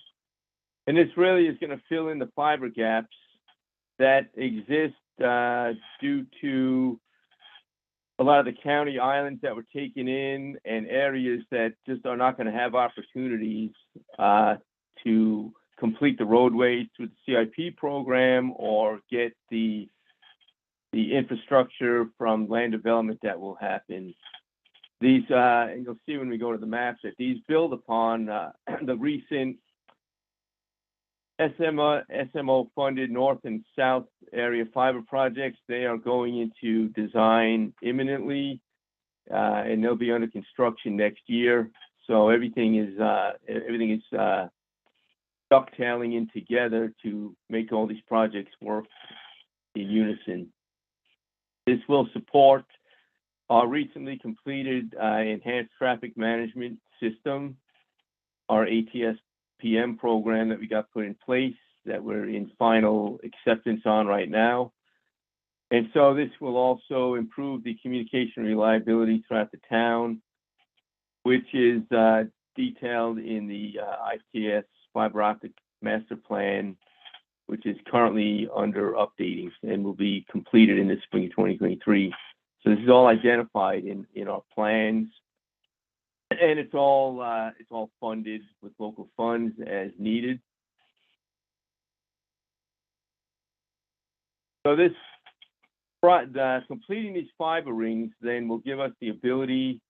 And this really is going to fill in the fiber gaps that exist due to a lot of the county islands that were taken in and areas that just are not going to have opportunities to complete the roadways through the CIP program or get the infrastructure from land development that will happen. These, and you'll see when we go to the maps, that these build upon the recent SMO funded north and south area fiber projects. They are going into design imminently, and they'll be under construction next year. So everything is ducktailing in together to make all these projects work in unison. This will support our recently completed enhanced traffic management system, our ATS-PM program that we got put in place that we're in final acceptance on right now. And so this will also improve the communication reliability throughout the town, which is detailed in the ITS fiber optic master plan, which is currently under updating and will be completed in the spring of 2023. So this is all identified in our plans, and it's all funded with local funds as needed. So this completing these fiber rings then will give us the ability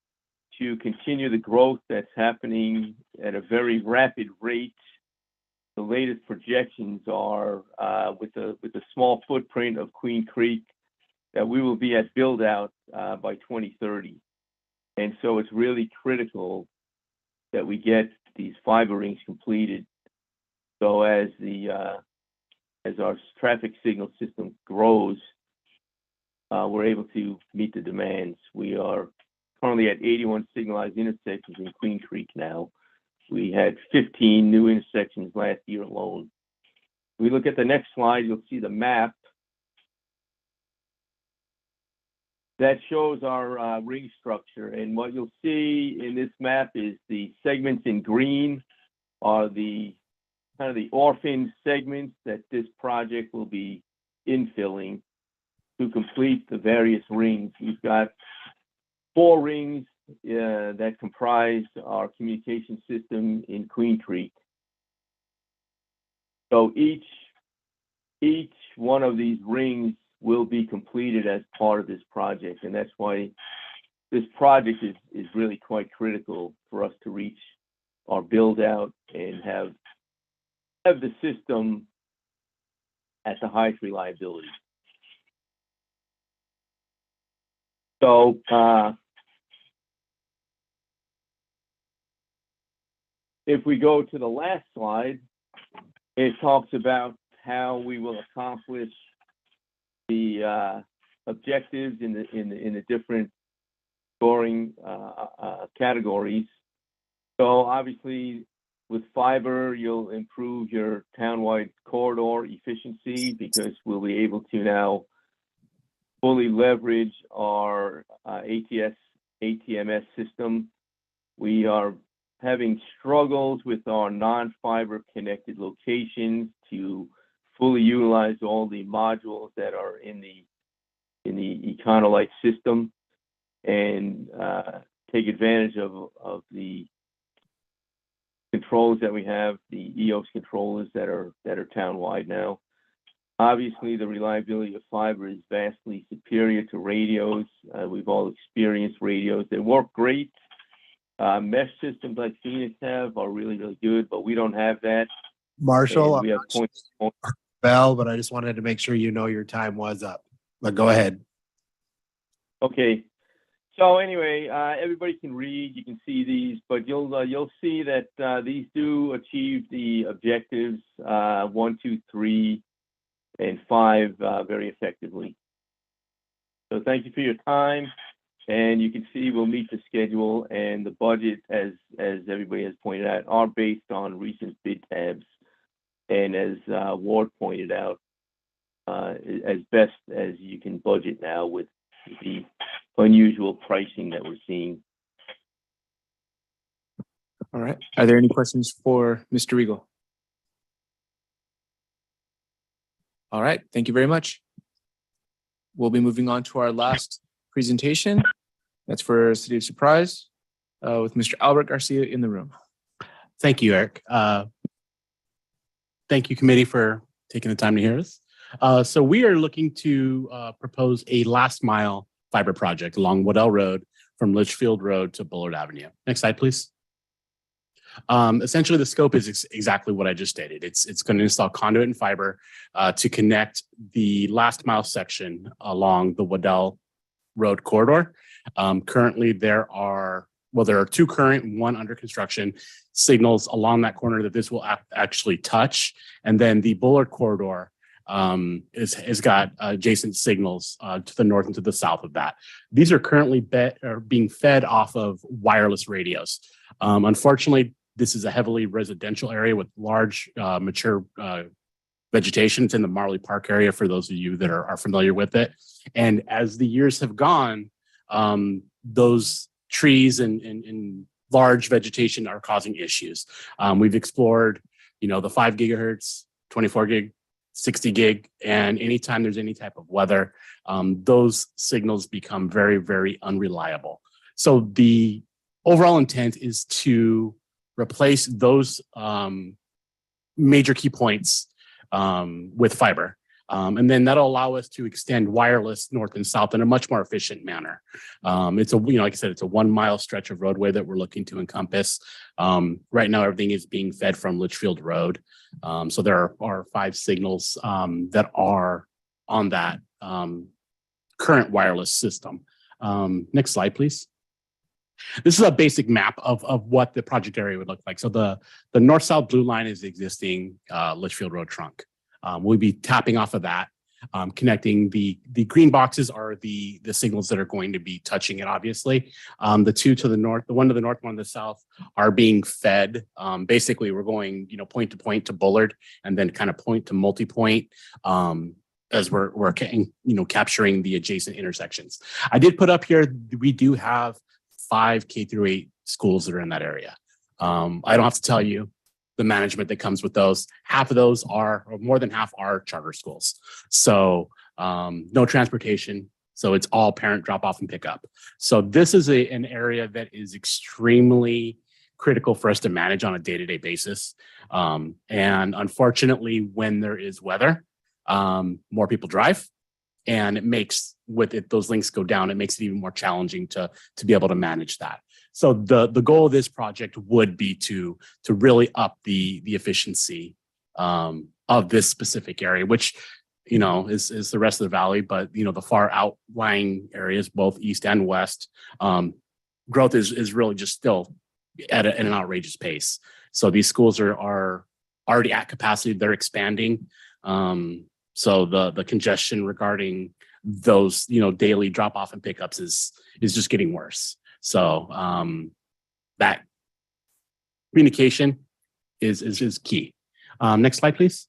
to continue the growth that's happening at a very rapid rate. The latest projections are with the small footprint of Queen Creek that we will be at build out by 2030. And so it's really critical that we get these fiber rings completed. So as our traffic signal system grows, we're able to meet the demands. We are currently at 81 signalized intersections in Queen Creek now. We had 15 new intersections last year alone. If we look at the next slide, you'll see the map that shows our ring structure. And what you'll see in this map is the segments in green are the kind of the orphan segments that this project will be infilling to complete the various rings. We've got 4 rings that comprise our communication system in Queen Creek. So each one of these rings will be completed as part of this project, and that's why this project is really quite critical for us to reach our build out and have the system at the highest reliability. So if we go to the last slide, it talks about how we will accomplish the objectives in the different scoring categories. So obviously, with fiber, you'll improve your townwide corridor efficiency because we'll be able to now fully leverage our ATMS system. We are having struggles with our non-fiber connected locations to fully utilize all the modules that are in the Econolite system and take advantage of the controls that we have, the EOS controllers that are town-wide now. Obviously, the reliability of fiber is vastly superior to radios. We've all experienced radios. They work great. Mesh systems like Phoenix have are really, really good, but we don't have that. Marshall, And we have points. Bell, but I just wanted to make sure you know your time was up. But go ahead. Okay. So anyway, everybody can read. You can see these, but you'll see that these do achieve the objectives 1, 2, 3, and 5 very effectively. So thank you for your time, and you can see we'll meet the schedule and the budget, as everybody has pointed out, are based on recent bid tabs, and as Ward pointed out, as best as you can budget now with the unusual pricing that we're seeing. All right. Are there any questions for Mr. Regal? All right. Thank you very much. We'll be moving on to our last presentation. That's for City of Surprise with Mr. Albert Garcia in the room. Thank you, Eric. Thank you, committee, for taking the time to hear us. So we are looking to propose a last mile fiber project along Waddell Road from Litchfield Road to Bullard Avenue. Next slide, please. Essentially, the scope is exactly what I just stated. It's going to install conduit and fiber to connect the last mile section along the Waddell Road corridor. Currently, there are 2 current, 1 under construction signals along that corner that this will actually touch. And then the Bullard corridor has got adjacent signals to the north and to the south of that. These are currently being fed off of wireless radios. Unfortunately, this is a heavily residential area with large mature vegetation. It's in the Marley Park area for those of you that are familiar with it. And as the years have gone, those trees and large vegetation are causing issues. We've explored, the 5 gigahertz, 24 gig, 60 gig, and anytime there's any type of weather, those signals become very, very unreliable. So the overall intent is to replace those major key points with fiber. And then that'll allow us to extend wireless north and south in a much more efficient manner. It's like I said, it's a 1 mile stretch of roadway that we're looking to encompass. Right now, everything is being fed from Litchfield Road. So there are 5 signals that are on that current wireless system. Next slide, please. This is a basic map of what the project area would look like. So the north-south blue line is the existing Litchfield Road trunk. We'll be tapping off of that, connecting the green boxes are the signals that are going to be touching it, obviously. The 2 to the north, the 1 to the north, 1 to the south are being fed. Basically, we're going, point to point to Bullard and then kind of point to multi-point as we're capturing the adjacent intersections. I did put up here, we do have 5 K through 8 schools that are in that area. I don't have to tell you the management that comes with those. Half of those are, or more than half are charter schools. So no transportation. So it's all parent drop off and pick up. So this is an area that is extremely critical for us to manage on a day-to-day basis. And unfortunately, when there is weather, more people drive. And it makes, those links go down, it makes it even more challenging to be able to manage that. So the goal of this project would be to really up the efficiency of this specific area, which is the rest of the valley, but the far outlying areas, both east and west, growth is really just still at an outrageous pace. So these schools are already at capacity; they're expanding. So the congestion regarding those, daily drop off and pickups is just getting worse. So that communication is key. Next slide, please.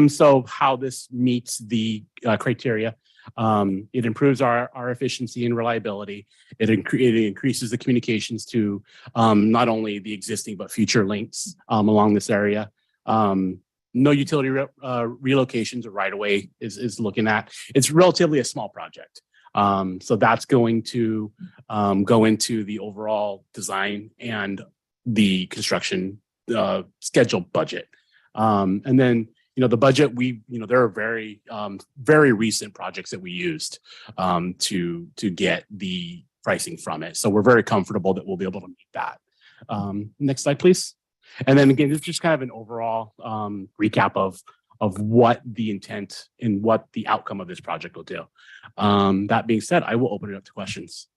So how this meets the criteria. It improves our efficiency and reliability. It increases the communications to not only the existing but future links along this area. No utility relocations or right away is looking at. It's relatively a small project. So that's going to go into the overall design and the construction schedule budget. And then, the budget, there are very, very recent projects that we used to get the pricing from it. So we're very comfortable that we'll be able to meet that. Next slide, please. And then again, it's just kind of an overall recap of what the intent and what the outcome of this project will do. That being said, I will open it up to questions.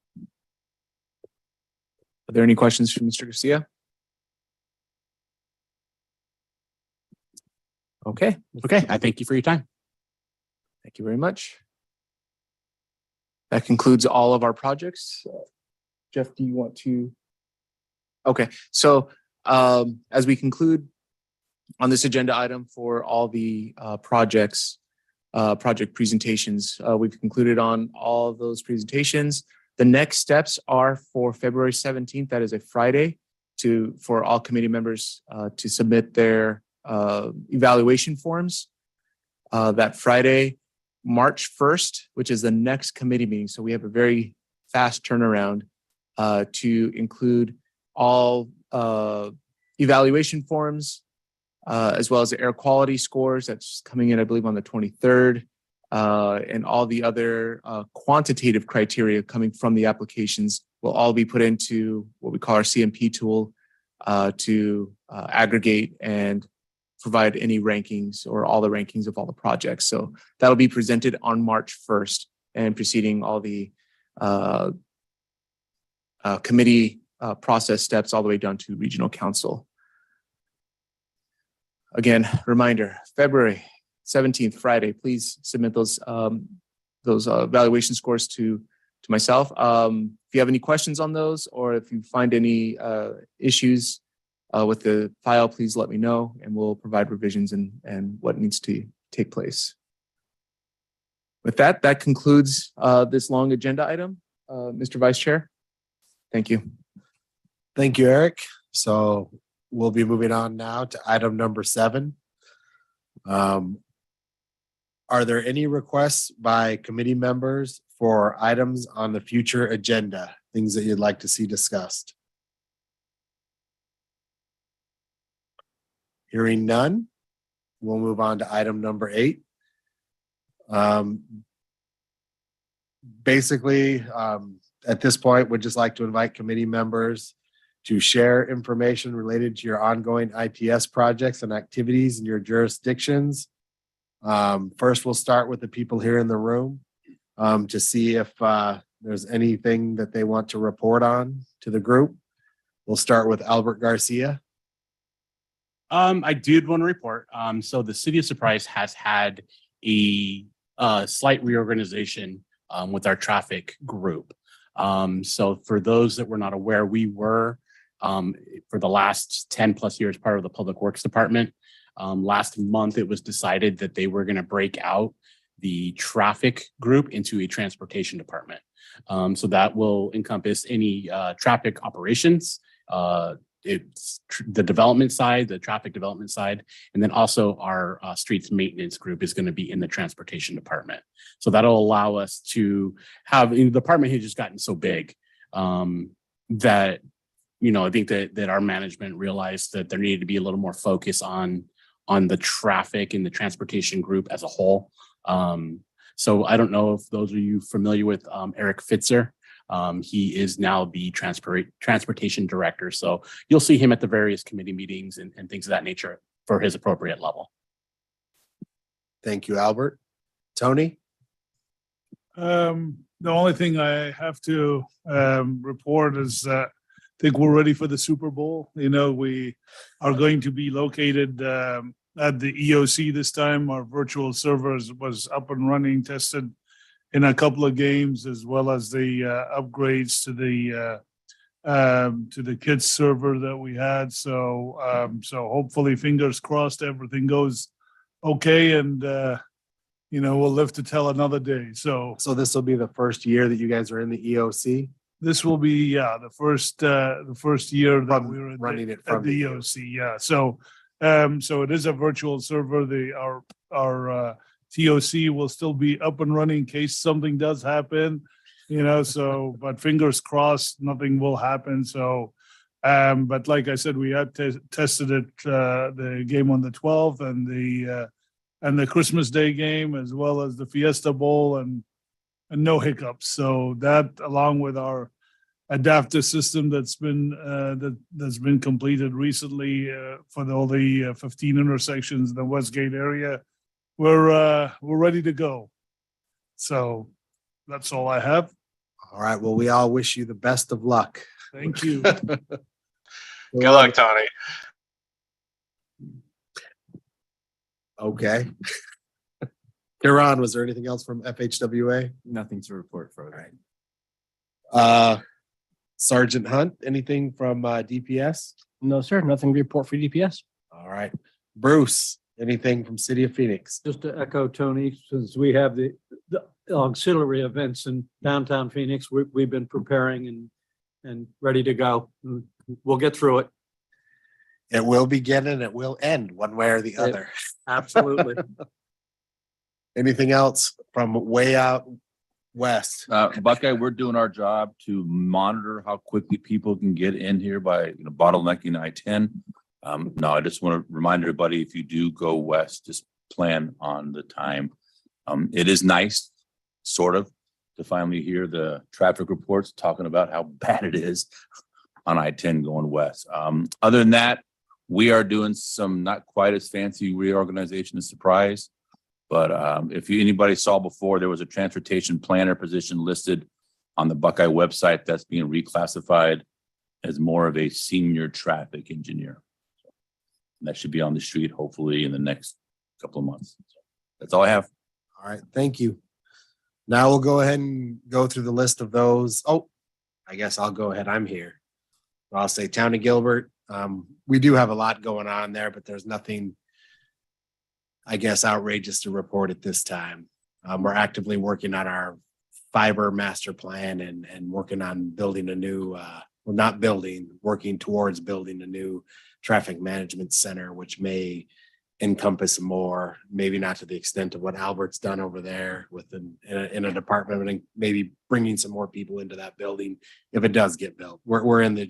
Are there any questions from Mr. Garcia? Okay. I thank you for your time. Thank you very much. That concludes all of our projects. Jeff, do you want to? Okay, so as we conclude on this agenda item for all the project presentations, we've concluded on all of those presentations. The next steps are for February 17th, that is a Friday, for all committee members to submit their evaluation forms. That Friday, March 1st, which is the next committee meeting. So we have a very fast turnaround to include all evaluation forms, as well as the air quality scores. That's coming in, I believe, on the 23rd, and all the other quantitative criteria coming from the applications will all be put into what we call our CMP tool to aggregate and provide any rankings or all the rankings of all the projects. So that'll be presented on March 1st and preceding all the committee process steps all the way down to regional council. Again, reminder, February 17th, Friday, please submit those evaluation scores to myself. If you have any questions on those, or if you find any issues with the file, please let me know and we'll provide revisions and what needs to take place. With that, that concludes this long agenda item. Mr. Vice Chair, thank you. Thank you, Eric. So we'll be moving on now to item number 7. Are there any requests by committee members for items on the future agenda, things that you'd like to see discussed? Hearing none, we'll move on to item number 8. Basically, at this point, we'd just like to invite committee members to share information related to your ongoing ITS projects and activities in your jurisdictions. First, we'll start with the people here in the room to see if there's anything that they want to report on to the group. We'll start with Albert Garcia. I did want to report. So the city of Surprise has had a slight reorganization with our traffic group. So for those that were not aware, we were for the last 10 plus years part of the Public Works Department. Last month, it was decided that they were going to break out the traffic group into a transportation department. So that will encompass any traffic operations, it's the development side, the traffic development side, and then also our streets maintenance group is going to be in the transportation department. So that'll allow us to have, the department has just gotten so big that, you know, I think that our management realized that there needed to be a little more focus on the traffic and the transportation group as a whole. So I don't know if those of you familiar with Eric Fitzer. He is now the transportation director. So you'll see him at the various committee meetings and things of that nature for his appropriate level. Thank you, Albert. Tony? The only thing I have to report is that I think we're ready for the Super Bowl. You know, we are going to be located at the EOC this time. Our virtual servers was up and running, tested in a couple of games, as well as the upgrades to the kids server that we had. So hopefully, fingers crossed, everything goes okay, and you know, we'll live to tell another day. So this will be the first year that you guys are in the EOC. This will be the first year that we were running it at from the EOC. Yeah. So it is a virtual server. Our TOC will still be up and running in case something does happen, you know, so, but fingers crossed, nothing will happen. So, but like I said, we had tested it, the game on the 12th and the Christmas Day game, as well as the Fiesta Bowl, and no hiccups. So that, along with our adaptive system that's been completed recently for all the 15 intersections in the Westgate area, we're ready to go. So that's all I have. All right. Well, we all wish you the best of luck. Thank you. Good luck, Tony. Okay. Kiran, was there anything else from FHWA? Nothing to report further. Sergeant Hunt, anything from DPS? No, sir. Nothing to report for DPS. All right. Bruce, anything from City of Phoenix? Just to echo Tony, since we have the auxiliary events in downtown Phoenix, we've been preparing and ready to go. We'll get through it. It will begin and it will end one way or the other. Absolutely. Anything else from way out west? Buckeye, we're doing our job to monitor how quickly people can get in here by bottlenecking I-10. No, I just want to remind everybody, if you do go west, just plan on the time. It is nice, sort of, to finally hear the traffic reports talking about how bad it is on I-10 going west. Other than that, we are doing some not quite as fancy reorganization as Surprise. But if anybody saw before, there was a transportation planner position listed on the Buckeye website that's being reclassified as more of a senior traffic engineer. And that should be on the street, hopefully, in the next couple of months. So that's all I have. All right. Thank you. Now we'll go ahead and go through the list of those. Oh, I guess I'll go ahead. I'm here. I'll say Town of Gilbert. We do have a lot going on there, but there's nothing, I guess, outrageous to report at this time. We're actively working on our fiber master plan and working on building a new not building, working towards building a new traffic management center, which may encompass more, maybe not to the extent of what Albert's done over there in a department, and maybe bringing some more people into that building if it does get built. We're in the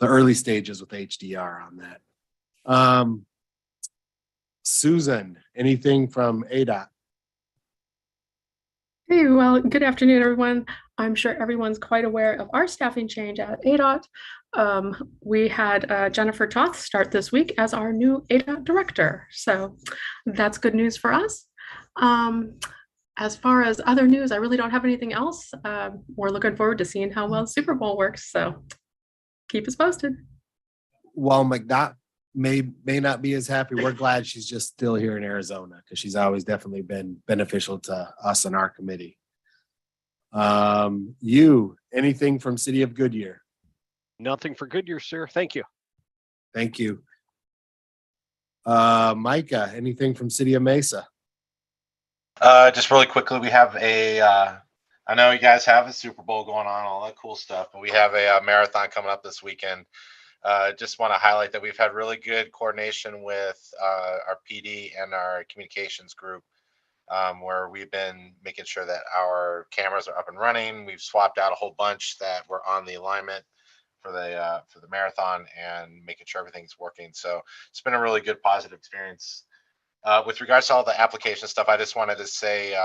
early stages with HDR on that. Susan, anything from ADOT? Hey, well, good afternoon, everyone. I'm sure everyone's quite aware of our staffing change at ADOT. We had Jennifer Toth start this week as our new ADOT director. So that's good news for us. As far as other news, I really don't have anything else. We're looking forward to seeing how well the Super Bowl works. So keep us posted. While McDot may not be as happy, we're glad she's just still here in Arizona because she's always definitely been beneficial to us and our committee. Anything from City of Goodyear? Nothing for Goodyear, sir. Thank you. Thank you. Micah, anything from City of Mesa? Just really quickly, we have I know you guys have a Super Bowl going on, all that cool stuff, but we have a marathon coming up this weekend. Just want to highlight that we've had really good coordination with our PD and our communications group, where we've been making sure that our cameras are up and running. We've swapped out a whole bunch that were on the alignment for the marathon and making sure everything's working. So it's been a really good, positive experience. With regards to all the application stuff, I just wanted to say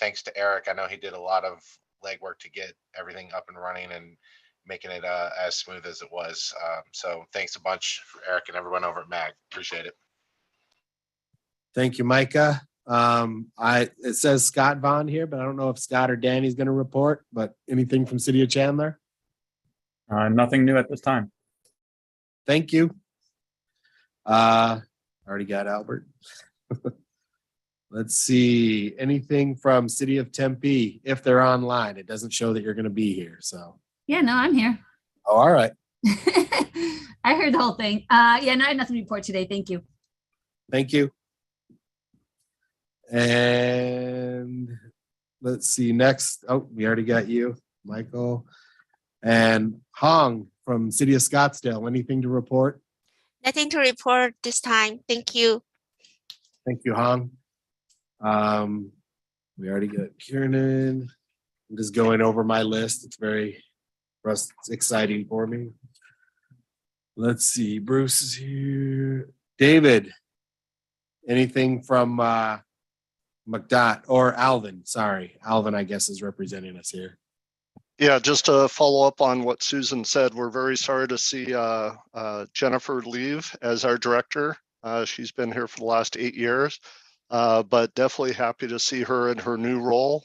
thanks to Eric. I know he did a lot of legwork to get everything up and running and making it as smooth as it was. So thanks a bunch for Eric and everyone over at MAG. Appreciate it. Thank you, Micah. It says Scott Vaughn here, but I don't know if Scott or Danny's going to report, but anything from City of Chandler? Nothing new at this time. Thank you. Already got Albert. Let's see. Anything from City of Tempe? If they're online, it doesn't show that you're going to be here. So. Yeah, no, I'm here. Oh, all right. I heard the whole thing. Yeah, no, I had nothing to report today. Thank you. Thank you. And let's see next. Oh, we already got you, Michael. And Hong from City of Scottsdale. Anything to report? Nothing to report this time. Thank you. Thank you, Hong. We already got Kiernan. I'm just going over my list. It's exciting for me. Let's see. Bruce is here. David, anything from McDot or Alvin? Sorry, Alvin, I guess, is representing us here. Yeah, just to follow up on what Susan said, we're very sorry to see Jennifer leave as our director. She's been here for the last 8 years, but definitely happy to see her in her new role.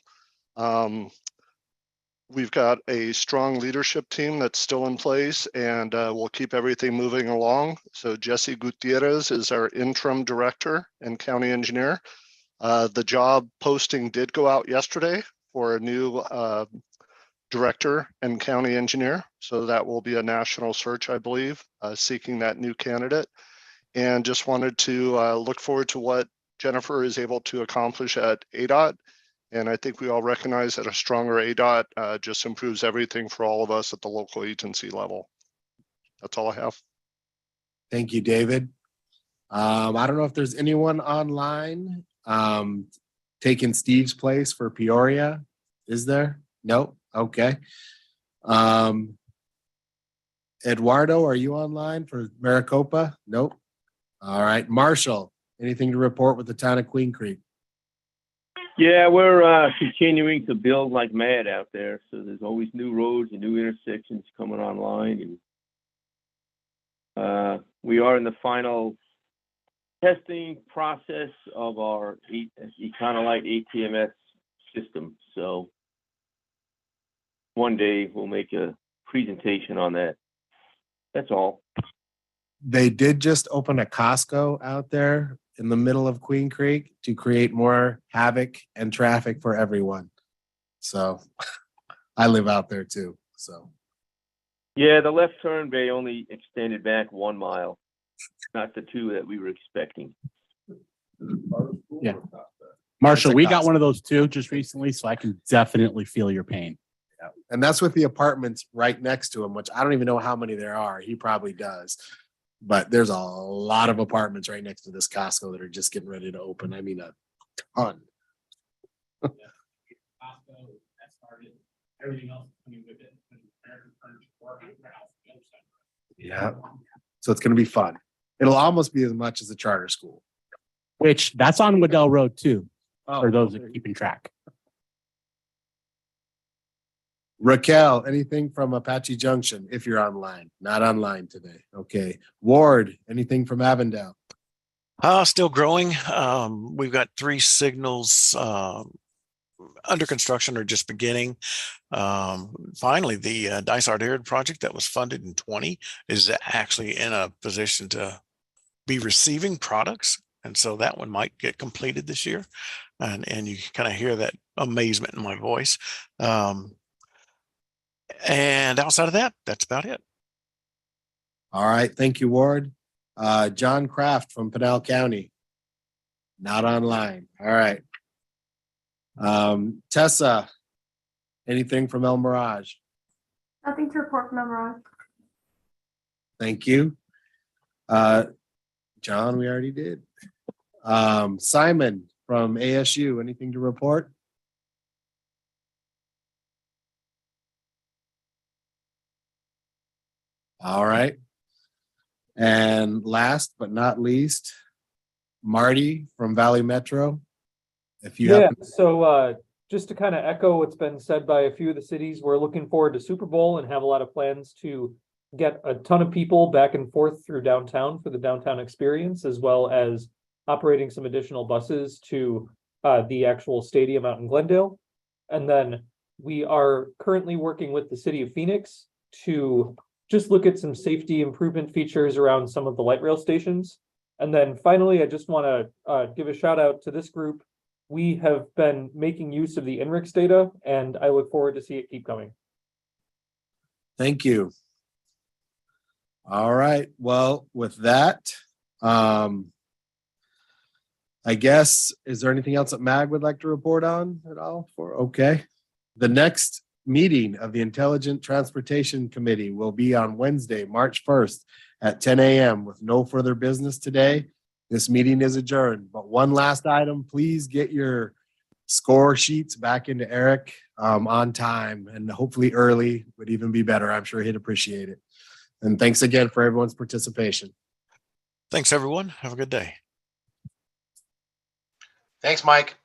We've got a strong leadership team that's still in place, and we'll keep everything moving along. So Jesse Gutierrez is our interim director and county engineer. The job posting did go out yesterday for a new director and county engineer. So that will be a national search, I believe, seeking that new candidate. And just wanted to look forward to what Jennifer is able to accomplish at ADOT. And I think we all recognize that a stronger ADOT just improves everything for all of us at the local agency level. That's all I have. Thank you, David. I don't know if there's anyone online taking Steve's place for Peoria. Is there? No? Okay. Eduardo, are you online for Maricopa? Nope. All right. Marshall, anything to report with the town of Queen Creek? Yeah, we're continuing to build like mad out there. So there's always new roads and new intersections coming online. And we are in the final testing process of our Econolite ATMS system. So one day we'll make a presentation on that. That's all. They did just open a Costco out there in the middle of Queen Creek to create more havoc and traffic for everyone. So I live out there too. So yeah, the left turn bay only extended back 1 mile, not the 2 that we were expecting. Yeah. Marshall, we got one of those too just recently, so I can definitely feel your pain. Yeah. And that's with the apartments right next to him, which I don't even know how many there are. He probably does. But there's a lot of apartments right next to this Costco that are just getting ready to open. I mean, a ton. Everything else coming with it. Yeah. So it's going to be fun. It'll almost be as much as a charter school. Which that's on Waddell Road too, Oh, for those that are keeping track. Raquel, anything from Apache Junction, if you're online? Not online today. Okay. Ward, anything from Avondale? Still growing. We've got 3 signals under construction or just beginning. Finally, the Dysart Arid project that was funded in 20 is actually in a position to be receiving products. And so that one might get completed this year. And you kind of hear that amazement in my voice. And outside of that, that's about it. All right. Thank you, Ward. John Kraft from Pinal County. Not online. All right. Tessa, anything from El Mirage? Nothing to report from El Mirage. Thank you. John, we already did. Simon from ASU, anything to report? All right. And last but not least, Marty from Valley Metro. If you Yeah, have so just to kind of echo what's been said by a few of the cities, we're looking forward to Super Bowl and have a lot of plans to get a ton of people back and forth through downtown for the downtown experience, as well as operating some additional buses to the actual stadium out in Glendale. And then we are currently working with the city of Phoenix to just look at some safety improvement features around some of the light rail stations. And then finally, I just want to give a shout out to this group. We have been making use of the INRIX data, and I look forward to see it keep coming. Thank you. All right. Well, with that, I guess, is there anything else that MAG would like to report on at all? Okay. The next meeting of the Intelligent Transportation Committee will be on Wednesday, March 1st at 10 a.m. with no further business today. This meeting is adjourned. But one last item, please get your score sheets back into Eric on time, and hopefully early would even be better. I'm sure he'd appreciate it. And thanks again for everyone's participation. Thanks, everyone. Have a good day. Thanks, Mike.